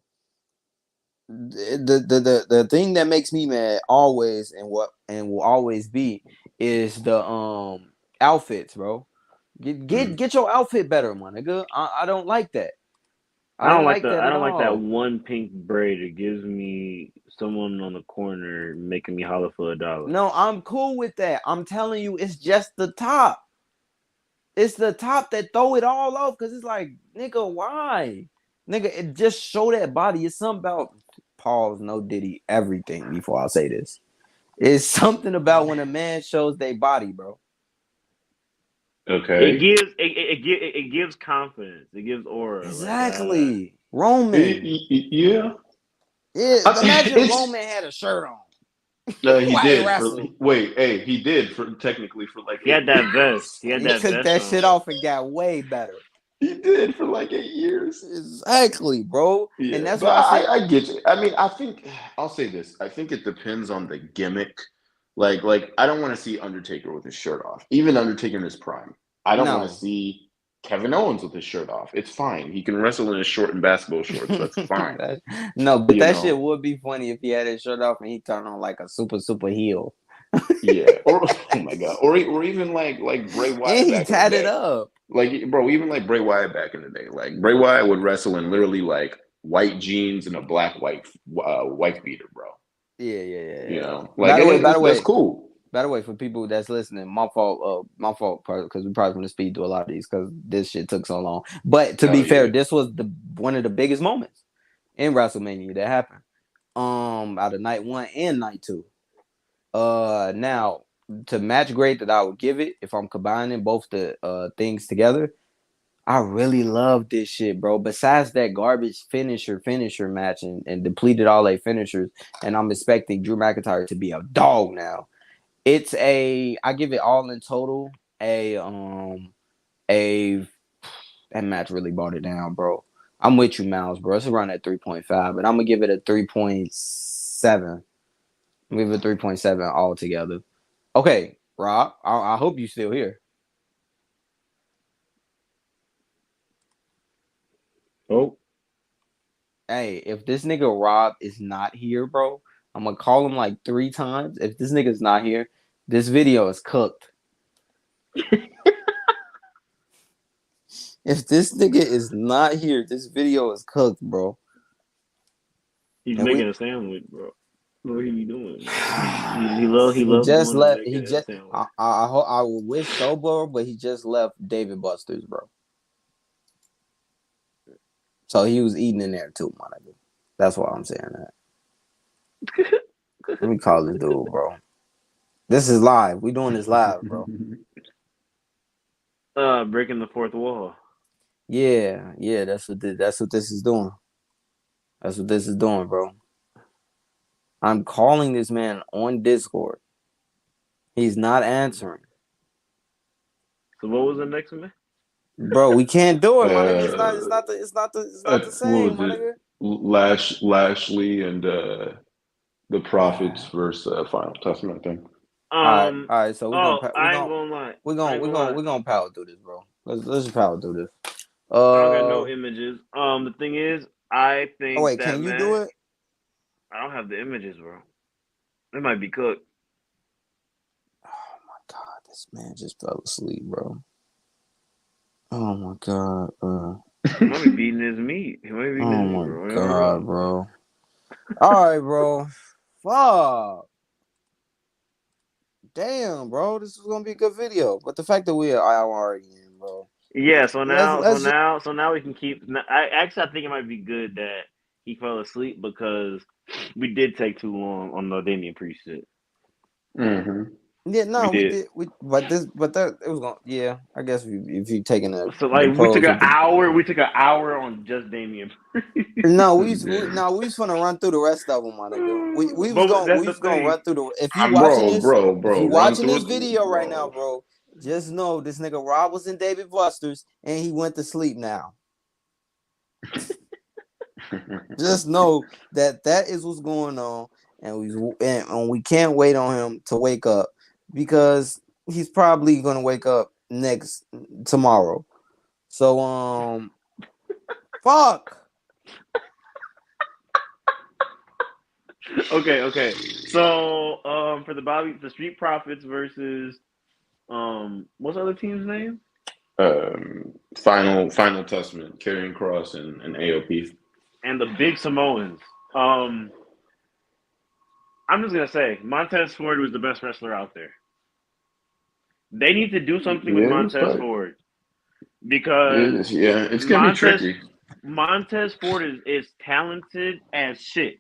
Speaker 1: The thing that makes me mad always and will always be is the outfits, bro. Get your outfit better, my nigga. I don't like that. I don't like that
Speaker 5: I
Speaker 1: at
Speaker 5: don't like that
Speaker 1: all.
Speaker 5: one pink braid. It gives me someone on the corner making me holler for $1.
Speaker 1: No, I'm cool with that. I'm telling you, it's just the top. It's the top that throw it all off because it's like, nigga, why? Nigga, it just show that body. It's something about pause, no diddy, everything before I say this. It's something about when a man shows their body, bro.
Speaker 5: It
Speaker 2: Okay.
Speaker 5: gives it gives confidence. It gives aura. Like
Speaker 1: Exactly. Roman.
Speaker 2: Yeah.
Speaker 1: Yeah, imagine
Speaker 2: It's
Speaker 1: Roman had a shirt on
Speaker 2: he
Speaker 1: while he
Speaker 2: did for
Speaker 1: wrestled.
Speaker 2: wait, hey, he did for technically for like
Speaker 5: he had
Speaker 2: 8
Speaker 5: that vest.
Speaker 2: years.
Speaker 5: He had
Speaker 1: He
Speaker 5: that
Speaker 1: took
Speaker 5: vest
Speaker 1: that shit
Speaker 5: on.
Speaker 1: off and got way better.
Speaker 2: He did for like 8 years.
Speaker 1: Exactly, bro. And
Speaker 2: Yeah,
Speaker 1: that's
Speaker 2: but
Speaker 1: why I said,
Speaker 2: I get you. I mean, I think I'll say this. I think it depends on the gimmick. Like I don't want to see Undertaker with his shirt off. Even Undertaker in his prime. I don't want to
Speaker 1: no.
Speaker 2: see Kevin Owens with his shirt off. It's fine. He can wrestle in his short and basketball shorts. That's fine.
Speaker 1: No, but
Speaker 2: You
Speaker 1: that shit
Speaker 2: know.
Speaker 1: would be funny if he had his shirt off and he turned on like a super heel.
Speaker 2: Yeah. Or oh my god. Or even like Bray
Speaker 1: And
Speaker 2: Wyatt
Speaker 1: he
Speaker 2: back in the
Speaker 1: tatted
Speaker 2: day.
Speaker 1: up.
Speaker 2: Like bro, even like Bray Wyatt back in the day. Like Bray Wyatt would wrestle in literally like white jeans and a black wife beater, bro. You
Speaker 1: Yeah.
Speaker 2: know, like,
Speaker 1: By the
Speaker 2: and
Speaker 1: way, by the
Speaker 2: that's
Speaker 1: way,
Speaker 2: cool.
Speaker 1: by the way, for people that's listening, my fault, because we probably going to speed through a lot of these because this shit took so long. But to
Speaker 2: Oh
Speaker 1: be fair,
Speaker 2: yeah.
Speaker 1: this was the one of the biggest moments in WrestleMania that happened. Out of night one and night two. Now to match grade that I would give it if I'm combining both the things together, I really love this shit, bro. Besides that garbage finisher match and depleted all their finishers, and I'm expecting Drew McIntyre to be a dog now. I give it all in total a that match really brought it down, bro. I'm with you, Miles, bro. It's around at 3.5, but I'm gonna give it a 3.7. I'm gonna give it a 3.7 altogether. Okay, Rob, I hope you still here.
Speaker 5: Oh,
Speaker 1: Hey, if this nigga Rob is not here, bro, I'm gonna call him like 3 times. If this nigga's not here, this video is cooked. If this nigga is not here, this video is cooked, bro.
Speaker 5: he's
Speaker 1: And
Speaker 5: making
Speaker 1: we
Speaker 5: a sandwich, bro. What are you doing, man? He
Speaker 1: he
Speaker 5: loves
Speaker 1: just
Speaker 5: going and
Speaker 1: left.
Speaker 5: making
Speaker 1: He
Speaker 5: a
Speaker 1: just
Speaker 5: sandwich.
Speaker 1: I wish so, bro, but he just left David Buster's, bro. So he was eating in there too, my nigga. That's why I'm saying that. Let me call this dude, bro. This is live. We doing this live, bro.
Speaker 5: Breaking the fourth wall.
Speaker 1: Yeah. That's what this is doing. That's what this is doing, bro. I'm calling this man on Discord. He's not answering.
Speaker 5: So what was the next one?
Speaker 1: Bro, we can't do it, my nigga.
Speaker 2: uh,
Speaker 1: It's not the
Speaker 2: what
Speaker 1: same,
Speaker 2: was
Speaker 1: my
Speaker 2: it?
Speaker 1: nigga.
Speaker 2: Lashley and the Prophets versus Final Testament thing.
Speaker 1: All right. So
Speaker 5: Oh, I ain't gonna lie. I ain't gonna lie.
Speaker 1: we're gonna power through this, bro. Let's just power through this.
Speaker 5: I don't got no images. The thing is, I
Speaker 1: Oh
Speaker 5: think
Speaker 1: wait,
Speaker 5: that
Speaker 1: can you do
Speaker 5: match.
Speaker 1: it?
Speaker 5: I don't have the images, bro. It might be cooked.
Speaker 1: Oh my god, this man just fell asleep, bro. Oh my god, bro.
Speaker 5: He might be beating his meat. He might be beating
Speaker 1: Oh
Speaker 5: his meat,
Speaker 1: my
Speaker 5: bro. I never
Speaker 1: god,
Speaker 5: know.
Speaker 1: bro. All right, bro. Fuck. Damn, bro. This is gonna be a good video. But the fact that we are already in, bro.
Speaker 5: Yeah.
Speaker 1: Let's just
Speaker 5: So now we can keep. I think it might be good that he fell asleep because we did take too long on the Damian Priest shit.
Speaker 2: hmm
Speaker 1: yeah,
Speaker 5: We
Speaker 1: no, we
Speaker 5: did.
Speaker 1: did but that it was gonna yeah, I guess if you taking
Speaker 5: So
Speaker 1: the
Speaker 5: like we took
Speaker 1: pros
Speaker 5: an
Speaker 1: with the
Speaker 5: hour. We took an hour on just Damian
Speaker 1: no,
Speaker 2: Yeah.
Speaker 1: we was gonna run through the rest of them, my nigga.
Speaker 5: But that's
Speaker 1: We
Speaker 5: the
Speaker 1: was gonna run
Speaker 5: thing.
Speaker 1: through the. If you
Speaker 2: Run
Speaker 1: watching
Speaker 2: through
Speaker 1: this
Speaker 2: it,
Speaker 1: video right now,
Speaker 2: bro.
Speaker 1: bro, just know this nigga Rob was in David Buster's and he went to sleep now. Just know that is what's going on, and we can't wait on him to wake up because he's probably gonna wake up tomorrow. So fuck.
Speaker 5: Okay. So for the Street Profits versus what's the other team's name?
Speaker 2: Final Testament, Karrion Cross and AOP.
Speaker 5: And the Big Samoans. I'm just gonna say Montez Ford was the best wrestler out there. They need to do something with
Speaker 2: Yeah, it's
Speaker 5: Montez
Speaker 2: tight.
Speaker 5: Ford because
Speaker 2: It's gonna be tricky.
Speaker 5: Montez Ford is talented as shit.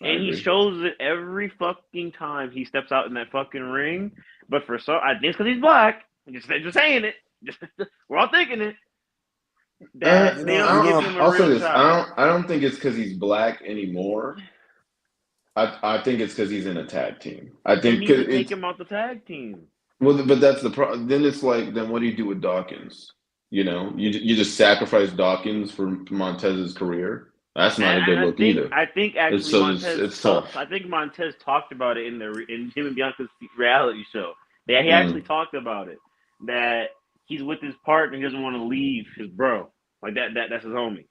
Speaker 2: I
Speaker 5: And he
Speaker 2: agree.
Speaker 5: shows it every fucking time he steps out in that fucking ring. But for some, I think it's because he's black. Just saying it. We're all thinking it. That they don't give him a
Speaker 2: I'll say
Speaker 5: real
Speaker 2: this.
Speaker 5: shot.
Speaker 2: I don't think it's because he's black anymore. I think it's because he's in a tag team. I
Speaker 5: They
Speaker 2: think
Speaker 5: need to
Speaker 2: cause
Speaker 5: take
Speaker 2: it's
Speaker 5: him out the tag team.
Speaker 2: well, but that's the problem. Then it's like, then what do you do with Dawkins? You know, you just sacrifice Dawkins for Montez's career. That's not a good
Speaker 5: And
Speaker 2: look either.
Speaker 5: I think actually
Speaker 2: It's tough.
Speaker 5: I think Montez talked about it in him and Bianca's reality show. Yeah, he actually
Speaker 2: Mm.
Speaker 5: talked about it that he's with his partner. He doesn't want to leave his bro like that's his homie.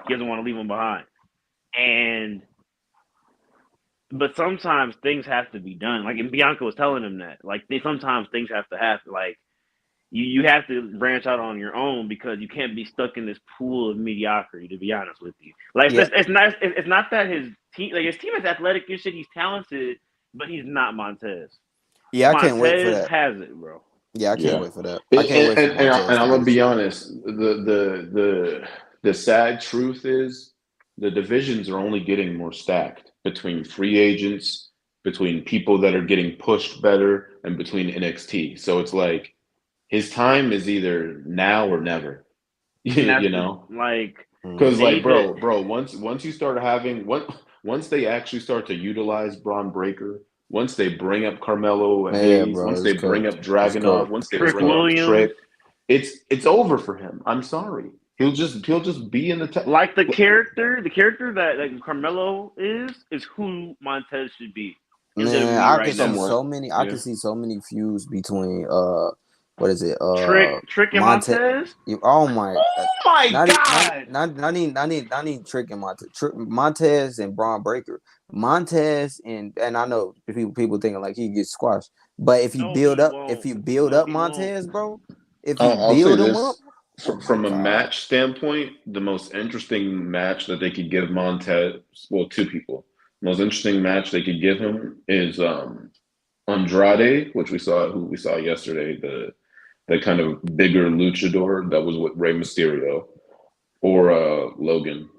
Speaker 5: He doesn't want to leave him behind. And but sometimes things have to be done. Like and Bianca was telling him that. Like sometimes things have to happen. Like you have to branch out on your own because you can't be stuck in this pool of mediocrity. To be honest with you, like
Speaker 1: Yeah,
Speaker 5: it's not that his team is athletic and shit. He's talented, but he's not Montez.
Speaker 1: yeah, I can't wait for
Speaker 5: Montez
Speaker 1: that.
Speaker 5: has it, bro.
Speaker 1: Yeah, I can't
Speaker 2: Yeah.
Speaker 1: wait for that. I can't wait for
Speaker 2: And
Speaker 1: Montez to
Speaker 2: I'm
Speaker 1: get
Speaker 2: gonna
Speaker 1: his
Speaker 2: be
Speaker 1: shit.
Speaker 2: honest. The sad truth is the divisions are only getting more stacked between free agents, between people that are getting pushed better, and between NXT. So it's like his time is either now or never.
Speaker 5: And that's
Speaker 2: You know,
Speaker 5: like
Speaker 2: because
Speaker 1: Mm.
Speaker 5: they
Speaker 2: like
Speaker 5: need to.
Speaker 2: once you start having once they actually start to utilize Braun Breaker, once they bring up Carmelo
Speaker 1: Yeah,
Speaker 2: Hayes,
Speaker 1: bro,
Speaker 2: once
Speaker 1: it's
Speaker 2: they bring
Speaker 1: cooked.
Speaker 2: up
Speaker 1: It's
Speaker 2: Dragunov,
Speaker 1: cooked.
Speaker 2: once they
Speaker 1: It's
Speaker 5: Trick
Speaker 2: bring up
Speaker 1: cooked.
Speaker 5: Williams,
Speaker 2: Trick, it's over for him. I'm sorry. He'll just be in the
Speaker 5: like the character that like Carmelo is who Montez should be in
Speaker 1: Man,
Speaker 5: WWE
Speaker 1: I could
Speaker 5: right
Speaker 1: see
Speaker 5: now.
Speaker 2: somewhat.
Speaker 1: so many. I
Speaker 2: Yeah.
Speaker 1: could see so many feuds between what is it?
Speaker 5: Trick and
Speaker 1: Monte.
Speaker 5: Montez.
Speaker 1: Oh my,
Speaker 5: Oh my god!
Speaker 1: not even Trick and Montez and Braun Breaker. Montez and I know people thinking like he gets squashed, but
Speaker 5: No, he
Speaker 1: if
Speaker 5: won't.
Speaker 1: you build
Speaker 5: No,
Speaker 1: up
Speaker 5: he won't.
Speaker 1: Montez, bro, if you
Speaker 2: I'll say
Speaker 1: build him up,
Speaker 2: this
Speaker 1: oh my
Speaker 2: from a
Speaker 1: god,
Speaker 2: match standpoint, the most interesting match that they could give Montez, well, two people. The most interesting match they could give him is Andrade, who we saw yesterday, the kind of bigger luchador that was with Rey Mysterio, or Logan.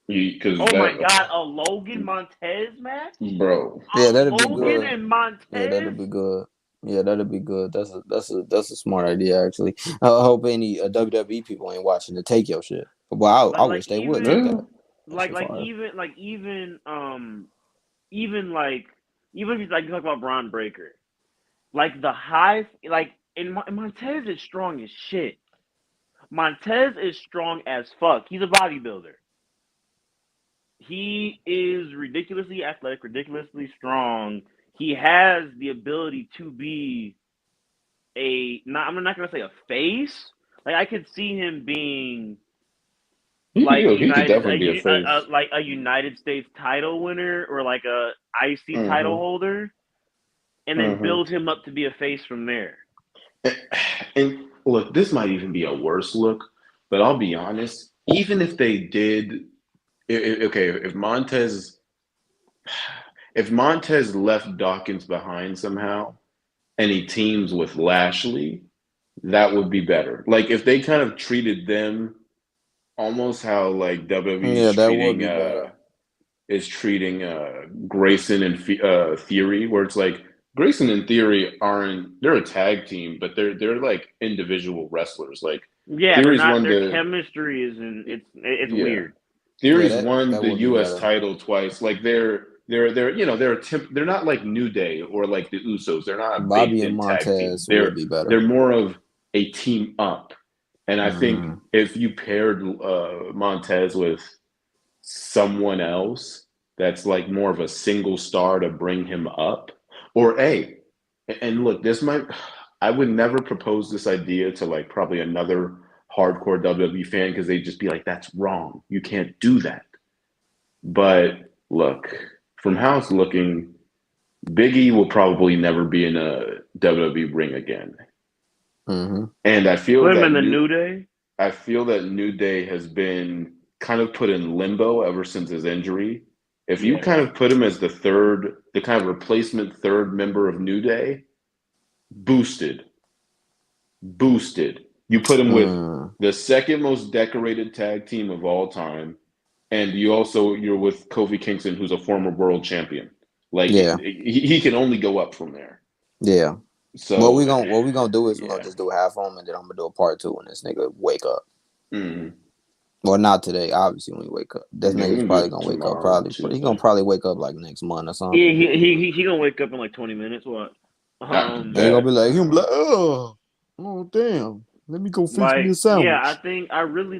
Speaker 2: Because
Speaker 5: Oh my
Speaker 2: that,
Speaker 5: god, a Logan Montez match?
Speaker 2: bro,
Speaker 1: yeah,
Speaker 5: A
Speaker 1: that'd be
Speaker 5: Logan
Speaker 2: bro.
Speaker 1: good.
Speaker 5: and
Speaker 1: Yeah, that'll
Speaker 5: Montez?
Speaker 1: be good. Yeah, that'll be good. That's a smart idea actually. I hope any WWE people ain't watching to take your shit. Well, I
Speaker 5: Like
Speaker 1: wish they would take
Speaker 5: even
Speaker 2: Yeah.
Speaker 1: that. That shit
Speaker 5: like
Speaker 1: fire.
Speaker 5: even like even like even if you like you talk about Braun Breaker, like the high like and Montez is strong as shit. Montez is strong as fuck. He's a bodybuilder. He is ridiculously athletic, ridiculously strong. He has the ability to be I'm not gonna say a face. Like I could see him being like
Speaker 2: He could definitely be a face.
Speaker 5: like a United States title winner or like a IC title
Speaker 2: Hmm.
Speaker 5: holder, and then
Speaker 2: Hmm.
Speaker 5: build him up to be a face from there.
Speaker 2: And look, this might even be a worse look, but I'll be honest. Even if they did, okay, if Montez left Dawkins behind somehow and he teams with Lashley, that would be better. Like if they kind of treated them almost how like WWE
Speaker 1: Yeah, that would be better.
Speaker 2: is treating Grayson and Theory, where it's like Grayson and Theory they're a tag team, but they're like individual wrestlers. Like
Speaker 5: Yeah, they're
Speaker 2: Theory's
Speaker 5: not.
Speaker 2: won
Speaker 5: Their
Speaker 2: the
Speaker 5: chemistry isn't. It's
Speaker 2: yeah
Speaker 5: weird.
Speaker 1: Yeah,
Speaker 2: Theory's
Speaker 1: that
Speaker 2: won
Speaker 1: that
Speaker 2: the
Speaker 1: would be
Speaker 2: U.S.
Speaker 1: better.
Speaker 2: title twice. Like they're they're not like New Day or like the Usos. They're not a
Speaker 1: Bobby
Speaker 2: baked
Speaker 1: and
Speaker 2: in tag team.
Speaker 1: Montez would be better.
Speaker 2: They're more of a team up. And I think if you paired Montez with someone else that's like more of a single star to bring him up, or and look, this might, I would never propose this idea to like probably another hardcore WWE fan because they'd just be like, that's wrong. You can't do that. But look, from how it's looking, Big E will probably never be in a WWE ring again. And
Speaker 5: Put him in the New Day.
Speaker 2: I feel that New Day has been kind of put in limbo ever since his injury. If you kind of put him as the kind of replacement third member of New Day, boosted. You put him with the second most decorated tag team of all time, and you're with Kofi Kingston, who's a former world champion. Like he can only go up from there.
Speaker 1: Yeah.
Speaker 2: So
Speaker 1: what we gonna do is we're gonna just do half on, and then I'm gonna do a part 2 when this nigga wake up. Well, not today, obviously. When he wake up, this nigga's probably gonna wake up. He's gonna probably wake up like next month or something.
Speaker 5: Yeah, he gonna wake up in like 20 minutes. What?
Speaker 1: He gonna be like, oh damn. Let me go fix me a sandwich.
Speaker 5: Yeah, I think I really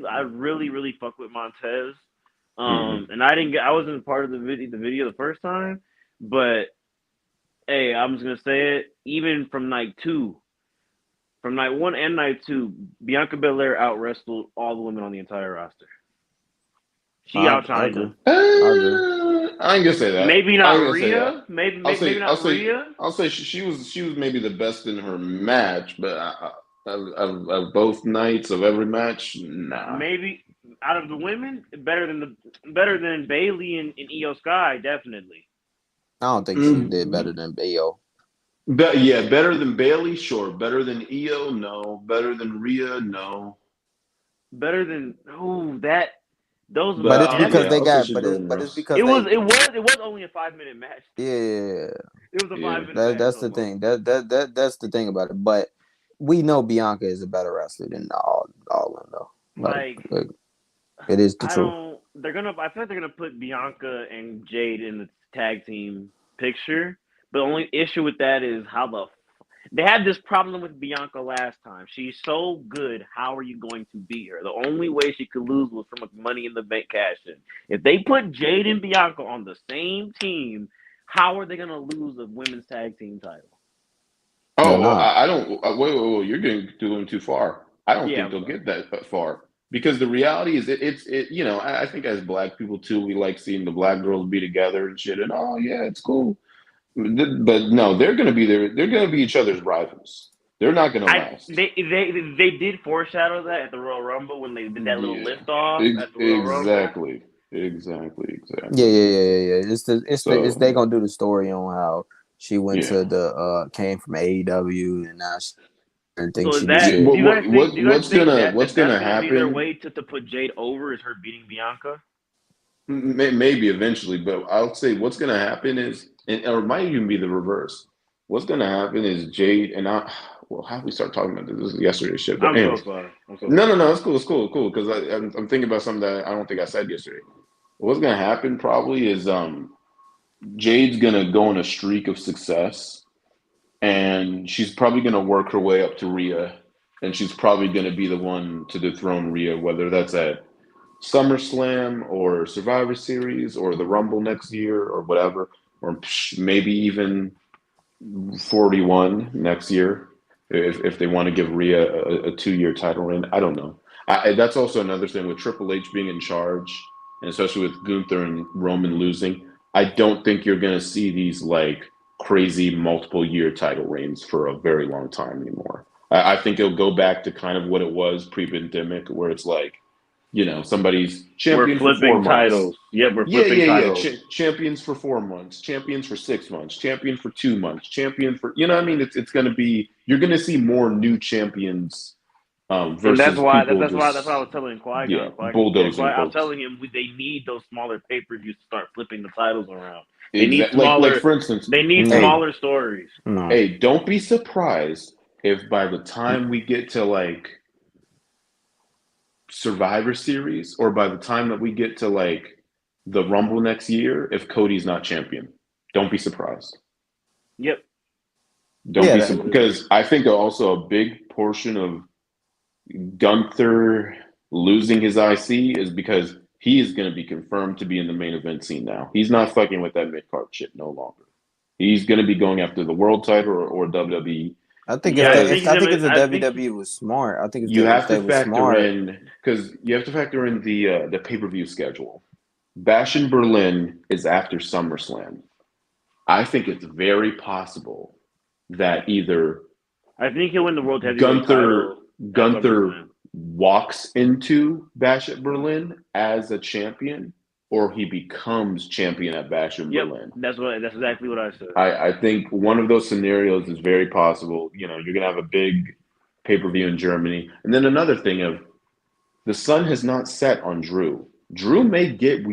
Speaker 5: fuck with Montez. And I wasn't part of the video the first time, but hey, I'm just gonna say it. Even from night 1 and night 2, Bianca Belair out wrestled all the women on the entire roster. She outshined them.
Speaker 2: I ain't gonna say that.
Speaker 5: Maybe not Rhea. Maybe not Rhea.
Speaker 2: I'll say she was maybe the best in her match, but of both nights of every match, nah.
Speaker 5: Maybe out of the women, better than Bayley and Io Sky, definitely.
Speaker 1: I don't think she did better than Io.
Speaker 2: Better than Bayley, sure. Better than Io, no. Better than Rhea, no.
Speaker 5: Better than that. Those,
Speaker 1: but it's because they got. But it's because
Speaker 5: it was only a 5-minute match.
Speaker 1: Yeah,
Speaker 5: it was a 5-minute match.
Speaker 1: That's the thing. That's the thing about it. But we know Bianca is a better wrestler than all of them, though. Like it is the truth.
Speaker 5: I feel like they're gonna put Bianca and Jade in the tag team picture. But the only issue with that is they had this problem with Bianca last time. She's so good. How are you going to beat her? The only way she could lose was from a Money in the Bank cash in. If they put Jade and Bianca on the same team, how are they going to lose a women's tag team title?
Speaker 2: I don't. Wait, you're going too far. I don't think they'll get that far. Because the reality is, I think as black people too, we like seeing the black girls be together and shit. And it's cool. But no, they're going to be there. They're going to be each other's rivals. They're not going to last.
Speaker 5: They did foreshadow that at the Royal Rumble when they did that little lift off. At the Royal Rumble.
Speaker 2: Exactly.
Speaker 1: Yeah. It's they gonna do the story on how she went to the came from AEW and now she thinks
Speaker 2: what's gonna happen?
Speaker 5: Be their way to put Jade over is her beating Bianca.
Speaker 2: Maybe eventually, but I'll say what's going to happen is, or it might even be the reverse. What's going to happen is Jade and how did we start talking about this? This is yesterday's shit. But
Speaker 5: I'm so sorry.
Speaker 2: No, it's cool. Because I'm thinking about something that I don't think I said yesterday. What's going to happen probably is Jade's going to go on a streak of success, and she's probably going to work her way up to Rhea, and she's probably going to be the one to dethrone Rhea, whether that's at SummerSlam or Survivor Series or the Rumble next year or whatever, or maybe even 41 next year if they want to give Rhea a 2-year title reign. I don't know. That's also another thing with Triple H being in charge, and especially with Gunther and Roman losing. I don't think you're going to see these like crazy multiple-year title reigns for a very long time anymore. I think it'll go back to kind of what it was pre-pandemic, where it's like, somebody's champion for 4 months.
Speaker 5: Titles. Yeah, we're flipping titles.
Speaker 2: Champions for 4 months, champions for 6 months, champion for 2 months, champion for It's going to be, you're going to see more new champions. Versus
Speaker 5: and that's why I was telling Qui-Gon.
Speaker 2: Yeah, bulldozing.
Speaker 5: I was telling him they need those smaller pay-per-views to start flipping the titles around. They need smaller.
Speaker 2: Like for instance,
Speaker 5: they need smaller stories.
Speaker 1: No.
Speaker 2: Hey, don't be surprised if by the time we get to like Survivor Series, or by the time that we get to like the Rumble next year, if Cody's not champion. Don't be surprised.
Speaker 5: Yep.
Speaker 2: Don't be surprised, because I think also a big portion of Gunther losing his IC is because he is going to be confirmed to be in the main event scene now. He's not fucking with that mid card shit no longer. He's going to be going after the world title or WWE
Speaker 1: I think
Speaker 5: Yeah, I think
Speaker 2: because
Speaker 5: he's gonna.
Speaker 1: if the
Speaker 5: I think
Speaker 1: WWE was smart, I think
Speaker 2: you
Speaker 1: if
Speaker 2: have to
Speaker 1: they was
Speaker 2: factor
Speaker 1: smart,
Speaker 2: in the pay per view schedule. Bash in Berlin is after SummerSlam. I think it's very possible that either
Speaker 5: I think he'll win the world heavyweight
Speaker 2: Gunther
Speaker 5: title at
Speaker 2: Gunther
Speaker 5: SummerSlam.
Speaker 2: walks into Bash at Berlin as a champion, or he becomes champion at Bash in
Speaker 5: Yep,
Speaker 2: Berlin.
Speaker 5: that's exactly what I said.
Speaker 2: I think one of those scenarios is very possible. You know, you're gonna have a big pay per view in Germany, and then another thing of the sun has not set on Drew. Drew may get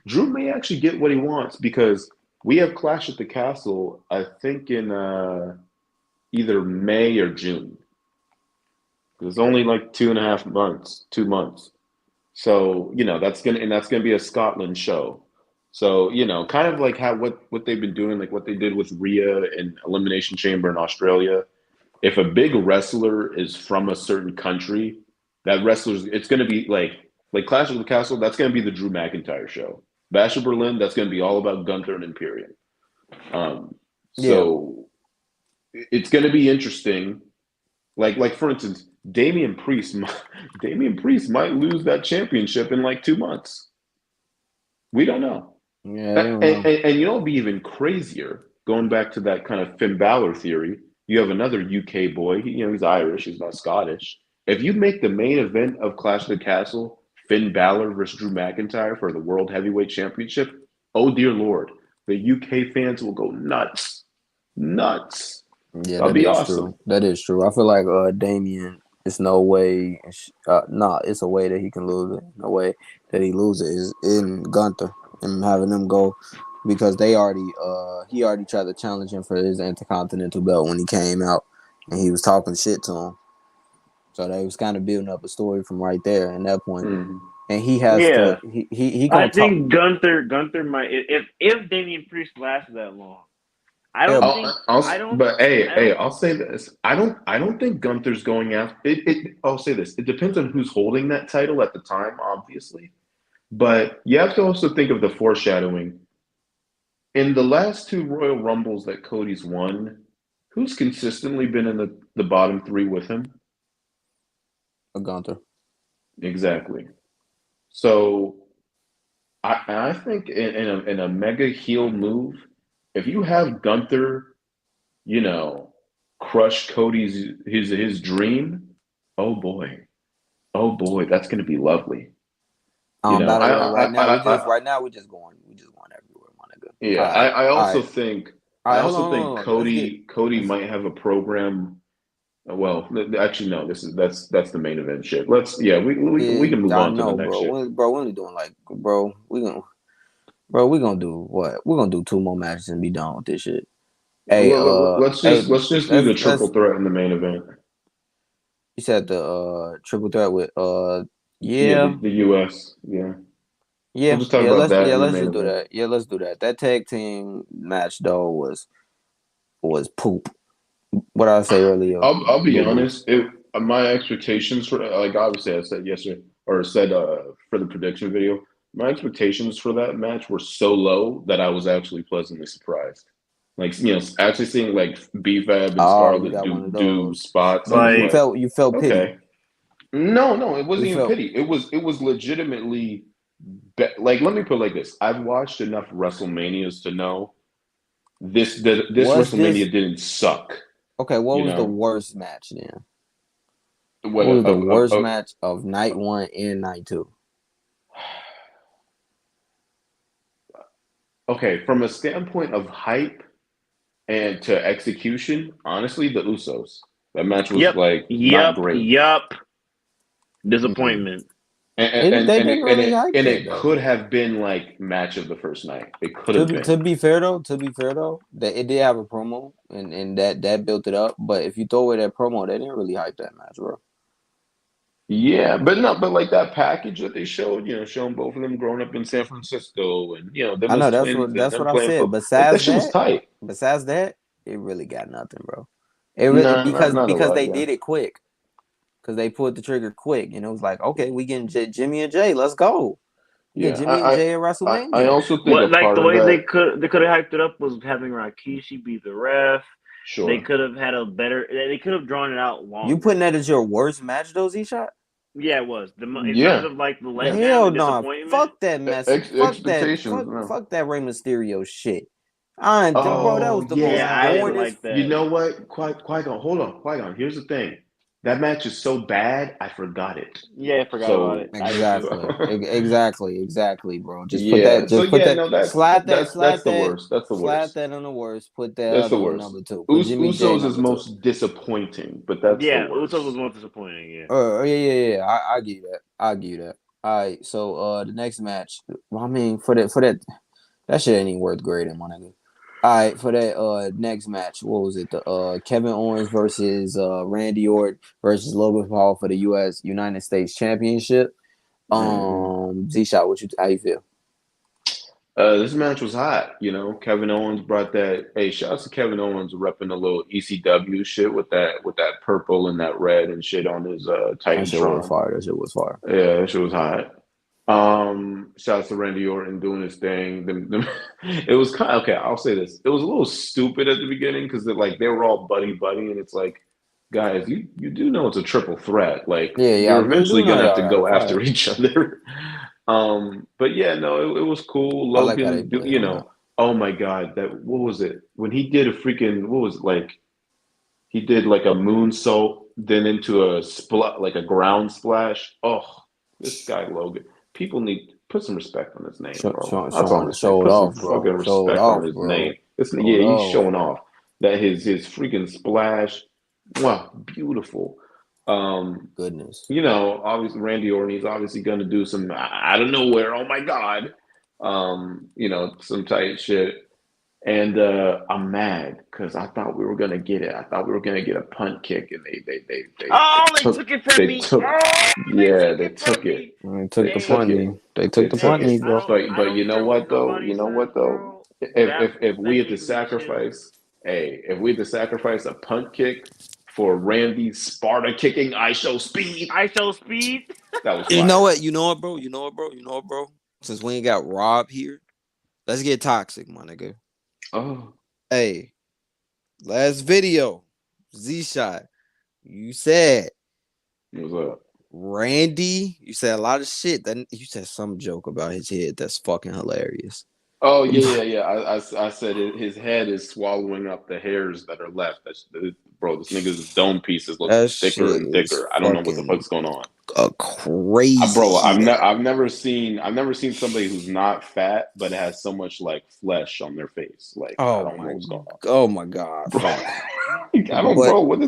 Speaker 2: Drew may actually get what he wants because we have Clash at the Castle. I think in either May or June. It's only like 2.5 months, 2 months. So, that's gonna be a Scotland show. So, kind of like how what they've been doing, like what they did with Rhea and Elimination Chamber in Australia. If a big wrestler is from a certain country, that wrestler's it's gonna be like Clash of the Castle, that's gonna be the Drew McIntyre show. Bash of Berlin, that's gonna be all about Gunther and Imperium.
Speaker 1: yeah,
Speaker 2: So it's gonna be interesting. Like for instance, Damian Priest might lose that championship in like 2 months. We don't know.
Speaker 1: yeah, I
Speaker 2: And,
Speaker 1: don't
Speaker 2: and,
Speaker 1: know.
Speaker 2: and you know, it'd be even crazier. Going back to that kind of Finn Balor theory, you have another UK boy. He's Irish. He's not Scottish. If you make the main event of Clash of the Castle Finn Balor versus Drew McIntyre for the World Heavyweight Championship, oh dear Lord, the UK fans will go nuts, nuts.
Speaker 1: Yeah,
Speaker 2: That'll
Speaker 1: that
Speaker 2: be
Speaker 1: is
Speaker 2: awesome.
Speaker 1: true. That is true. I feel like Damien, it's no way. It's a way that he can lose it. No way that he loses is in Gunther and having them go because he already tried to challenge him for his Intercontinental belt when he came out and he was talking shit to him. So they was kind of building up a story from right there and that point.
Speaker 2: Mhm.
Speaker 1: And he has to.
Speaker 5: Yeah,
Speaker 1: He
Speaker 5: I
Speaker 1: gonna talk.
Speaker 5: think Gunther might if Damian Priest lasts that long. I
Speaker 1: Yeah,
Speaker 5: don't think I don't
Speaker 2: But hey,
Speaker 5: I
Speaker 2: hey,
Speaker 5: don't
Speaker 2: I'll say this. I don't think Gunther's going after it. I'll say this. It depends on who's holding that title at the time, obviously. But you have to also think of the foreshadowing. In the last two Royal Rumbles that Cody's won, who's consistently been in the bottom three with him?
Speaker 1: Gunther.
Speaker 2: Exactly. So I think in a mega heel move, if you have Gunther, you know, crush Cody's his dream, oh boy, oh boy, that's going to be lovely.
Speaker 1: By the way,
Speaker 2: I
Speaker 1: we just going everywhere, my nigga.
Speaker 2: yeah,
Speaker 1: All right,
Speaker 2: I
Speaker 1: all
Speaker 2: also
Speaker 1: right,
Speaker 2: think
Speaker 1: all
Speaker 2: I
Speaker 1: right. Hold
Speaker 2: also
Speaker 1: on,
Speaker 2: think
Speaker 1: hold on.
Speaker 2: Cody
Speaker 1: Let's
Speaker 2: might have a program. Well, actually, no. That's the main event shit. We can move
Speaker 1: I
Speaker 2: on to the
Speaker 1: know,
Speaker 2: next
Speaker 1: bro.
Speaker 2: shit.
Speaker 1: We're only doing like, we gonna do what? We're gonna do two more matches and be done with this shit. Hey,
Speaker 2: Let's
Speaker 1: hey,
Speaker 2: just do the triple threat in the main event.
Speaker 1: you said the triple threat with
Speaker 2: Yeah,
Speaker 1: yeah,
Speaker 2: the US. Yeah, we'll just talk about that in the
Speaker 1: let's
Speaker 2: main
Speaker 1: just do
Speaker 2: event.
Speaker 1: that. Yeah, let's do that. That tag team match though was poop. What I say earlier,
Speaker 2: I'll be
Speaker 1: boo boo.
Speaker 2: honest. My expectations for like obviously I said yesterday or said for the prediction video. My expectations for that match were so low that I was actually pleasantly surprised. Like actually seeing like BFAB and
Speaker 1: Oh, you
Speaker 2: Scarlett
Speaker 1: got one of
Speaker 2: do
Speaker 1: those.
Speaker 2: spots, I was
Speaker 5: like.
Speaker 2: like,
Speaker 1: You felt pity.
Speaker 2: okay. No, it
Speaker 1: You
Speaker 2: wasn't even
Speaker 1: felt
Speaker 2: pity. It was legitimately like let me put it like this. I've watched enough WrestleManias to know this
Speaker 1: was this
Speaker 2: WrestleMania didn't suck.
Speaker 1: okay? What
Speaker 2: You
Speaker 1: was the
Speaker 2: know
Speaker 1: worst match then?
Speaker 2: what?
Speaker 1: What was the worst match of night one and night two?
Speaker 2: Okay, from a standpoint of hype and to execution, honestly, the Usos. That match was like not great.
Speaker 5: Yep.
Speaker 1: Mm.
Speaker 5: Disappointment.
Speaker 1: They didn't really hype
Speaker 2: And
Speaker 1: that
Speaker 2: it
Speaker 1: though.
Speaker 2: could have been like match of the first night. It could have
Speaker 1: To
Speaker 2: been.
Speaker 1: be fair though, that it did have a promo and that built it up. But if you throw away that promo, they didn't really hype that match, bro.
Speaker 2: Yeah, but like that package that they showed, showing both of them growing up in San Francisco and them
Speaker 1: I know
Speaker 2: as twins and
Speaker 1: that's
Speaker 2: them
Speaker 1: what I
Speaker 2: playing
Speaker 1: said.
Speaker 2: football, like that shit was tight.
Speaker 1: Besides that, it really got nothing, bro. It really
Speaker 2: Nah, not a
Speaker 1: because
Speaker 2: lot,
Speaker 1: they
Speaker 2: yeah.
Speaker 1: did it quick. because they pulled the trigger quick, and it was like, okay, we getting Jimmy and Jay. Let's go. We get
Speaker 2: Yeah,
Speaker 1: Jimmy and Jay at
Speaker 2: I
Speaker 1: WrestleMania.
Speaker 2: also think a
Speaker 5: What like
Speaker 2: part
Speaker 5: the
Speaker 2: of
Speaker 5: way
Speaker 2: that.
Speaker 5: they could have hyped it up was having Rikishi be the ref. They
Speaker 2: Sure.
Speaker 5: could have had a better. They could have drawn it out longer.
Speaker 1: You putting that as your worst match, though, Z-Shot?
Speaker 5: Yeah, it was in terms
Speaker 2: Yeah.
Speaker 5: of like the
Speaker 2: Yeah.
Speaker 5: letdown
Speaker 1: Hell
Speaker 5: and
Speaker 1: no!
Speaker 5: disappointment.
Speaker 1: Fuck that mess.
Speaker 2: Expectations. No.
Speaker 1: Fuck that Rey Mysterio shit. Bro, that
Speaker 2: Oh
Speaker 1: was the most
Speaker 5: Yeah,
Speaker 2: yeah,
Speaker 5: I didn't
Speaker 1: boringest.
Speaker 5: like that.
Speaker 2: you know what? Qui-Gon, hold on, Qui-Gon. Here's the thing. That match is so bad, I forgot it.
Speaker 5: Yeah, I forgot about it. I did too.
Speaker 1: Exactly, bro. Just put
Speaker 2: Yeah.
Speaker 1: that.
Speaker 2: So
Speaker 1: Just put
Speaker 2: yeah,
Speaker 1: that.
Speaker 2: no, that's the worst. That's the
Speaker 1: Slap
Speaker 2: worst.
Speaker 1: that on the worst. Put that
Speaker 2: That's the
Speaker 1: other one
Speaker 2: worst.
Speaker 1: number 2. Put Jimmy J
Speaker 2: Usos is
Speaker 1: number 2.
Speaker 2: most disappointing, but that's the
Speaker 5: Yeah, Usos was
Speaker 2: worst.
Speaker 5: most disappointing. Yeah.
Speaker 1: Yeah. I give you that. I give you that. All right. So the next match. Well, I mean, for that shit ain't even worth grading, my nigga. All right, for that next match, what was it? The Kevin Owens versus Randy Orton versus Logan Paul for the United States Championship. Z-Shot, how you feel?
Speaker 2: This match was hot. You know, Kevin Owens brought that. Hey, shout out to Kevin Owens repping a little ECW shit with that purple and that red and shit on his
Speaker 1: That shit was
Speaker 2: Titantron.
Speaker 1: fire. That shit was fire.
Speaker 2: Yeah, that shit was hot. Shout out to Randy Orton doing his thing. It was kind of okay. I'll say this: it was a little stupid at the beginning because like they were all buddy buddy, and it's like, guys, you do know it's a triple threat. Like
Speaker 1: Yeah, I
Speaker 2: you're
Speaker 1: really do
Speaker 2: eventually
Speaker 1: know
Speaker 2: gonna have
Speaker 1: y'all
Speaker 2: to
Speaker 1: gotta
Speaker 2: go after
Speaker 1: fight.
Speaker 2: each other. But yeah, no, it was cool.
Speaker 1: I like how they
Speaker 2: Logan,
Speaker 1: played
Speaker 2: you
Speaker 1: on that.
Speaker 2: know, oh my God, that what was it when he did a freaking what was it like? He did like a moonsault, then into a like a ground splash. Oh, this guy Logan. People need put some respect on his name, bro. That's all I'm saying.
Speaker 1: Show it
Speaker 2: Put some
Speaker 1: off, bro.
Speaker 2: fucking
Speaker 1: Show it
Speaker 2: respect on
Speaker 1: off,
Speaker 2: his name.
Speaker 1: bro. Show
Speaker 2: Yeah,
Speaker 1: it
Speaker 2: he's
Speaker 1: off.
Speaker 2: showing off that his freaking splash. Wow, beautiful.
Speaker 1: Goodness.
Speaker 2: You know, obviously Randy Orton, he's obviously gonna do some out of nowhere. Oh my God, you know, some tight shit. And I'm mad because I thought we were gonna get it. I thought we were gonna get a punt kick, and
Speaker 5: Oh, they
Speaker 2: took
Speaker 5: took it from me. Oh, they
Speaker 2: yeah,
Speaker 5: took
Speaker 2: they
Speaker 5: it from
Speaker 2: took it.
Speaker 5: me.
Speaker 1: They took
Speaker 2: They
Speaker 1: the
Speaker 2: took
Speaker 1: punt
Speaker 2: it.
Speaker 1: knee. They
Speaker 2: They
Speaker 1: took the
Speaker 2: took
Speaker 1: punt
Speaker 2: it.
Speaker 1: knee, bro.
Speaker 2: But you know what though?
Speaker 5: Nobody
Speaker 2: You know
Speaker 5: says,
Speaker 2: what though?
Speaker 5: bro.
Speaker 2: If if we
Speaker 5: That
Speaker 2: had to
Speaker 5: gave me chills.
Speaker 2: sacrifice, hey, if we had to sacrifice a punt kick for Randy Sparta kicking I show speed,
Speaker 5: I show speed.
Speaker 2: that was
Speaker 1: You know
Speaker 2: fire.
Speaker 1: what? You know what, bro? Since we ain't got Rob here, let's get toxic, my nigga.
Speaker 2: Oh,
Speaker 1: Hey, last video, Z-Shot. You said
Speaker 2: what's up?
Speaker 1: Randy. You said a lot of shit. Then you said some joke about his head that's fucking hilarious.
Speaker 2: Oh yeah. I said his head is swallowing up the hairs that are left. Bro, this nigga's dome piece is looking
Speaker 1: That
Speaker 2: thicker
Speaker 1: shit
Speaker 2: and
Speaker 1: is
Speaker 2: thicker. I don't know what the
Speaker 1: fucking
Speaker 2: fuck's going on.
Speaker 1: crazy.
Speaker 2: Bro, I've never seen somebody who's not fat but has so much like flesh on their face. Like I don't know what's going on.
Speaker 1: Oh my god,
Speaker 2: Bro,
Speaker 1: fam.
Speaker 2: I don't,
Speaker 1: But
Speaker 2: what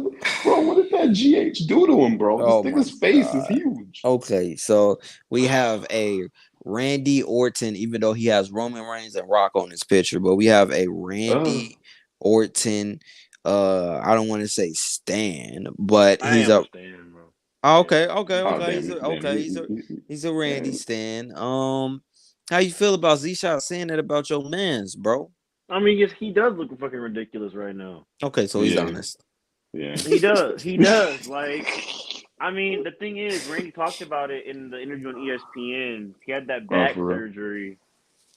Speaker 2: did that GH do to him, bro? This
Speaker 1: oh my
Speaker 2: nigga's face is
Speaker 1: god.
Speaker 2: huge.
Speaker 1: Okay, so we have a Randy Orton, even though he has Roman Reigns and Rock on his picture, but we have a
Speaker 2: Uh,
Speaker 1: Randy Orton. I don't want to say Stan, but
Speaker 5: I
Speaker 1: he's
Speaker 5: am a
Speaker 1: a
Speaker 5: stand, bro.
Speaker 1: okay.
Speaker 2: oh damn,
Speaker 1: He's a Randy Stan. How you feel about Z-Shot saying that about your man's, bro?
Speaker 5: I mean, he does look fucking ridiculous right now.
Speaker 1: Okay, so he's
Speaker 2: yeah,
Speaker 1: honest.
Speaker 2: yeah.
Speaker 5: He does. He does. Like, I mean, the thing is, Randy talked about it in the interview on ESPN. He had that
Speaker 2: Oh,
Speaker 5: back
Speaker 2: for real.
Speaker 5: surgery.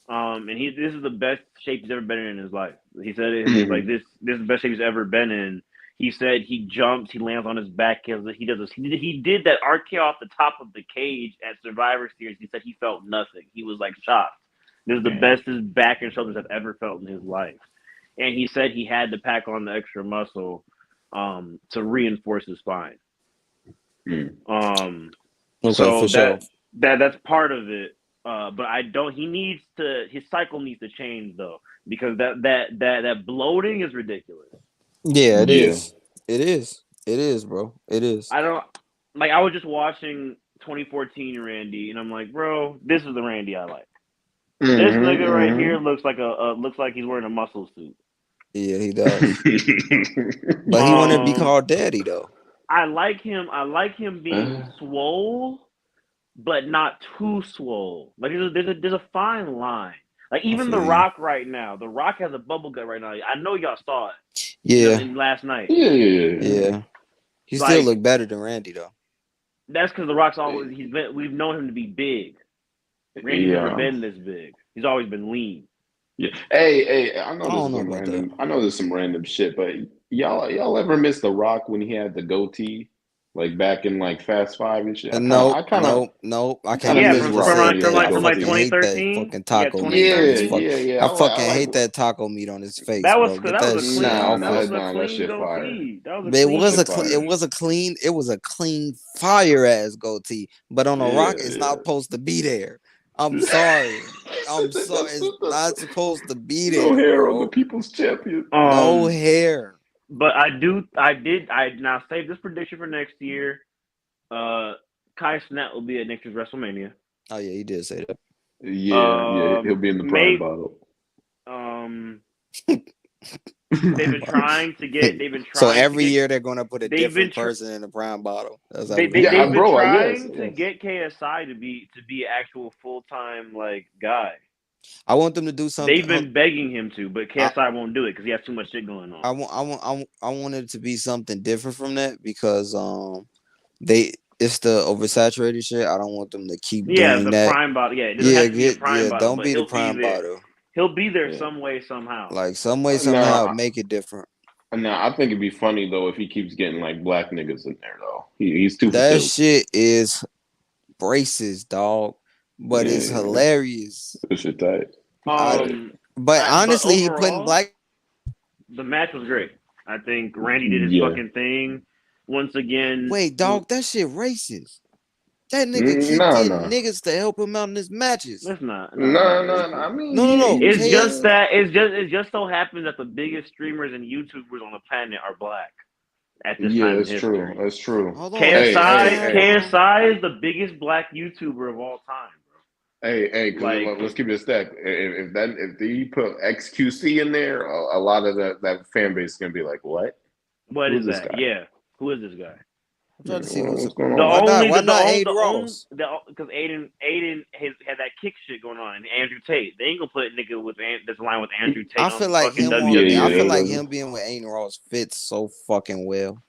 Speaker 5: And this is the best shape he's ever been in his life. He said it's
Speaker 2: Mhm.
Speaker 5: like this is the best shape he's ever been in. He said he jumps, he lands on his back. He does this. He did that RKO off the top of the cage at Survivor Series. He said he felt nothing. He was like shocked. This is the
Speaker 2: Damn.
Speaker 5: best his back and shoulders have ever felt in his life. And he said he had to pack on the extra muscle to reinforce his spine.
Speaker 2: Mm.
Speaker 1: Okay,
Speaker 5: So
Speaker 1: for sure.
Speaker 5: that's part of it. But I don't. His cycle needs to change though, because that bloating is ridiculous.
Speaker 1: Yeah, it
Speaker 2: Yeah.
Speaker 1: is. It is, bro. It is.
Speaker 5: I don't like. I was just watching 2014 Randy, and I'm like, bro, this is the Randy I like. This nigga right here looks like he's wearing a muscle suit.
Speaker 1: Yeah, he does. But he want to be called daddy though.
Speaker 5: I like him. I like him being swole, but not too swole. Like there's a fine line. Like even The Rock right now. The Rock has a bubble gut right now. I know y'all saw it.
Speaker 1: Yeah.
Speaker 5: Last night.
Speaker 2: Yeah.
Speaker 1: Yeah. He still look better than Randy though.
Speaker 5: That's because The Rock's always we've known him to be big. Randy's never
Speaker 2: Yeah.
Speaker 5: been this big. He's always been lean.
Speaker 2: Yeah. Hey, I know
Speaker 1: I
Speaker 2: this
Speaker 1: don't
Speaker 2: is
Speaker 1: know
Speaker 2: some
Speaker 1: about that.
Speaker 2: random. I know this is some random shit, but y'all ever miss The Rock when he had the goatee, like back in like Fast Five and shit?
Speaker 1: Nope, nope, nope. I
Speaker 2: I
Speaker 1: can't
Speaker 2: kind of
Speaker 5: Yeah,
Speaker 1: believe
Speaker 2: miss
Speaker 1: you
Speaker 5: from
Speaker 1: just
Speaker 2: Rock
Speaker 5: from
Speaker 2: when
Speaker 1: said
Speaker 2: he
Speaker 5: like
Speaker 2: had
Speaker 5: from
Speaker 2: the
Speaker 1: that.
Speaker 5: like
Speaker 1: I
Speaker 5: from like
Speaker 1: fucking
Speaker 2: goatee.
Speaker 1: hate that
Speaker 5: 2013.
Speaker 1: fucking
Speaker 5: Yeah,
Speaker 1: taco meat on his fuck.
Speaker 5: 2013.
Speaker 2: Yeah.
Speaker 1: I
Speaker 2: I
Speaker 1: fucking hate
Speaker 2: like.
Speaker 1: that taco meat on his face,
Speaker 5: That was
Speaker 1: bro.
Speaker 5: because
Speaker 1: Get that shit off
Speaker 5: that
Speaker 1: his.
Speaker 5: was a
Speaker 2: That
Speaker 5: clean
Speaker 2: shit fire.
Speaker 5: goatee. That was a
Speaker 1: It
Speaker 5: clean
Speaker 2: That
Speaker 1: was a
Speaker 2: shit
Speaker 1: it
Speaker 2: fire.
Speaker 5: goatee.
Speaker 1: was a clean fire ass goatee, but on a rock it's
Speaker 2: Yeah.
Speaker 1: not supposed to be there. I'm sorry.
Speaker 2: Said
Speaker 1: I'm
Speaker 2: that
Speaker 1: sorry. It's not supposed to be
Speaker 2: no
Speaker 1: there,
Speaker 2: hair on the
Speaker 1: bro.
Speaker 2: people's champion.
Speaker 1: No hair.
Speaker 5: But I now save this prediction for next year. Kai Snap will be at next year's WrestleMania.
Speaker 1: Oh yeah, he did say that.
Speaker 2: Yeah. He'll be in the prime
Speaker 5: Maybe
Speaker 2: bottle.
Speaker 5: They've been
Speaker 1: So
Speaker 5: trying to
Speaker 1: every
Speaker 5: get
Speaker 1: year they're gonna put a
Speaker 5: they've been
Speaker 1: different person in the prime bottle. That's how
Speaker 5: they,
Speaker 1: we're
Speaker 5: they
Speaker 1: gonna
Speaker 2: Yeah,
Speaker 1: do
Speaker 5: they've
Speaker 1: it.
Speaker 5: been
Speaker 2: bro. Yes,
Speaker 5: trying to
Speaker 2: yes.
Speaker 5: get KSI to be actual full-time like guy.
Speaker 1: I want them to do something.
Speaker 5: They've been begging him to, but
Speaker 1: I,
Speaker 5: KSI won't do it because he has too much shit going on.
Speaker 1: I want it to be something different from that because it's the oversaturated shit. I don't want them to keep
Speaker 5: Yeah,
Speaker 1: doing
Speaker 5: the
Speaker 1: that.
Speaker 5: prime bottle. Yeah, it doesn't have to be a prime bottle,
Speaker 1: Don't
Speaker 5: but
Speaker 1: be the
Speaker 5: he'll be
Speaker 1: prime
Speaker 5: there.
Speaker 1: bottle.
Speaker 5: He'll be there
Speaker 2: Yeah.
Speaker 5: some way, somehow.
Speaker 1: Like some way, somehow,
Speaker 2: Now,
Speaker 1: make it different.
Speaker 2: now, I think it'd be funny though if he keeps getting like black niggas in there though. He's 2 for
Speaker 1: That
Speaker 2: 2.
Speaker 1: shit is racist, dog, but it's
Speaker 2: Yeah,
Speaker 1: hilarious.
Speaker 2: that shit tight.
Speaker 1: But
Speaker 5: But
Speaker 1: honestly, he putting
Speaker 5: overall,
Speaker 1: black.
Speaker 5: the match was great. I think Randy did his
Speaker 2: Yeah.
Speaker 5: fucking thing. Once again,
Speaker 1: Wait, dog, that shit racist. That nigga keep getting
Speaker 2: No.
Speaker 1: niggas to help him out in his matches.
Speaker 5: that's not. No, it's not
Speaker 2: No.
Speaker 5: racist.
Speaker 2: I mean,
Speaker 1: No, no, no.
Speaker 5: It's just
Speaker 1: KS.
Speaker 5: that it just so happens that the biggest streamers and YouTubers on the planet are black at this
Speaker 2: yeah,
Speaker 5: time in
Speaker 2: it's true.
Speaker 5: history.
Speaker 2: That's true.
Speaker 1: Hold on, he just
Speaker 5: KSI
Speaker 1: had.
Speaker 2: Hey.
Speaker 5: KSI is the biggest black YouTuber of all time,
Speaker 2: Hey,
Speaker 5: bro. Like,
Speaker 2: let's keep it a stack. If you put XQC in there, a lot of that fan base is gonna be like, what?
Speaker 5: what
Speaker 2: Who's
Speaker 5: is
Speaker 2: this
Speaker 5: that?
Speaker 2: guy?
Speaker 5: Yeah, who is this guy?
Speaker 1: I'm trying to see what's
Speaker 2: What's going
Speaker 5: The
Speaker 2: on?
Speaker 5: only
Speaker 1: why
Speaker 5: the
Speaker 1: not
Speaker 5: only
Speaker 1: Aiden Ross?
Speaker 5: because Aiden had that kick shit going on, and Andrew Tate. They ain't gonna put a nigga with that's line with Andrew Tate
Speaker 1: I
Speaker 5: on
Speaker 1: feel like
Speaker 5: fucking
Speaker 1: him on. I feel like
Speaker 5: WWE.
Speaker 1: him being with Aiden Ross fits so fucking well.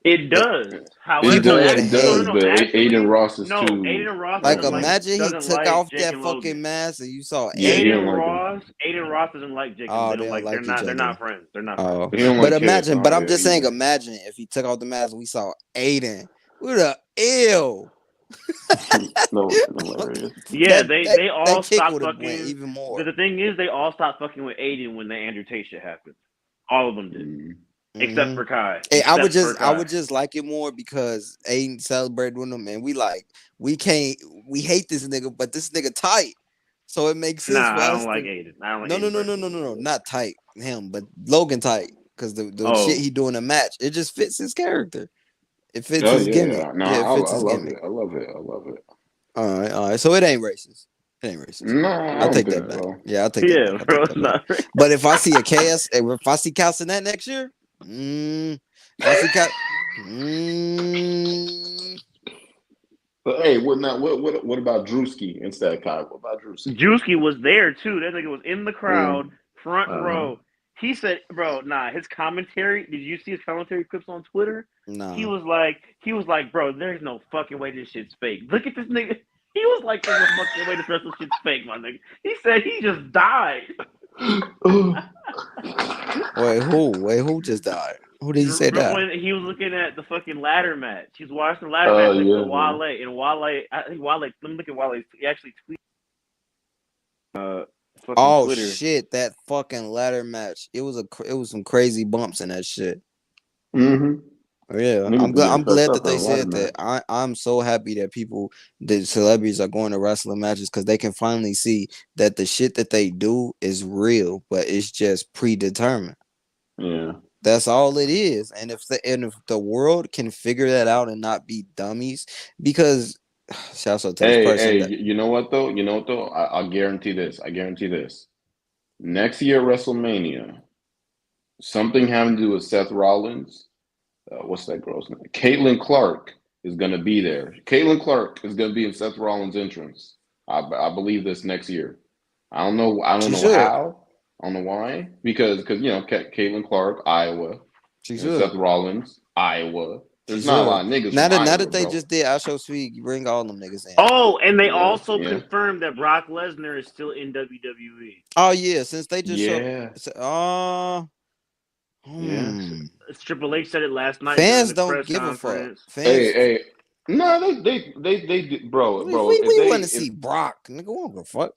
Speaker 5: It does.
Speaker 2: It
Speaker 1: People
Speaker 5: However,
Speaker 1: would
Speaker 2: does, it
Speaker 1: hate.
Speaker 2: does, but Aiden Ross is too.
Speaker 5: Aiden Ross
Speaker 1: Like
Speaker 2: Yeah,
Speaker 1: imagine he
Speaker 5: doesn't
Speaker 1: took
Speaker 5: like
Speaker 1: off
Speaker 5: Jake
Speaker 1: that
Speaker 5: and
Speaker 1: fucking
Speaker 5: Logan.
Speaker 1: mask and you saw
Speaker 2: yeah, he don't
Speaker 1: Aiden.
Speaker 2: like him.
Speaker 5: Aiden Ross doesn't like Jake.
Speaker 1: Oh,
Speaker 5: They
Speaker 1: they
Speaker 5: don't
Speaker 1: don't
Speaker 5: like. They're
Speaker 1: like each
Speaker 5: not. They're
Speaker 1: other.
Speaker 5: not friends. They're not
Speaker 1: Oh,
Speaker 5: friends.
Speaker 2: He don't
Speaker 1: but
Speaker 2: like
Speaker 1: imagine. But I'm
Speaker 2: KSI
Speaker 1: just saying,
Speaker 2: either.
Speaker 1: imagine if he took off the mask and we saw Aiden. What a ill.
Speaker 2: No, hilarious.
Speaker 5: Yeah, they all
Speaker 1: that kick
Speaker 5: stopped
Speaker 1: would have went
Speaker 5: fucking.
Speaker 1: even more.
Speaker 5: The thing is, they all stopped fucking with Aiden when the Andrew Tate shit happened. All of them did, except for Kai.
Speaker 1: Hey, I would just like it more because Aiden celebrated with him, and we hate this nigga, but this nigga tight, so it makes sense for
Speaker 5: I
Speaker 1: us
Speaker 5: don't like
Speaker 1: to.
Speaker 5: Aiden. I don't like
Speaker 1: No, no,
Speaker 5: Aiden
Speaker 1: no, no, no, no, no, not tight him, but Logan tight because the shit he do in the match, it just fits his character. It fits
Speaker 2: Oh
Speaker 1: his
Speaker 2: yeah,
Speaker 1: gimmick.
Speaker 2: yeah. No,
Speaker 1: Yeah, it fits
Speaker 2: I
Speaker 1: his
Speaker 2: love
Speaker 1: gimmick.
Speaker 2: it. I love it. I love it.
Speaker 1: All right. So it ain't racist. It ain't racist.
Speaker 2: No, I
Speaker 1: I'll
Speaker 2: don't
Speaker 1: take
Speaker 2: think
Speaker 1: that back.
Speaker 2: so.
Speaker 1: Yeah, I'll take that back. I'll
Speaker 5: bro,
Speaker 1: take that
Speaker 5: it's
Speaker 1: back.
Speaker 5: not.
Speaker 1: But if I see a KS, if I see Cal Sinat next year, if I see Cal,
Speaker 2: But hey, what about Drewski instead of Kai? What about Drewski?
Speaker 5: Drewski was there too. That nigga was in the crowd, front row. He said, "Bro, his commentary. Did you see his commentary clips on Twitter?
Speaker 1: no.
Speaker 5: He was like, bro, there's no fucking way this shit's fake. Look at this nigga. He was like, there's no fucking way this wrestling shit's fake, my nigga. He said he just died.
Speaker 1: Wait, who just died? Who did he say that?
Speaker 5: When he was looking at the fucking ladder match. He's watching the ladder match next to Wale. And Wale, I think Wale, let me look at Wale. He actually tweeted.
Speaker 1: Oh
Speaker 5: Twitter.
Speaker 1: shit, that fucking ladder match. It was some crazy bumps in that shit.
Speaker 2: Mm-hmm.
Speaker 1: Yeah, I'm glad that they said that. I'm so happy that the celebrities are going to wrestling matches because they can finally see that the shit that they do is real, but it's just predetermined.
Speaker 2: Yeah,
Speaker 1: that's all it is. And if the world can figure that out and not be dummies, because shouts out to this person.
Speaker 2: You know what though? I'll guarantee this. Next year WrestleMania, something having to do with Seth Rollins. What's that girl's name? Caitlin Clark is going to be there. Caitlin Clark is going to be in Seth Rollins' entrance. I believe this next year. I don't know how. I don't know why. Because Caitlin Clark, Iowa. Seth Rollins, Iowa. There's not a
Speaker 1: Zero.
Speaker 2: lot of niggas
Speaker 1: Now
Speaker 2: from
Speaker 1: that
Speaker 2: Iowa,
Speaker 1: they
Speaker 2: bro.
Speaker 1: just did I Show Speed, you bring all them niggas in.
Speaker 5: Oh, and they
Speaker 2: Yeah,
Speaker 5: also
Speaker 2: yeah,
Speaker 5: confirmed that Brock Lesnar is still in WWE.
Speaker 1: Oh yeah, since they just showed.
Speaker 2: yeah, yeah.
Speaker 1: Hmm.
Speaker 5: Triple H said it last night during
Speaker 1: Fans
Speaker 5: the
Speaker 1: don't
Speaker 5: press
Speaker 1: give a fuck.
Speaker 5: conference.
Speaker 2: Hey,
Speaker 1: Fans,
Speaker 2: hey. No, bro, bro. If
Speaker 1: we want
Speaker 2: they,
Speaker 1: to
Speaker 2: if
Speaker 1: see Brock, nigga. We don't give a fuck.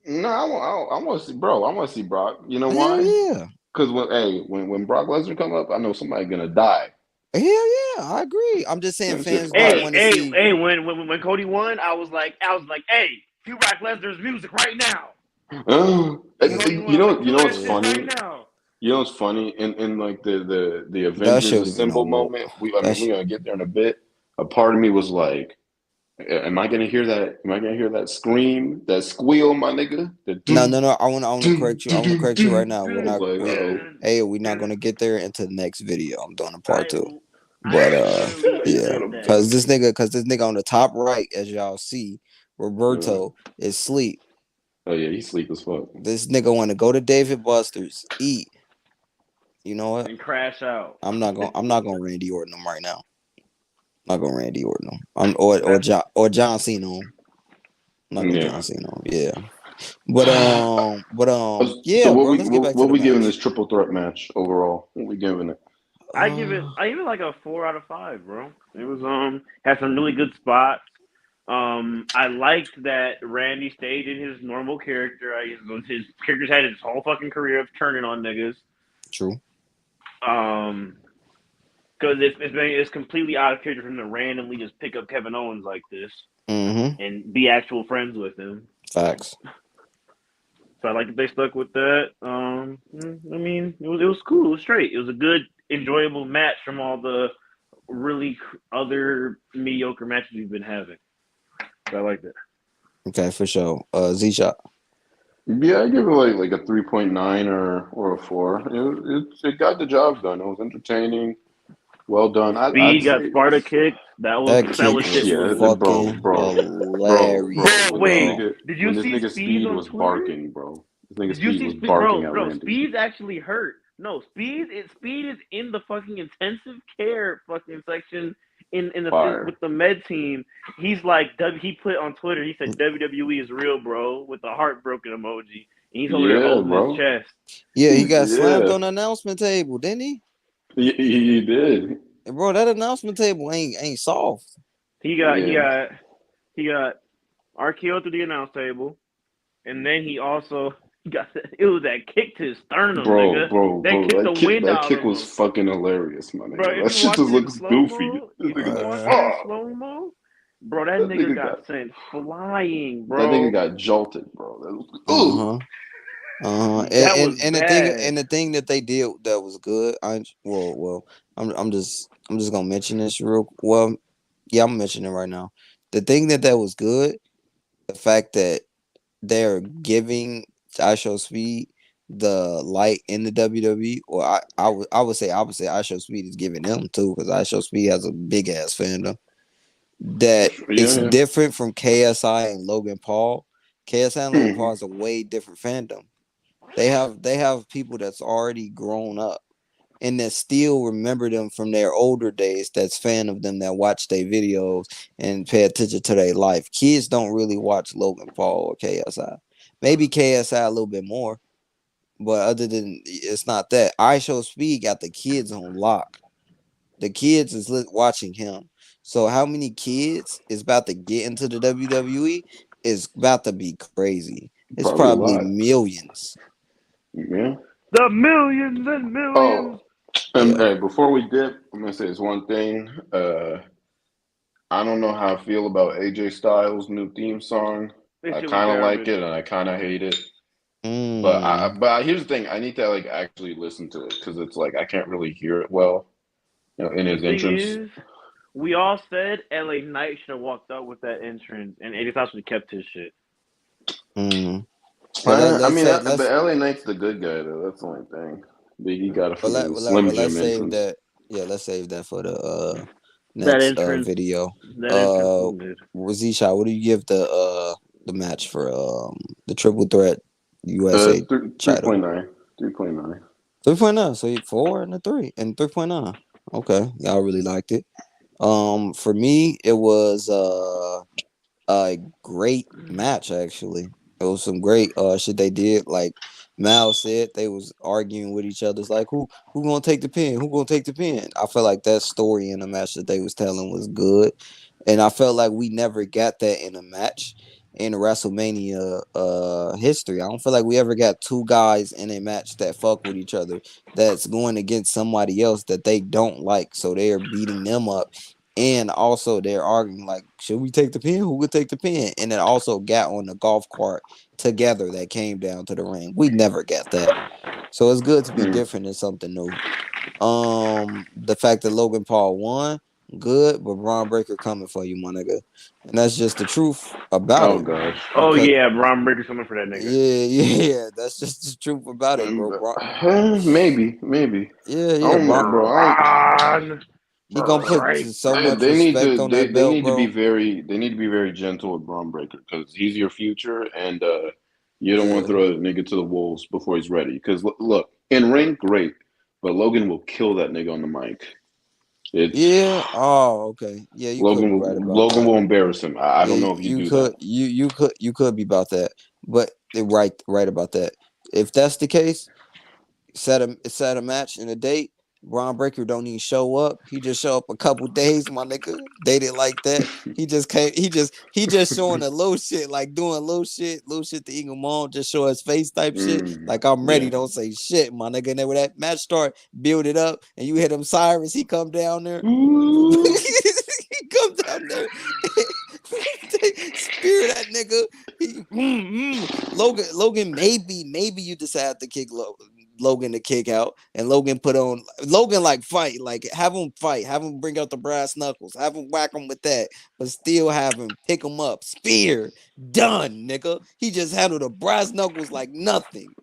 Speaker 2: no, I want to see, bro. I want to see Brock. You know
Speaker 1: Hell
Speaker 2: why?
Speaker 1: yeah,
Speaker 2: Because when Brock Lesnar come up, I know somebody gonna die.
Speaker 1: hell yeah. I agree. I'm just saying
Speaker 2: That shit's
Speaker 1: fans don't
Speaker 2: fire.
Speaker 1: want to see.
Speaker 5: When Cody won, I was like, hey, cue Brock Lesnar's music right now.
Speaker 1: Yeah,
Speaker 5: Cody
Speaker 2: You
Speaker 5: won,
Speaker 2: know,
Speaker 5: like,
Speaker 2: you
Speaker 5: do
Speaker 2: know
Speaker 5: that
Speaker 2: what's
Speaker 5: shit right
Speaker 2: funny?
Speaker 5: now.
Speaker 2: You know what's funny? In like the
Speaker 1: that
Speaker 2: Avengers
Speaker 1: shit would have been a
Speaker 2: Assemble
Speaker 1: war.
Speaker 2: moment, I
Speaker 1: That
Speaker 2: mean,
Speaker 1: sh-
Speaker 2: we're gonna get there in a bit. A part of me was like, am I gonna hear that? Am I gonna hear that scream, that squeal, my nigga? The
Speaker 1: no,
Speaker 2: doom,
Speaker 1: I want to
Speaker 2: doom,
Speaker 1: correct you. I
Speaker 2: doom,
Speaker 1: want to
Speaker 2: doom,
Speaker 1: correct you right
Speaker 2: doom.
Speaker 1: now.
Speaker 2: I was like,
Speaker 1: We're not gonna get there into the next video. I'm doing a part two.
Speaker 5: I
Speaker 1: But
Speaker 5: literally
Speaker 1: yeah,
Speaker 5: said that.
Speaker 1: cause this nigga on the top right, as y'all see, Roberto is sleep.
Speaker 2: oh yeah, he sleep as fuck.
Speaker 1: This nigga want to go to David Buster's, eat. You know what?
Speaker 5: And crash out.
Speaker 1: I'm not gonna Randy Orton him right now. I'm not gonna Randy Orton him. Or John Cena him. I'm not gonna
Speaker 2: Yeah.
Speaker 1: John Cena him. Yeah.
Speaker 2: So
Speaker 1: Yeah, bro. Let's get back to
Speaker 2: what
Speaker 1: the
Speaker 2: we giving
Speaker 1: match.
Speaker 2: this triple threat match overall? What we giving it?
Speaker 5: I give it like a 4 out of 5, bro. It was had some really good spots. I liked that Randy stayed in his normal character. His character's had his whole fucking career of turning on niggas.
Speaker 1: True.
Speaker 5: Because it's completely out of character for him to randomly just pick up Kevin Owens like this
Speaker 1: Mm-hmm.
Speaker 5: and be actual friends with him.
Speaker 1: Facts.
Speaker 5: So I like that they stuck with that. I mean, it was cool. It was straight. It was a good, enjoyable match from all the really other mediocre matches we've been having. So I like that.
Speaker 1: Okay, for sure. Z Shot.
Speaker 2: Yeah, I give it like a 3.9 or a 4. It got the job done. It was entertaining, well done. I'd
Speaker 5: Speed got
Speaker 2: say
Speaker 5: Sparta kicked.
Speaker 1: That
Speaker 5: That
Speaker 1: kick
Speaker 5: was shit
Speaker 1: was
Speaker 2: yeah,
Speaker 5: moving.
Speaker 1: fucking hilarious,
Speaker 5: Bro,
Speaker 2: when this
Speaker 5: wait.
Speaker 1: bro.
Speaker 2: nigga
Speaker 5: Did you
Speaker 2: when this
Speaker 5: see
Speaker 2: nigga
Speaker 5: Speed
Speaker 2: Speed
Speaker 5: on
Speaker 2: was
Speaker 5: Twitter?
Speaker 2: barking, bro. This nigga
Speaker 5: Did you
Speaker 2: Speed
Speaker 5: see
Speaker 2: was
Speaker 5: Speed,
Speaker 2: barking at
Speaker 5: bro?
Speaker 2: Randy.
Speaker 5: Speed's actually hurt. No, Speed is in the fucking intensive care fucking section in the with
Speaker 2: Fire.
Speaker 5: the med team. He's like he put on Twitter. He said WWE is real, bro, with a heartbroken emoji, and he's over there
Speaker 2: Yeah,
Speaker 5: holding his
Speaker 2: bro.
Speaker 5: chest.
Speaker 1: Yeah, he got slammed
Speaker 2: Yeah,
Speaker 1: on the announcement table, didn't he?
Speaker 2: he did.
Speaker 1: And bro, that announcement table ain't soft.
Speaker 5: He got he
Speaker 2: Yeah,
Speaker 5: got he got RKO through the announce table, and then he also got it was that kick to his sternum, nigga. That kicked the wind
Speaker 2: That
Speaker 5: out
Speaker 2: kick
Speaker 5: of
Speaker 2: was
Speaker 5: him.
Speaker 2: fucking hilarious, my
Speaker 5: Bro,
Speaker 2: nigga.
Speaker 5: if
Speaker 2: That
Speaker 5: you
Speaker 2: shit
Speaker 5: watch
Speaker 2: just
Speaker 5: it in
Speaker 2: looks
Speaker 5: slow
Speaker 2: goofy.
Speaker 5: mo,
Speaker 2: This
Speaker 5: if you
Speaker 2: nigga,
Speaker 5: watch it in
Speaker 2: fuck.
Speaker 5: slow mo, bro, that
Speaker 2: That
Speaker 5: nigga
Speaker 2: nigga
Speaker 5: got
Speaker 2: got
Speaker 5: sent flying,
Speaker 2: that nigga
Speaker 5: bro.
Speaker 2: got jolted, bro. That was,
Speaker 1: Uh
Speaker 2: ooh.
Speaker 1: huh. Uh-huh.
Speaker 5: That was
Speaker 1: And
Speaker 5: bad.
Speaker 1: the thing that they did that was good. I'm just gonna mention this real well. Yeah, I'm mentioning it right now. The thing that was good, the fact that they're giving I Show Speed the light in the WWE, or I would say I Show Speed is giving them too, because I Show Speed has a big ass fandom. That
Speaker 2: Yeah,
Speaker 1: it's
Speaker 2: yeah.
Speaker 1: different from KSI and Logan Paul. KSI and Logan Paul
Speaker 2: Hmm.
Speaker 1: is a way different fandom. They have people that's already grown up and that still remember them from their older days. That's fan of them that watch their videos and pay attention to their life. Kids don't really watch Logan Paul or KSI. Maybe KSI a little bit more, but other than it's not that. I Show Speed got the kids on lock. The kids is watching him. So how many kids is about to get into the WWE is about to be crazy. It's
Speaker 2: Probably a
Speaker 1: probably
Speaker 2: lot.
Speaker 1: millions.
Speaker 2: Yeah.
Speaker 5: The millions and millions.
Speaker 2: Oh, and
Speaker 1: Yeah.
Speaker 2: hey, before we dip, I'm gonna say this one thing. I don't know how I feel about AJ Styles' new theme song.
Speaker 5: This
Speaker 2: I
Speaker 5: shit was
Speaker 2: kind of like
Speaker 5: garbage.
Speaker 2: it, and I kind of hate it.
Speaker 1: Mm.
Speaker 2: Here's the thing: I need to like actually listen to it because it's like I can't really hear it well, in
Speaker 5: The
Speaker 2: his
Speaker 5: thing
Speaker 2: entrance.
Speaker 5: is, we all said LA Knight should have walked up with that entrance, and AJ Styles should have kept his shit.
Speaker 1: Mm. But
Speaker 2: I
Speaker 1: let's
Speaker 2: mean,
Speaker 1: say
Speaker 2: but
Speaker 1: let's
Speaker 2: LA Knight's the good guy though. That's the only thing. He got a freaking Slim
Speaker 1: let's
Speaker 2: Jim
Speaker 1: save
Speaker 2: entrance.
Speaker 1: that. Yeah, let's save that for the
Speaker 5: That
Speaker 1: next
Speaker 5: entrance,
Speaker 1: video.
Speaker 5: that entrance was good.
Speaker 1: Zisha, what do you give the match for the triple threat USA
Speaker 2: Three
Speaker 1: title?
Speaker 2: point nine, 3.9.
Speaker 1: 3.9. So you 4 and a 3 and 3.9. Okay, y'all really liked it. For me, it was a great match actually. It was some great shit they did. Like Mal said, they was arguing with each other. It's like who gonna take the pin? Who gonna take the pin? I felt like that story in the match that they was telling was good, and I felt like we never got that in a match in WrestleMania history. I don't feel like we ever got two guys in a match that fuck with each other that's going against somebody else that they don't like, so they are beating them up, and also they're arguing like, should we take the pin? Who would take the pin? And it also got on the golf cart together that came down to the ring. We never got that. So it's good to be
Speaker 2: Hmm.
Speaker 1: different in something new. The fact that Logan Paul won, good, but Braun Breaker coming for you, my nigga. And that's just the truth about
Speaker 2: Oh
Speaker 1: it.
Speaker 2: gosh.
Speaker 5: Oh
Speaker 1: Because
Speaker 5: yeah, Braun Breaker's coming for that nigga.
Speaker 1: yeah, yeah, that's just the truth about it, bro.
Speaker 2: Maybe, maybe.
Speaker 1: Yeah,
Speaker 2: I
Speaker 1: yeah,
Speaker 2: don't know,
Speaker 1: Braun.
Speaker 2: bro. I don't.
Speaker 5: Braun
Speaker 1: He gonna put
Speaker 5: Breaker.
Speaker 1: so much respect on that
Speaker 2: They
Speaker 1: belt,
Speaker 2: need to be
Speaker 1: bro.
Speaker 2: very gentle with Braun Breaker because he's your future, and you don't want to
Speaker 1: Yeah.
Speaker 2: throw a nigga to the wolves before he's ready. Because look, in ring, great, but Logan will kill that nigga on the mic. It's
Speaker 1: Yeah. Oh, okay. Yeah, you could be right about
Speaker 2: Logan
Speaker 1: that.
Speaker 2: will embarrass him. I
Speaker 1: Yeah,
Speaker 2: don't know if you
Speaker 1: you
Speaker 2: do that.
Speaker 1: could you could be about that. But right about that. If that's the case, set a match and a date. Braun Breaker don't even show up. He just show up a couple days, my nigga. They didn't like that. He just came. He just showing a little shit, like doing little shit to Eagle Moon, just show his face type shit. Like I'm ready.
Speaker 2: Yeah.
Speaker 1: Don't say shit, my nigga. And then when that match start, build it up, and you hit him sirens, he come down there.
Speaker 2: Ooh.
Speaker 1: He come down there, spear that nigga. Logan, maybe you decide to kick Logan to kick out, and Logan put on Logan like fight, like have him fight, have him bring out the brass knuckles, have him whack him with that, but still have him pick him up, spear, done, nigga. He just handled the brass knuckles like nothing.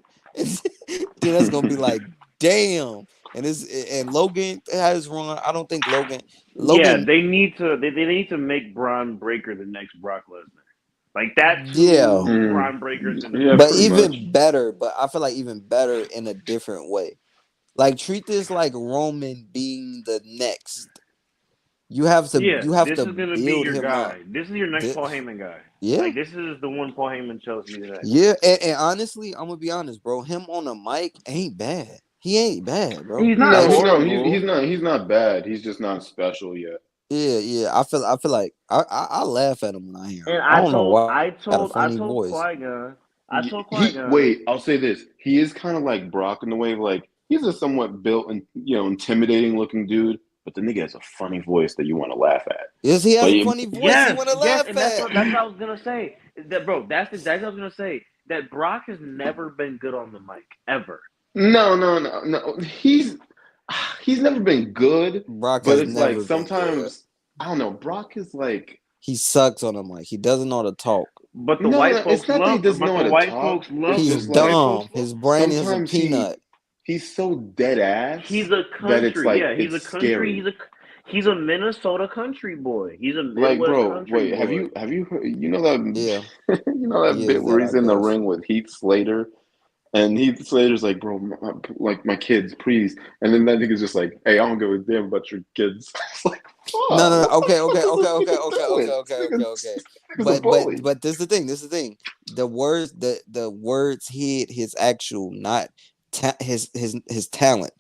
Speaker 1: Then that's gonna be like, damn. And Logan has run. I don't think
Speaker 5: Yeah,
Speaker 1: Logan,
Speaker 5: they need to make Braun Breaker the next Brock Lesnar. Like that's
Speaker 1: yeah,
Speaker 5: who
Speaker 2: Mm.
Speaker 5: Braun Breaker's gonna
Speaker 2: Yeah,
Speaker 1: but
Speaker 5: be.
Speaker 2: pretty much.
Speaker 1: even better. But I feel like even better in a different way. Like treat this like Roman being the next.
Speaker 5: Yeah,
Speaker 1: You have
Speaker 5: this
Speaker 1: to
Speaker 5: is gonna be
Speaker 1: build
Speaker 5: your
Speaker 1: him up.
Speaker 5: guy. This is your next
Speaker 1: Thi-
Speaker 5: Paul Heyman guy.
Speaker 1: yeah,
Speaker 5: Like this is the one Paul Heyman chose me today.
Speaker 1: yeah, and honestly, I'm gonna be honest, bro. Him on the mic ain't bad. He ain't bad, bro.
Speaker 5: He's
Speaker 1: He
Speaker 5: not
Speaker 2: No,
Speaker 1: actually,
Speaker 5: horrible.
Speaker 2: he's not bad. He's just not special yet.
Speaker 1: yeah, yeah. I feel like I laugh at him when I hear him.
Speaker 5: And
Speaker 1: I don't know why. He got a
Speaker 5: I
Speaker 1: funny
Speaker 5: told
Speaker 1: voice.
Speaker 5: Qui Gon,
Speaker 2: He wait. I'll say this. He is kind of like Brock in the way of like he's a somewhat built and intimidating looking dude, but the nigga has a funny voice that you want to laugh at.
Speaker 1: Yes, he has
Speaker 2: But
Speaker 1: a funny voice. You want to
Speaker 5: yes,
Speaker 1: laugh
Speaker 5: and
Speaker 1: at?
Speaker 5: that's what I was gonna say. That bro, that's what I was gonna say. That Brock has never been good on the mic ever.
Speaker 2: no. He's never been good,
Speaker 1: Brock
Speaker 2: but
Speaker 1: has
Speaker 2: it's like
Speaker 1: never been good.
Speaker 2: sometimes I don't know. Brock is like
Speaker 1: He sucks on the mic. He doesn't know how to talk.
Speaker 5: But the
Speaker 2: no,
Speaker 5: white
Speaker 2: no. It's
Speaker 5: folks
Speaker 2: not that he
Speaker 5: love.
Speaker 2: doesn't
Speaker 5: But
Speaker 2: know
Speaker 5: the
Speaker 2: how to
Speaker 5: white
Speaker 2: talk.
Speaker 5: folks love
Speaker 2: It's
Speaker 1: He's
Speaker 2: just
Speaker 5: him. The
Speaker 2: like
Speaker 5: white folks
Speaker 1: dumb.
Speaker 5: love
Speaker 1: His
Speaker 5: him.
Speaker 1: brain is a
Speaker 2: sometimes
Speaker 1: peanut.
Speaker 2: he's so dead
Speaker 5: He's
Speaker 2: ass
Speaker 5: a
Speaker 2: that it's
Speaker 5: country.
Speaker 2: like
Speaker 5: Yeah, he's
Speaker 2: it's
Speaker 5: a country.
Speaker 2: scary.
Speaker 5: He's a Minnesota country boy. He's a
Speaker 2: Like,
Speaker 5: Midwest
Speaker 2: bro,
Speaker 5: country
Speaker 2: wait,
Speaker 5: boy.
Speaker 2: have you heard, you know that
Speaker 1: Yeah,
Speaker 2: you know
Speaker 1: he
Speaker 2: that bit
Speaker 1: is
Speaker 2: where
Speaker 1: that,
Speaker 2: he's
Speaker 1: I
Speaker 2: in the
Speaker 1: guess.
Speaker 2: ring with Heath Slater and Heath Slater's like, bro, like my kids, please, and then that nigga's just like, hey, I don't give a damn about your kids. It's like,
Speaker 1: No,
Speaker 2: fuck,
Speaker 1: no, no.
Speaker 2: what the
Speaker 1: Okay,
Speaker 2: fuck
Speaker 1: okay,
Speaker 2: is
Speaker 1: okay,
Speaker 2: this
Speaker 1: okay,
Speaker 2: nigga
Speaker 1: okay, okay,
Speaker 2: doing?
Speaker 1: okay, okay, okay.
Speaker 2: This nigga's a
Speaker 1: But
Speaker 2: bully.
Speaker 1: this is the thing. This is the thing. The words hid his actual not his talent.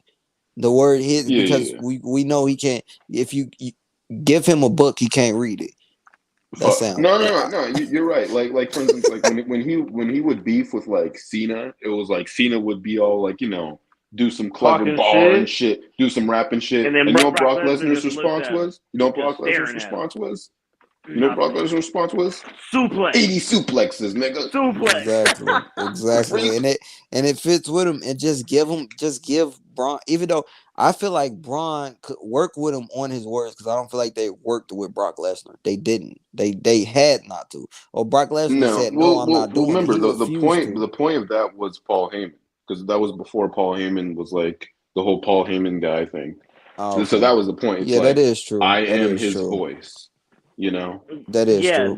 Speaker 1: The word hid
Speaker 2: Yeah,
Speaker 1: because
Speaker 2: yeah,
Speaker 1: we know he can't. If you give him a book, he can't read it. That
Speaker 2: fuck.
Speaker 1: sound.
Speaker 2: No. You're right. Like for instance, like when he would beef with like Cena, it was like Cena would be all like do some clever
Speaker 5: Talking
Speaker 2: bar and
Speaker 5: shit,
Speaker 2: shit, do some rapping shit,
Speaker 5: and then
Speaker 2: and you know what
Speaker 5: Brock
Speaker 2: Brock
Speaker 5: Lesnar
Speaker 2: Lesnar's
Speaker 5: just looked
Speaker 2: response
Speaker 5: at him,
Speaker 2: was? You know what
Speaker 5: just
Speaker 2: Brock Lesnar's
Speaker 5: staring at him.
Speaker 2: response was? You know what Brock
Speaker 5: Nothing.
Speaker 2: Lesnar's response was?
Speaker 5: Suplex.
Speaker 2: 80 suplexes, nigga.
Speaker 5: Suplex.
Speaker 1: Exactly, exactly,
Speaker 2: Freak.
Speaker 1: and it fits with him, and just give Braun. Even though I feel like Braun could work with him on his words, because I don't feel like they worked with Brock Lesnar. They didn't. They had not to. Or Brock Lesnar
Speaker 2: No,
Speaker 1: said, "No, I'm not
Speaker 2: well.
Speaker 1: doing it."
Speaker 2: Remember
Speaker 1: He refused to.
Speaker 2: the point of that was Paul Heyman because that was before Paul Heyman was like the whole Paul Heyman guy thing.
Speaker 1: Oh,
Speaker 2: So
Speaker 1: okay,
Speaker 2: that was the point. It's
Speaker 1: yeah, that
Speaker 2: like
Speaker 1: is true.
Speaker 2: I
Speaker 1: That
Speaker 2: am
Speaker 1: is
Speaker 2: his
Speaker 1: true.
Speaker 2: voice, you know.
Speaker 1: That is
Speaker 5: Yeah,
Speaker 1: true.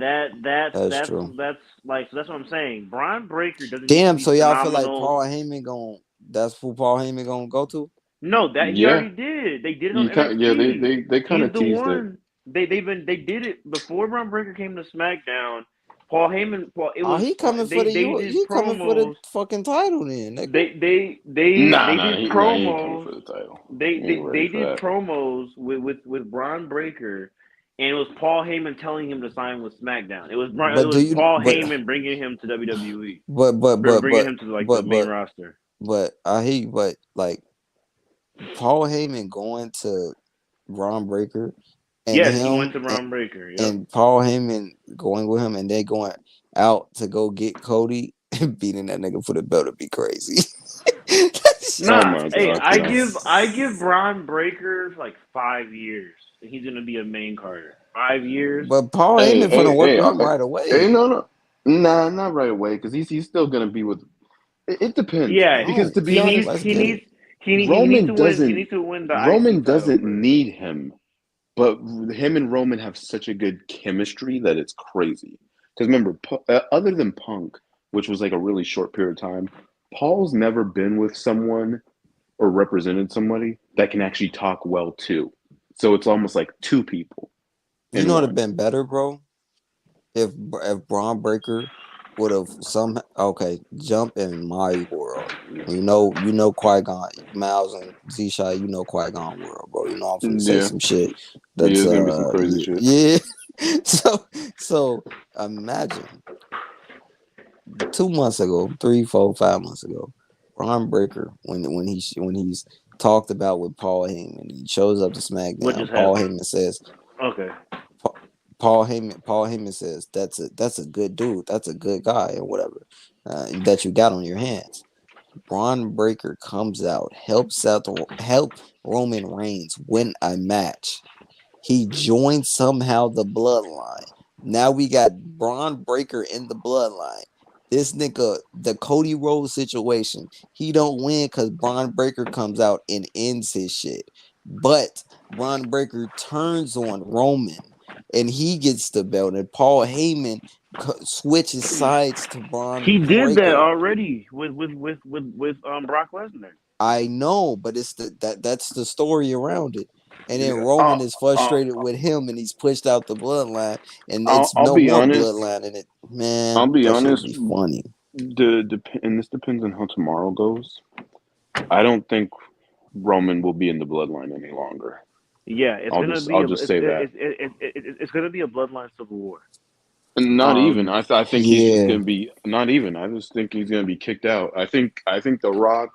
Speaker 1: That's true.
Speaker 5: that's like so that's what I'm saying. Braun Breaker doesn't need to
Speaker 1: Damn.
Speaker 5: be
Speaker 1: So y'all feel like
Speaker 5: phenomenal.
Speaker 1: Paul Heyman going? That's who Paul Heyman gonna go to?
Speaker 5: No, that he
Speaker 2: Yeah,
Speaker 5: already did. They did it on
Speaker 2: you kind yeah
Speaker 5: NXT.
Speaker 2: they kind
Speaker 5: He's
Speaker 2: of
Speaker 5: the
Speaker 2: teased it.
Speaker 5: one. they did it before Braun Breaker came to SmackDown. Paul Heyman, it
Speaker 1: Oh,
Speaker 5: was
Speaker 1: he coming for the
Speaker 5: they
Speaker 1: you.
Speaker 5: did
Speaker 1: He coming for the
Speaker 5: promos.
Speaker 1: fucking title then, nigga.
Speaker 2: Nah,
Speaker 5: They
Speaker 2: nah,
Speaker 5: did
Speaker 2: nah. He ain't coming
Speaker 5: promos.
Speaker 2: for the title.
Speaker 5: They
Speaker 2: He ain't ready
Speaker 5: they
Speaker 2: for
Speaker 5: did
Speaker 2: that.
Speaker 5: promos with Braun Breaker, and it was Paul Heyman telling him to sign with SmackDown. It
Speaker 1: But do
Speaker 5: was
Speaker 1: you?
Speaker 5: Paul Heyman bringing him to WWE,
Speaker 1: But but but
Speaker 5: bringing
Speaker 1: but
Speaker 5: him to like the
Speaker 1: but
Speaker 5: main
Speaker 1: but
Speaker 5: roster.
Speaker 1: but I hear you. But like Paul Heyman going to Braun Breaker and
Speaker 5: Yes, he
Speaker 1: him
Speaker 5: went to Braun Breaker. Yep.
Speaker 1: and Paul Heyman going with him and they going out to go get Cody and beating that nigga for the belt would be crazy.
Speaker 2: Oh
Speaker 5: Nah,
Speaker 2: my
Speaker 5: hey,
Speaker 2: God, no.
Speaker 5: I give Braun Breaker like 5 years. He's gonna be a main Carter. 5 years.
Speaker 1: But Paul
Speaker 2: Hey,
Speaker 1: Heyman finna
Speaker 2: hey,
Speaker 1: work
Speaker 2: hey,
Speaker 1: with him
Speaker 2: hey,
Speaker 1: right
Speaker 2: hey,
Speaker 1: away.
Speaker 2: no, no, nah, not right away because he's still gonna be with. It depends
Speaker 5: Yeah,
Speaker 2: because
Speaker 1: No,
Speaker 2: to be honest,
Speaker 1: let's get it.
Speaker 5: he needs
Speaker 2: Roman
Speaker 5: to win. He
Speaker 2: doesn't
Speaker 5: needs to win the IC
Speaker 2: Roman
Speaker 5: title
Speaker 2: doesn't
Speaker 5: first.
Speaker 2: need him, but him and Roman have such a good chemistry that it's crazy. Because remember, other than Punk, which was like a really short period of time, Paul's never been with someone or represented somebody that can actually talk well too. So it's almost like two people
Speaker 1: You
Speaker 2: in
Speaker 1: know it'd
Speaker 2: one.
Speaker 1: been better, bro, if Braun Breaker would have some okay jump in my world. You know Qui Gon, Miles and Z Shai, you know Qui Gon world, bro. You know I'm finna say
Speaker 2: Yeah,
Speaker 1: some shit
Speaker 2: yeah,
Speaker 1: that's
Speaker 2: it's gonna be some crazy
Speaker 1: yeah,
Speaker 2: shit.
Speaker 1: yeah. so imagine 2 months ago, 3, 4, 5 months ago, Braun Breaker when he's talked about with Paul Heyman, he shows up to
Speaker 5: What just
Speaker 1: SmackDown. Paul
Speaker 5: happened?
Speaker 1: Heyman says,
Speaker 5: Okay.
Speaker 1: Paul Heyman says that's a good dude, that's a good guy, or whatever that you got on your hands. Braun Breaker comes out, help Roman Reigns win a match. He joined somehow the bloodline. Now we got Braun Breaker in the bloodline. This nigga, the Cody Rhodes situation, he don't win because Braun Breaker comes out and ends his shit. But Braun Breaker turns on Roman and he gets the belt. And Paul Heyman switches sides to
Speaker 5: He
Speaker 1: Braun
Speaker 5: did that
Speaker 1: Breaker.
Speaker 5: already with Brock Lesnar.
Speaker 1: I know, but it's that's the story around it. And then
Speaker 2: Yeah,
Speaker 1: Roman is frustrated with him, and he's pushed out the bloodline, and it's
Speaker 2: I'll
Speaker 1: no
Speaker 2: be
Speaker 1: more
Speaker 2: honest.
Speaker 1: bloodline in it.
Speaker 2: I'll
Speaker 1: Man,
Speaker 2: be
Speaker 1: that shit would
Speaker 2: honest.
Speaker 1: be funny.
Speaker 2: And this depends on how tomorrow goes. I don't think Roman will be in the bloodline any longer.
Speaker 5: Yeah,
Speaker 2: I'll just say that.
Speaker 5: it's gonna be a bloodline civil war.
Speaker 2: And not even.
Speaker 5: Um,
Speaker 2: I think he's just
Speaker 1: Yeah,
Speaker 2: gonna be not even. I just think he's gonna be kicked out. I think The Rock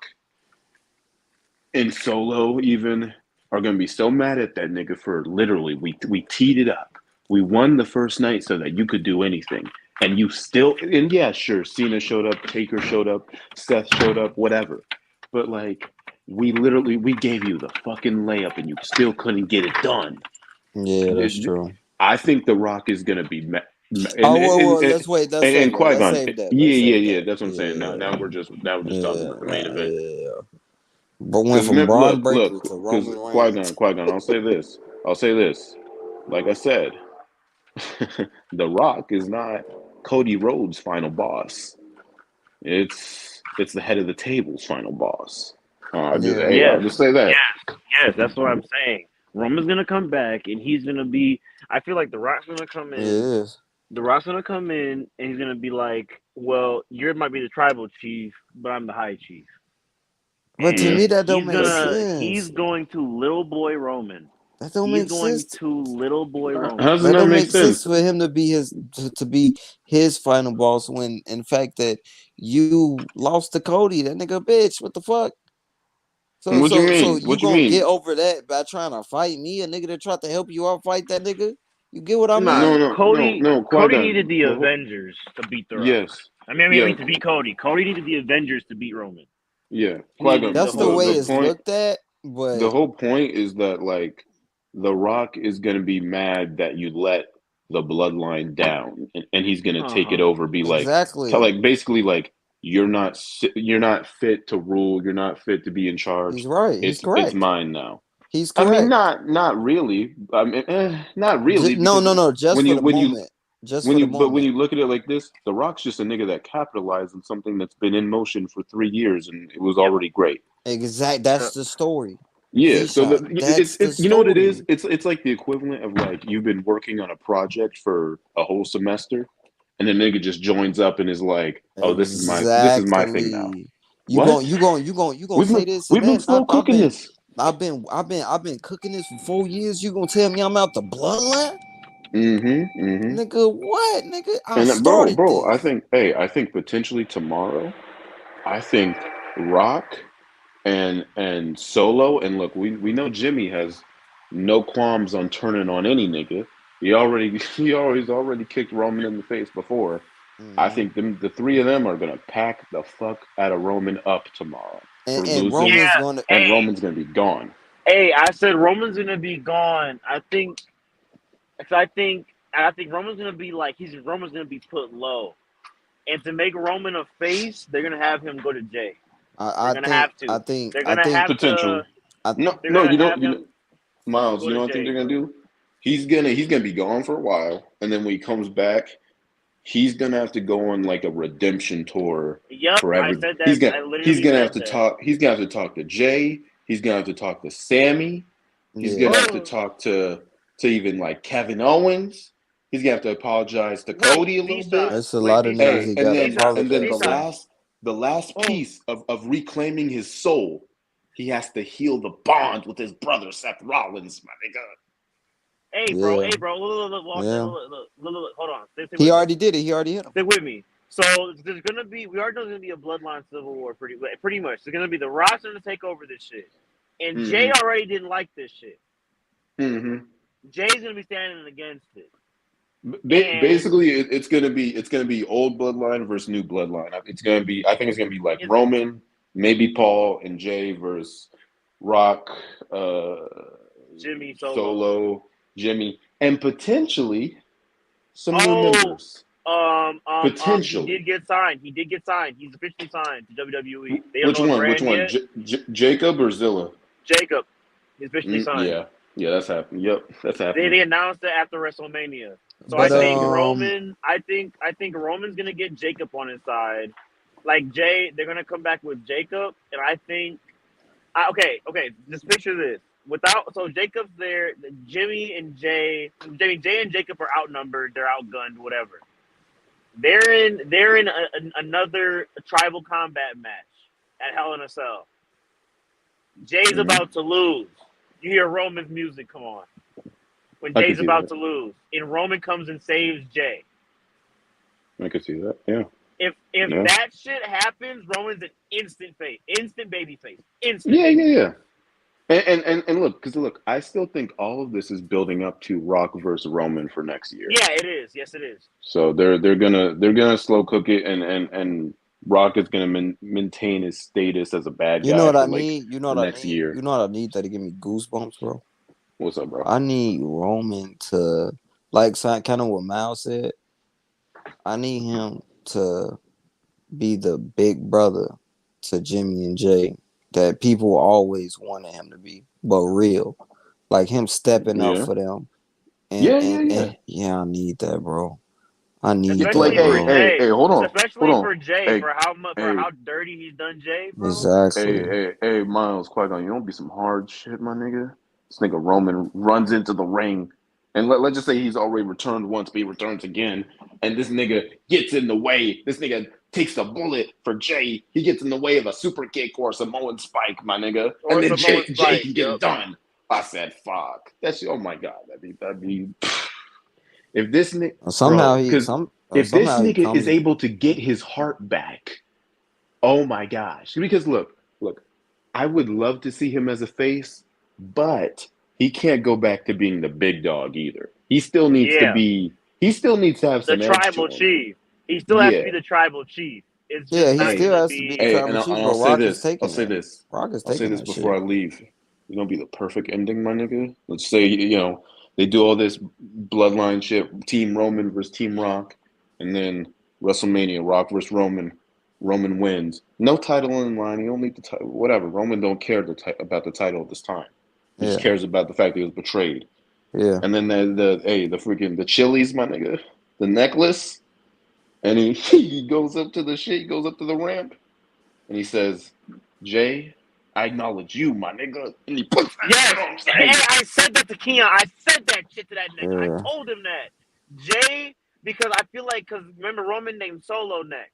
Speaker 2: and Solo even are gonna be so mad at that nigga for literally we teed it up. We won the first night so that you could do anything. And you still and yeah, sure, Cena showed up, Taker showed up, Seth showed up, whatever. But like we gave you the fucking layup and you still couldn't get it done.
Speaker 1: yeah, that's true.
Speaker 2: I think The Rock is gonna be
Speaker 1: Oh, well, let's wait. Let's
Speaker 2: and
Speaker 1: save that.
Speaker 2: Qui
Speaker 1: Let's
Speaker 2: Gon.
Speaker 1: save that.
Speaker 2: Yeah,
Speaker 1: Let's
Speaker 2: yeah,
Speaker 1: save
Speaker 2: yeah.
Speaker 1: that.
Speaker 2: That's what I'm saying.
Speaker 1: Yeah,
Speaker 2: Now we're just talking
Speaker 1: yeah,
Speaker 2: about the main
Speaker 1: nah,
Speaker 2: event.
Speaker 1: yeah. But went
Speaker 2: Because
Speaker 1: from
Speaker 2: remember,
Speaker 1: Braun
Speaker 2: look,
Speaker 1: Breaker to
Speaker 2: because
Speaker 1: Roman Reigns.
Speaker 2: Qui Gon. I'll say this. Like I said, The Rock is not Cody Rhodes' final boss. It's the head of the table's final boss.
Speaker 1: Yeah,
Speaker 2: I'll
Speaker 5: yes,
Speaker 2: just say that.
Speaker 5: yes, that's what I'm saying. Roman's gonna come back, and he's gonna be. I feel like The Rock's gonna come
Speaker 1: it
Speaker 5: in.
Speaker 1: is.
Speaker 5: The Rock's gonna come in, and he's gonna be like, "Well, you might be the tribal chief, but I'm the high chief."
Speaker 1: But to
Speaker 2: Yeah.
Speaker 1: me,
Speaker 5: And
Speaker 1: that don't make
Speaker 5: he's
Speaker 1: sense.
Speaker 5: going to little boy Roman.
Speaker 1: That don't
Speaker 5: He's
Speaker 1: make
Speaker 5: going
Speaker 1: sense.
Speaker 5: to little boy
Speaker 2: How
Speaker 5: Roman.
Speaker 2: does it
Speaker 1: That
Speaker 2: not
Speaker 1: don't
Speaker 2: make
Speaker 1: make sense
Speaker 2: sense?
Speaker 1: for him to be to be his final boss when in fact that you lost to Cody, that nigga bitch. What the fuck? So
Speaker 2: What you
Speaker 1: so so
Speaker 2: mean?
Speaker 1: you
Speaker 2: What you
Speaker 1: gonna get
Speaker 2: mean?
Speaker 1: over that by trying to fight me, a nigga that tried to help you out fight that nigga? You get what I
Speaker 5: Nah,
Speaker 2: No,
Speaker 1: mean?
Speaker 2: no, no, no. Qui
Speaker 5: Cody needed
Speaker 2: Gon.
Speaker 5: the
Speaker 2: The whole
Speaker 5: Avengers to beat The Rock.
Speaker 2: yes,
Speaker 5: I
Speaker 2: yeah,
Speaker 5: mean to beat Cody. Cody needed the Avengers to beat Roman.
Speaker 2: yeah.
Speaker 5: He
Speaker 2: Qui
Speaker 5: needed
Speaker 2: Gon.
Speaker 5: the
Speaker 1: That's the
Speaker 5: whole
Speaker 1: way
Speaker 2: The
Speaker 1: it's
Speaker 5: Avengers.
Speaker 2: point
Speaker 1: looked at,
Speaker 2: the
Speaker 1: but
Speaker 2: whole point is that like The Rock is gonna be mad that you let the bloodline down, and he's gonna
Speaker 5: Uh
Speaker 2: take it
Speaker 5: huh.
Speaker 2: over. Be like, tell
Speaker 1: exactly.
Speaker 2: like basically like you're not fit to rule. You're not fit to be in charge.
Speaker 1: He's right. He's
Speaker 2: It's
Speaker 1: correct.
Speaker 2: mine now.
Speaker 1: He's
Speaker 2: I mean,
Speaker 1: correct.
Speaker 2: not really. I mean, not really
Speaker 1: No,
Speaker 2: because
Speaker 1: no, no, just
Speaker 2: when
Speaker 1: for
Speaker 2: you
Speaker 1: the
Speaker 2: when you
Speaker 1: moment. Just for the
Speaker 2: when
Speaker 1: moment.
Speaker 2: you look at it like this, The Rock's just a nigga that capitalized on something that's been in motion for 3 years and it was
Speaker 5: Yep.
Speaker 2: already great.
Speaker 1: Exact. That's the story.
Speaker 2: Yeah,
Speaker 1: He
Speaker 2: so
Speaker 1: shot. That's the
Speaker 2: it's you know what it is?
Speaker 1: story.
Speaker 2: It's like the equivalent of like you've been working on a project for a whole semester, and the nigga just joins up and is like, "Oh, this is my thing now."
Speaker 1: Exactly.
Speaker 2: What?
Speaker 1: You gonna say this and
Speaker 2: We've been
Speaker 1: that?
Speaker 2: slow cooking this.
Speaker 1: I've been cooking this for 4 years. You gonna tell me I'm out the bloodline?
Speaker 2: Mm-hmm.
Speaker 1: Nigga, what? Nigga, I
Speaker 2: And
Speaker 1: started
Speaker 2: bro,
Speaker 1: this.
Speaker 2: I think potentially tomorrow, I think Rock and Solo, and look, we know Jimmy has no qualms on turning on any nigga. He's already kicked Roman in the face before. I
Speaker 1: Hmm.
Speaker 2: think the three of them are gonna pack the fuck out of Roman up tomorrow for
Speaker 1: And
Speaker 2: losing,
Speaker 1: Roman's
Speaker 5: Yeah.
Speaker 1: gonna.
Speaker 2: and
Speaker 5: Hey,
Speaker 2: Roman's gonna be gone.
Speaker 5: hey, I said Roman's gonna be gone. I think Roman's gonna be like Roman's gonna be put low. And to make Roman a face, they're gonna have him go to Jay. They're
Speaker 1: I
Speaker 5: gonna
Speaker 1: think.
Speaker 5: have to. They're
Speaker 1: I
Speaker 5: gonna
Speaker 1: think.
Speaker 5: have to.
Speaker 2: Potentially.
Speaker 1: I
Speaker 2: No,
Speaker 5: They're
Speaker 2: no,
Speaker 5: gonna have him
Speaker 2: Miles,
Speaker 5: go
Speaker 2: you
Speaker 5: to
Speaker 2: know what I think
Speaker 5: Jay,
Speaker 2: they're gonna
Speaker 5: bro.
Speaker 2: do? He's gonna be gone for a while, and then when he comes back, he's gonna have to go on like a redemption tour
Speaker 5: Yep,
Speaker 2: for
Speaker 5: I
Speaker 2: every.
Speaker 5: said that. I
Speaker 2: He's
Speaker 5: literally
Speaker 2: gonna have
Speaker 5: said
Speaker 2: to
Speaker 5: that.
Speaker 2: talk. He's gonna have to talk to Jay. He's gonna have to talk to Sammy. He's
Speaker 1: yeah.
Speaker 2: gonna have to
Speaker 5: Oh,
Speaker 2: talk to even like Kevin Owens. He's gonna have to apologize to
Speaker 5: wait,
Speaker 2: Cody a little bit.
Speaker 5: B-Side.
Speaker 1: It's a
Speaker 5: Wait,
Speaker 1: lot of niggas
Speaker 5: B-Side.
Speaker 2: Hey,
Speaker 1: he gotta
Speaker 2: and then
Speaker 1: apologize to.
Speaker 5: B-Side.
Speaker 2: the last
Speaker 5: Oh,
Speaker 2: piece of reclaiming his soul, he has to heal the bond with his brother Seth Rollins, my nigga.
Speaker 5: hey, bro.
Speaker 1: Yeah.
Speaker 5: Hey, bro. Look, watch that.
Speaker 1: Yeah.
Speaker 5: Look. Hold on. Stay
Speaker 1: He
Speaker 5: with me.
Speaker 1: already did it. He already hit him.
Speaker 5: Stick with me. So there's gonna be we already know there's gonna be a bloodline civil war pretty much. There's gonna be the roster to take over this shit. And Jay
Speaker 2: Mm-hmm.
Speaker 5: already didn't like this shit.
Speaker 2: Mm-hmm.
Speaker 5: Jay's gonna be standing against it. And
Speaker 2: Basically, it's gonna be old bloodline versus new bloodline. It's gonna be I think it's gonna be like
Speaker 5: it's
Speaker 2: Roman, maybe Paul and Jay versus Rock,
Speaker 5: Jimmy Solo.
Speaker 2: Solo, Jimmy, and potentially some new
Speaker 5: Oh,
Speaker 2: members.
Speaker 5: he did
Speaker 2: Potentially,
Speaker 5: get signed. He did get signed. He's officially signed to WWE. They don't
Speaker 2: which
Speaker 5: know his
Speaker 2: one? Which
Speaker 5: brand
Speaker 2: one?
Speaker 5: yet.
Speaker 2: Jacob or Zilla?
Speaker 5: Jacob. He's officially signed.
Speaker 2: Yeah, yeah, that's happening. Yep, that's
Speaker 5: They
Speaker 2: happening.
Speaker 5: announced it after WrestleMania. So I
Speaker 1: But
Speaker 2: That's
Speaker 5: think
Speaker 2: happening.
Speaker 5: Roman. I think Roman's gonna get Jacob on his side. Like Jay, they're gonna come back with Jacob, and I think. Okay. Just picture this. Without Jacob's there. Jay and Jacob are outnumbered. They're outgunned. Whatever. They're in another tribal combat match at Hell in a Cell. Jay's
Speaker 2: Hmm.
Speaker 5: about to lose. You hear Roman's music come on when
Speaker 2: I could
Speaker 5: Jay's
Speaker 2: see
Speaker 5: about
Speaker 2: that.
Speaker 5: to lose, and Roman comes and saves Jay.
Speaker 2: I could see that. Yeah,
Speaker 5: If
Speaker 2: yeah,
Speaker 5: that shit happens, Roman's an instant face, instant baby face, instant
Speaker 2: yeah,
Speaker 5: baby
Speaker 2: yeah,
Speaker 5: face.
Speaker 2: yeah. And look, because look, I still think all of this is building up to Rock versus Roman for next year.
Speaker 5: Yeah, it is. Yes, it is.
Speaker 2: So they're gonna slow cook it, and Rock is gonna maintain his status as a bad
Speaker 1: you know
Speaker 2: guy
Speaker 1: what
Speaker 2: for
Speaker 1: I
Speaker 2: like
Speaker 1: need? You know
Speaker 2: the
Speaker 1: what I
Speaker 2: next
Speaker 1: need?
Speaker 2: year.
Speaker 1: You know what I need that to give me goosebumps, bro?
Speaker 2: What's up, bro?
Speaker 1: I need Roman to, like, kind of what Miles said. I need him to be the big brother to Jimmy and Jay that people always wanted him to be, but real. Like him stepping up
Speaker 2: Yeah,
Speaker 1: for them.
Speaker 2: yeah, yeah, yeah.
Speaker 1: And yeah, I need that, bro. I need
Speaker 2: Like,
Speaker 1: that,
Speaker 5: Especially for
Speaker 1: bro.
Speaker 5: Jay.
Speaker 2: hold
Speaker 5: Especially
Speaker 2: on.
Speaker 5: for Jay
Speaker 2: Hey,
Speaker 5: for how much for
Speaker 2: hey,
Speaker 5: how dirty he's done Jay, bro.
Speaker 1: Exactly.
Speaker 2: hey, Miles, quiet down. You don't be some hard shit, my nigga. This nigga Roman runs into the ring, and let's just say he's already returned once, but he returns again, and this nigga gets in the way. This nigga takes a bullet for Jay. He gets in the way of a super kick or a Samoan spike, my nigga, and
Speaker 5: Or
Speaker 2: then
Speaker 5: Samoan
Speaker 2: Jay
Speaker 5: Spike.
Speaker 2: can get
Speaker 5: Yep.
Speaker 2: it done. I said, fuck. That's oh my god. That'd be if this nigga, bro, because if this
Speaker 1: Somehow he
Speaker 2: nigga is
Speaker 1: comes.
Speaker 2: able to get his heart back, oh my gosh. Because look, I would love to see him as a face, but he can't go back to being the big dog either.
Speaker 5: Yeah.
Speaker 2: He still needs to have
Speaker 5: The
Speaker 2: some edge to
Speaker 5: tribal
Speaker 2: him.
Speaker 5: chief. He still has to be
Speaker 2: Yeah.
Speaker 5: the tribal chief. It's
Speaker 1: Yeah,
Speaker 5: just
Speaker 1: he
Speaker 5: not
Speaker 2: Hey,
Speaker 1: still
Speaker 5: gonna
Speaker 1: has to be the
Speaker 5: be.
Speaker 2: hey,
Speaker 1: tribal chief,
Speaker 2: and
Speaker 1: but
Speaker 2: I'll say this.
Speaker 1: Rock is
Speaker 2: I'll say
Speaker 1: taking
Speaker 2: this
Speaker 1: that
Speaker 2: before
Speaker 1: shit.
Speaker 2: I leave. You know, be the perfect ending, my nigga. Let's say they do all this bloodline shit, Team Roman versus Team Rock, and then WrestleMania, Rock versus Roman. Roman wins. No title in line. He don't need the title. Whatever. Roman don't care about the title at this time. He just
Speaker 1: Yeah,
Speaker 2: cares about the fact that he was betrayed.
Speaker 1: yeah.
Speaker 2: And then the freaking the chilies, my nigga, the necklace, and he he goes up to the shit. He goes up to the ramp, and he says, "Jay, I acknowledge you, my nigga. And he puts that
Speaker 5: Yes,
Speaker 2: shit on
Speaker 5: hey,
Speaker 2: stage.
Speaker 5: I said that to Keon. I said that shit to that nigga. I
Speaker 1: Yeah.
Speaker 5: told him that. Jay, because I feel like, because remember Roman named Solo next.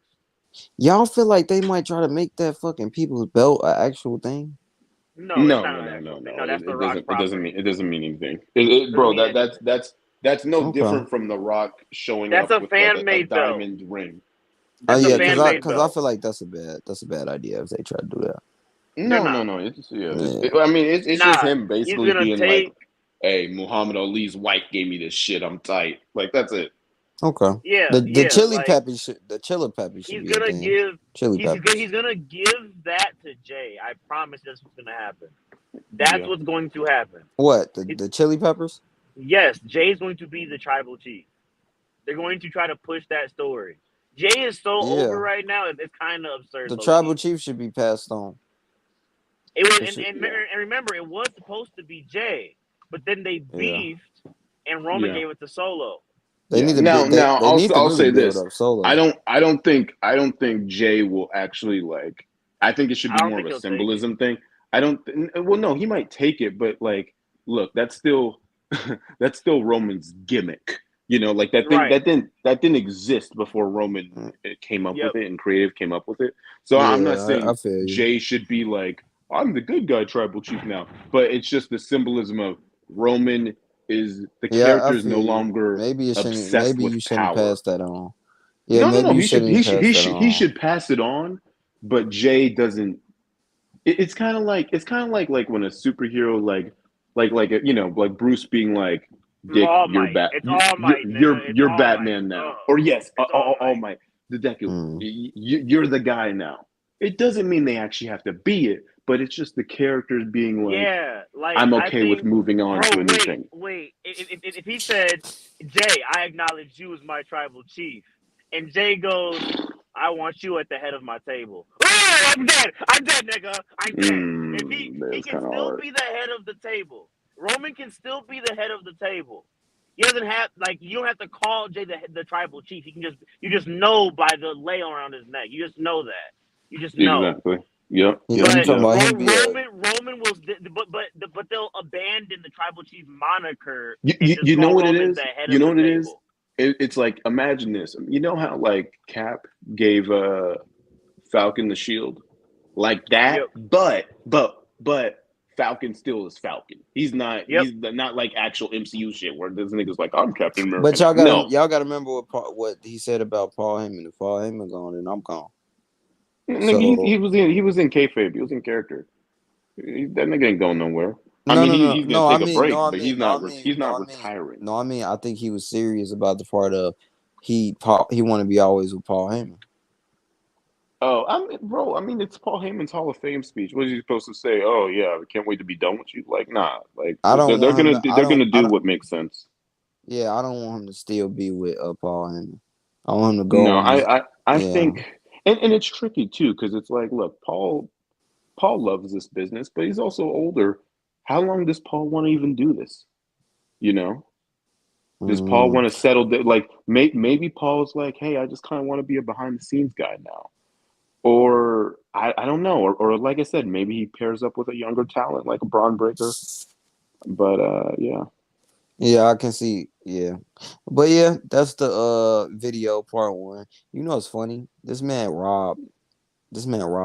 Speaker 1: Y'all feel like they might try to make that fucking people's belt an actual thing?
Speaker 5: No, it's
Speaker 2: No,
Speaker 5: not
Speaker 2: no,
Speaker 5: an
Speaker 2: no, no,
Speaker 5: actual thing.
Speaker 2: no.
Speaker 5: No, that's the
Speaker 2: It
Speaker 5: Rock's
Speaker 2: doesn't. It doesn't mean.
Speaker 5: property.
Speaker 2: It doesn't mean anything.
Speaker 5: Doesn't
Speaker 2: Bro,
Speaker 5: mean anything.
Speaker 2: that's no
Speaker 1: Okay.
Speaker 2: different from The Rock showing
Speaker 5: That's
Speaker 2: up
Speaker 5: a
Speaker 2: with like
Speaker 5: fan
Speaker 2: a
Speaker 5: made belt.
Speaker 2: diamond ring.
Speaker 1: Oh
Speaker 5: That's a
Speaker 1: yeah,
Speaker 5: fan made
Speaker 1: cause I
Speaker 5: belt.
Speaker 1: feel like that's a bad idea if they try to do that.
Speaker 5: They're
Speaker 2: No, no,
Speaker 5: not.
Speaker 2: no. It's yeah.
Speaker 1: Yeah.
Speaker 2: I mean, it's just
Speaker 5: Nah,
Speaker 2: him
Speaker 5: he's
Speaker 2: basically
Speaker 5: gonna
Speaker 2: being like,
Speaker 5: take.
Speaker 2: "Hey, Muhammad Ali's wife gave me this shit. I'm tight." Like that's it.
Speaker 1: Okay.
Speaker 5: Yeah,
Speaker 1: The
Speaker 5: yeah.
Speaker 1: chili
Speaker 5: Like
Speaker 1: peppers should
Speaker 5: he's
Speaker 1: be a
Speaker 5: gonna
Speaker 1: thing.
Speaker 5: give.
Speaker 1: Chili
Speaker 5: He's
Speaker 1: peppers.
Speaker 5: gonna give that to Jay. I promise that's what's gonna happen. That's
Speaker 2: Yeah.
Speaker 5: what's going to happen.
Speaker 1: What?
Speaker 5: It,
Speaker 1: The chili peppers?
Speaker 5: yes, Jay's going to be the tribal chief. They're going to try to push that story. Jay is so over
Speaker 1: Yeah.
Speaker 5: right now. It's kind of absurd,
Speaker 1: The
Speaker 5: low
Speaker 1: tribal
Speaker 5: key.
Speaker 1: chief should be passed on.
Speaker 5: It was,
Speaker 1: It should,
Speaker 2: Yeah.
Speaker 5: and remember, it was supposed to be Jay, but then they
Speaker 1: yeah.
Speaker 5: beefed, and Roman
Speaker 2: Yeah.
Speaker 5: gave it to Solo.
Speaker 1: They
Speaker 2: Yeah.
Speaker 1: need to
Speaker 2: Now, now,
Speaker 1: they need to
Speaker 2: I'll
Speaker 1: really
Speaker 2: say
Speaker 1: build
Speaker 2: this.
Speaker 1: up Solo.
Speaker 2: I don't think Jay will actually like. I think it should
Speaker 5: I
Speaker 2: be
Speaker 5: don't
Speaker 2: more of
Speaker 5: think
Speaker 2: a
Speaker 5: he'll take it.
Speaker 2: symbolism thing. I don't. Well, no, he might take it, but like, look, that's still that's still Roman's gimmick. You know, like
Speaker 5: Right.
Speaker 2: that didn't exist before Roman
Speaker 1: Mm.
Speaker 2: came up
Speaker 5: Yep.
Speaker 2: with it and creative came up with it. So I'm not
Speaker 1: Yeah, I
Speaker 2: saying
Speaker 1: feel you.
Speaker 2: Jay should be like, I'm the good guy tribal chief now, but it's just the symbolism of Roman is the
Speaker 1: Yeah, I
Speaker 2: character is
Speaker 1: feel
Speaker 2: no
Speaker 1: you.
Speaker 2: longer
Speaker 1: Maybe it shouldn't.
Speaker 2: obsessed
Speaker 1: Maybe you
Speaker 2: with
Speaker 1: shouldn't
Speaker 2: power.
Speaker 1: pass that on. Yeah,
Speaker 2: No, no,
Speaker 1: maybe
Speaker 2: no.
Speaker 1: you
Speaker 2: He should
Speaker 1: shouldn't
Speaker 2: he
Speaker 1: even
Speaker 2: should
Speaker 1: pass
Speaker 2: he
Speaker 1: that
Speaker 2: should he
Speaker 1: on.
Speaker 2: should pass it on, but Jay doesn't. It's kind of like when a superhero like Bruce being like,
Speaker 5: It's
Speaker 2: Dick,
Speaker 5: All Might. It's All Might, nigga. It's
Speaker 2: you're
Speaker 5: All Might.
Speaker 2: Batman now, or yes,
Speaker 5: It's All
Speaker 2: all
Speaker 5: Might.
Speaker 2: my the Deku,
Speaker 1: Mm.
Speaker 2: you're the guy now. It doesn't mean they actually have to be it, but it's just the characters being like,
Speaker 5: Yeah, like
Speaker 2: I'm
Speaker 5: I
Speaker 2: okay with
Speaker 5: think,
Speaker 2: moving on
Speaker 5: bro.
Speaker 2: to a new
Speaker 5: Wait,
Speaker 2: thing.
Speaker 5: wait. If he said, Jay, I acknowledge you as my tribal chief, and Jay goes, I want you at the head of my table. Oh, I'm dead. I'm dead, nigga. I'm dead. If he
Speaker 2: That's
Speaker 5: can
Speaker 2: kind of
Speaker 5: still
Speaker 2: hard.
Speaker 5: be the head of the table. Roman can still be the head of the table. He doesn't have like you don't have to call Jay the tribal chief. You just know by the lay around his neck. You just know that. You just know.
Speaker 2: Exactly. Yep. Yep.
Speaker 1: You
Speaker 5: But
Speaker 1: talking
Speaker 2: Yep.
Speaker 1: about him be a?
Speaker 5: Roman will, but they'll abandon the tribal chief moniker
Speaker 2: You,
Speaker 5: and
Speaker 2: you,
Speaker 5: just
Speaker 2: you know
Speaker 5: call
Speaker 2: what it
Speaker 5: Roman the
Speaker 2: is?
Speaker 5: head
Speaker 2: You
Speaker 5: of
Speaker 2: know
Speaker 5: the
Speaker 2: what it is?
Speaker 5: table.
Speaker 2: It's like, imagine this. You know how like Cap gave Falcon the shield, like
Speaker 5: Yep,
Speaker 2: that, but Falcon still is Falcon.
Speaker 5: yep.
Speaker 2: He's not like actual MCU shit where this nigga's like, I'm Captain America
Speaker 1: But
Speaker 2: now. No,
Speaker 1: y'all gotta remember what he said about Paul Heyman. If Paul Heyman gone, then I'm gone.
Speaker 2: nigga,
Speaker 1: So
Speaker 2: he was in kayfabe. He was in character. That nigga ain't going nowhere. I mean, he's gonna
Speaker 1: no. I
Speaker 2: take a
Speaker 1: mean,
Speaker 2: break, but he's not retiring.
Speaker 1: no. I mean, I think he was serious about the part of he want to be always with Paul Heyman.
Speaker 2: Oh, bro. I mean, it's Paul Heyman's Hall of Fame speech. What is he supposed to say? Oh yeah, I can't wait to be done with you. Like, nah. Like
Speaker 1: I don't
Speaker 2: they're
Speaker 1: want him
Speaker 2: gonna
Speaker 1: to.
Speaker 2: they're gonna do what makes sense.
Speaker 1: Yeah, I don't want him to still be with Paul Heyman. I want him to go
Speaker 2: No,
Speaker 1: on his.
Speaker 2: I
Speaker 1: Yeah.
Speaker 2: think, and it's tricky too because it's like, look, Paul loves this business, but he's also older. How long does Paul want to even do this? You know, does Paul
Speaker 1: Mm,
Speaker 2: want to settle? Like, maybe Paul's like, hey, I just kind of want to be a behind the scenes guy now. Or I don't know. Or like I said, maybe he pairs up with a younger talent like a Braun Breaker. But yeah.
Speaker 1: yeah, I can see. Yeah, but yeah, that's the video part one. You know, it's funny. This man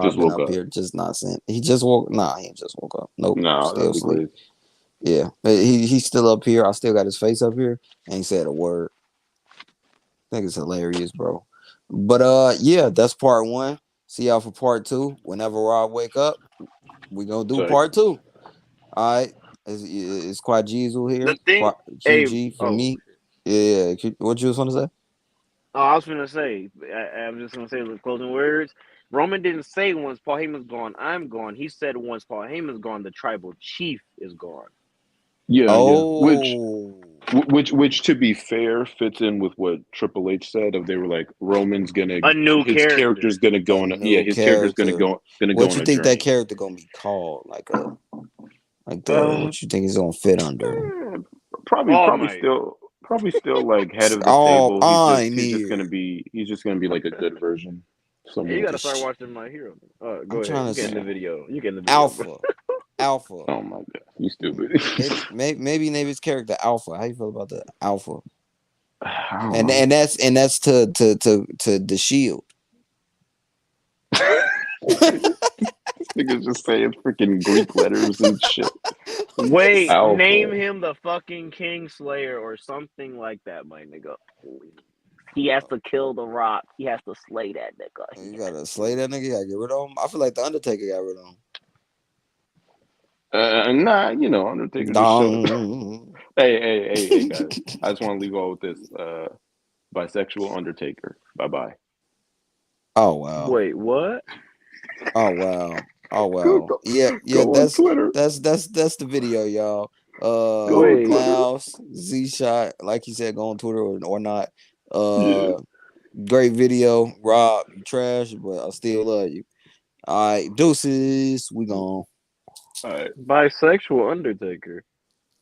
Speaker 2: Just
Speaker 1: Rob been
Speaker 2: woke
Speaker 1: up
Speaker 2: up.
Speaker 1: here just not saying. He just woke. Nah, he ain't just woke up. Nope,
Speaker 2: No,
Speaker 1: still
Speaker 2: that'd be
Speaker 1: asleep.
Speaker 2: crazy.
Speaker 1: Yeah, but he's still up here. I still got his face up here. Ain't said a word. I think it's hilarious, bro. But yeah, that's part one. See y'all for part two. Whenever Rob wake up, we gonna do
Speaker 2: So
Speaker 1: part two. All right, it's Quad Jizzle
Speaker 5: The
Speaker 1: here.
Speaker 5: thing,
Speaker 1: Quad
Speaker 5: hey,
Speaker 1: QG for
Speaker 5: oh,
Speaker 1: me. Yeah, what you was gonna say?
Speaker 5: I was gonna say, I'm just gonna say the closing words. Roman didn't say once Paul Heyman's gone, I'm gone. He said once Paul Heyman's gone, the tribal chief is gone.
Speaker 2: yeah.
Speaker 1: Oh,
Speaker 2: Which to be fair fits in with what Triple H said of they were like Roman's gonna
Speaker 5: A new
Speaker 2: his
Speaker 5: character.
Speaker 2: character's gonna go
Speaker 1: a
Speaker 2: on yeah,
Speaker 1: new
Speaker 2: his character's
Speaker 1: character.
Speaker 2: gonna go
Speaker 1: What
Speaker 2: on
Speaker 1: you
Speaker 2: a
Speaker 1: think that
Speaker 2: journey.
Speaker 1: character gonna be called? Like the
Speaker 2: Uh
Speaker 1: what you think he's gonna fit under?
Speaker 2: probably
Speaker 5: All
Speaker 2: probably
Speaker 5: Might.
Speaker 2: still probably still like head of the
Speaker 1: Oh,
Speaker 2: table.
Speaker 1: I'm
Speaker 2: He's just gonna
Speaker 1: here.
Speaker 2: be like a good version. Someone
Speaker 5: You
Speaker 2: with
Speaker 5: gotta
Speaker 2: the
Speaker 5: start watching My Hero. Go
Speaker 1: I'm
Speaker 5: ahead.
Speaker 1: trying
Speaker 5: You
Speaker 1: to
Speaker 5: get in
Speaker 1: say
Speaker 5: the video. You get in the video, bro.
Speaker 1: Alpha. Alpha.
Speaker 2: Oh my god, you stupid.
Speaker 1: Maybe name his character Alpha. How you feel about the Alpha?
Speaker 2: I don't
Speaker 1: And
Speaker 2: know.
Speaker 1: that's to the Shield.
Speaker 2: Niggas just saying freaking Greek letters and shit.
Speaker 5: Wait, name
Speaker 2: Alpha.
Speaker 5: him the fucking Kingslayer or something like that, my nigga. He has to kill the Rock. He has to slay that nigga. He
Speaker 1: You
Speaker 5: has
Speaker 1: gotta slay that nigga. You gotta get rid of him. I feel like the Undertaker got rid of him.
Speaker 2: Nah, Undertaker just showed.
Speaker 1: Dong.
Speaker 2: Hey, guys. I just want to leave all with this. Bisexual Undertaker. Bye bye.
Speaker 1: Oh wow.
Speaker 5: Wait, what?
Speaker 1: Oh wow. Oh
Speaker 2: Go,
Speaker 1: wow.
Speaker 2: go,
Speaker 1: Yeah.
Speaker 2: go on Twitter.
Speaker 1: That's the video, y'all.
Speaker 2: Go on
Speaker 5: Wait.
Speaker 2: Twitter.
Speaker 1: Mouse Z Shot, like you said, go on Twitter or not.
Speaker 2: Yeah.
Speaker 1: Great video. Rob, you trash, but I still love you. All right, deuces. We gone.
Speaker 2: All right.
Speaker 5: Bisexual Undertaker.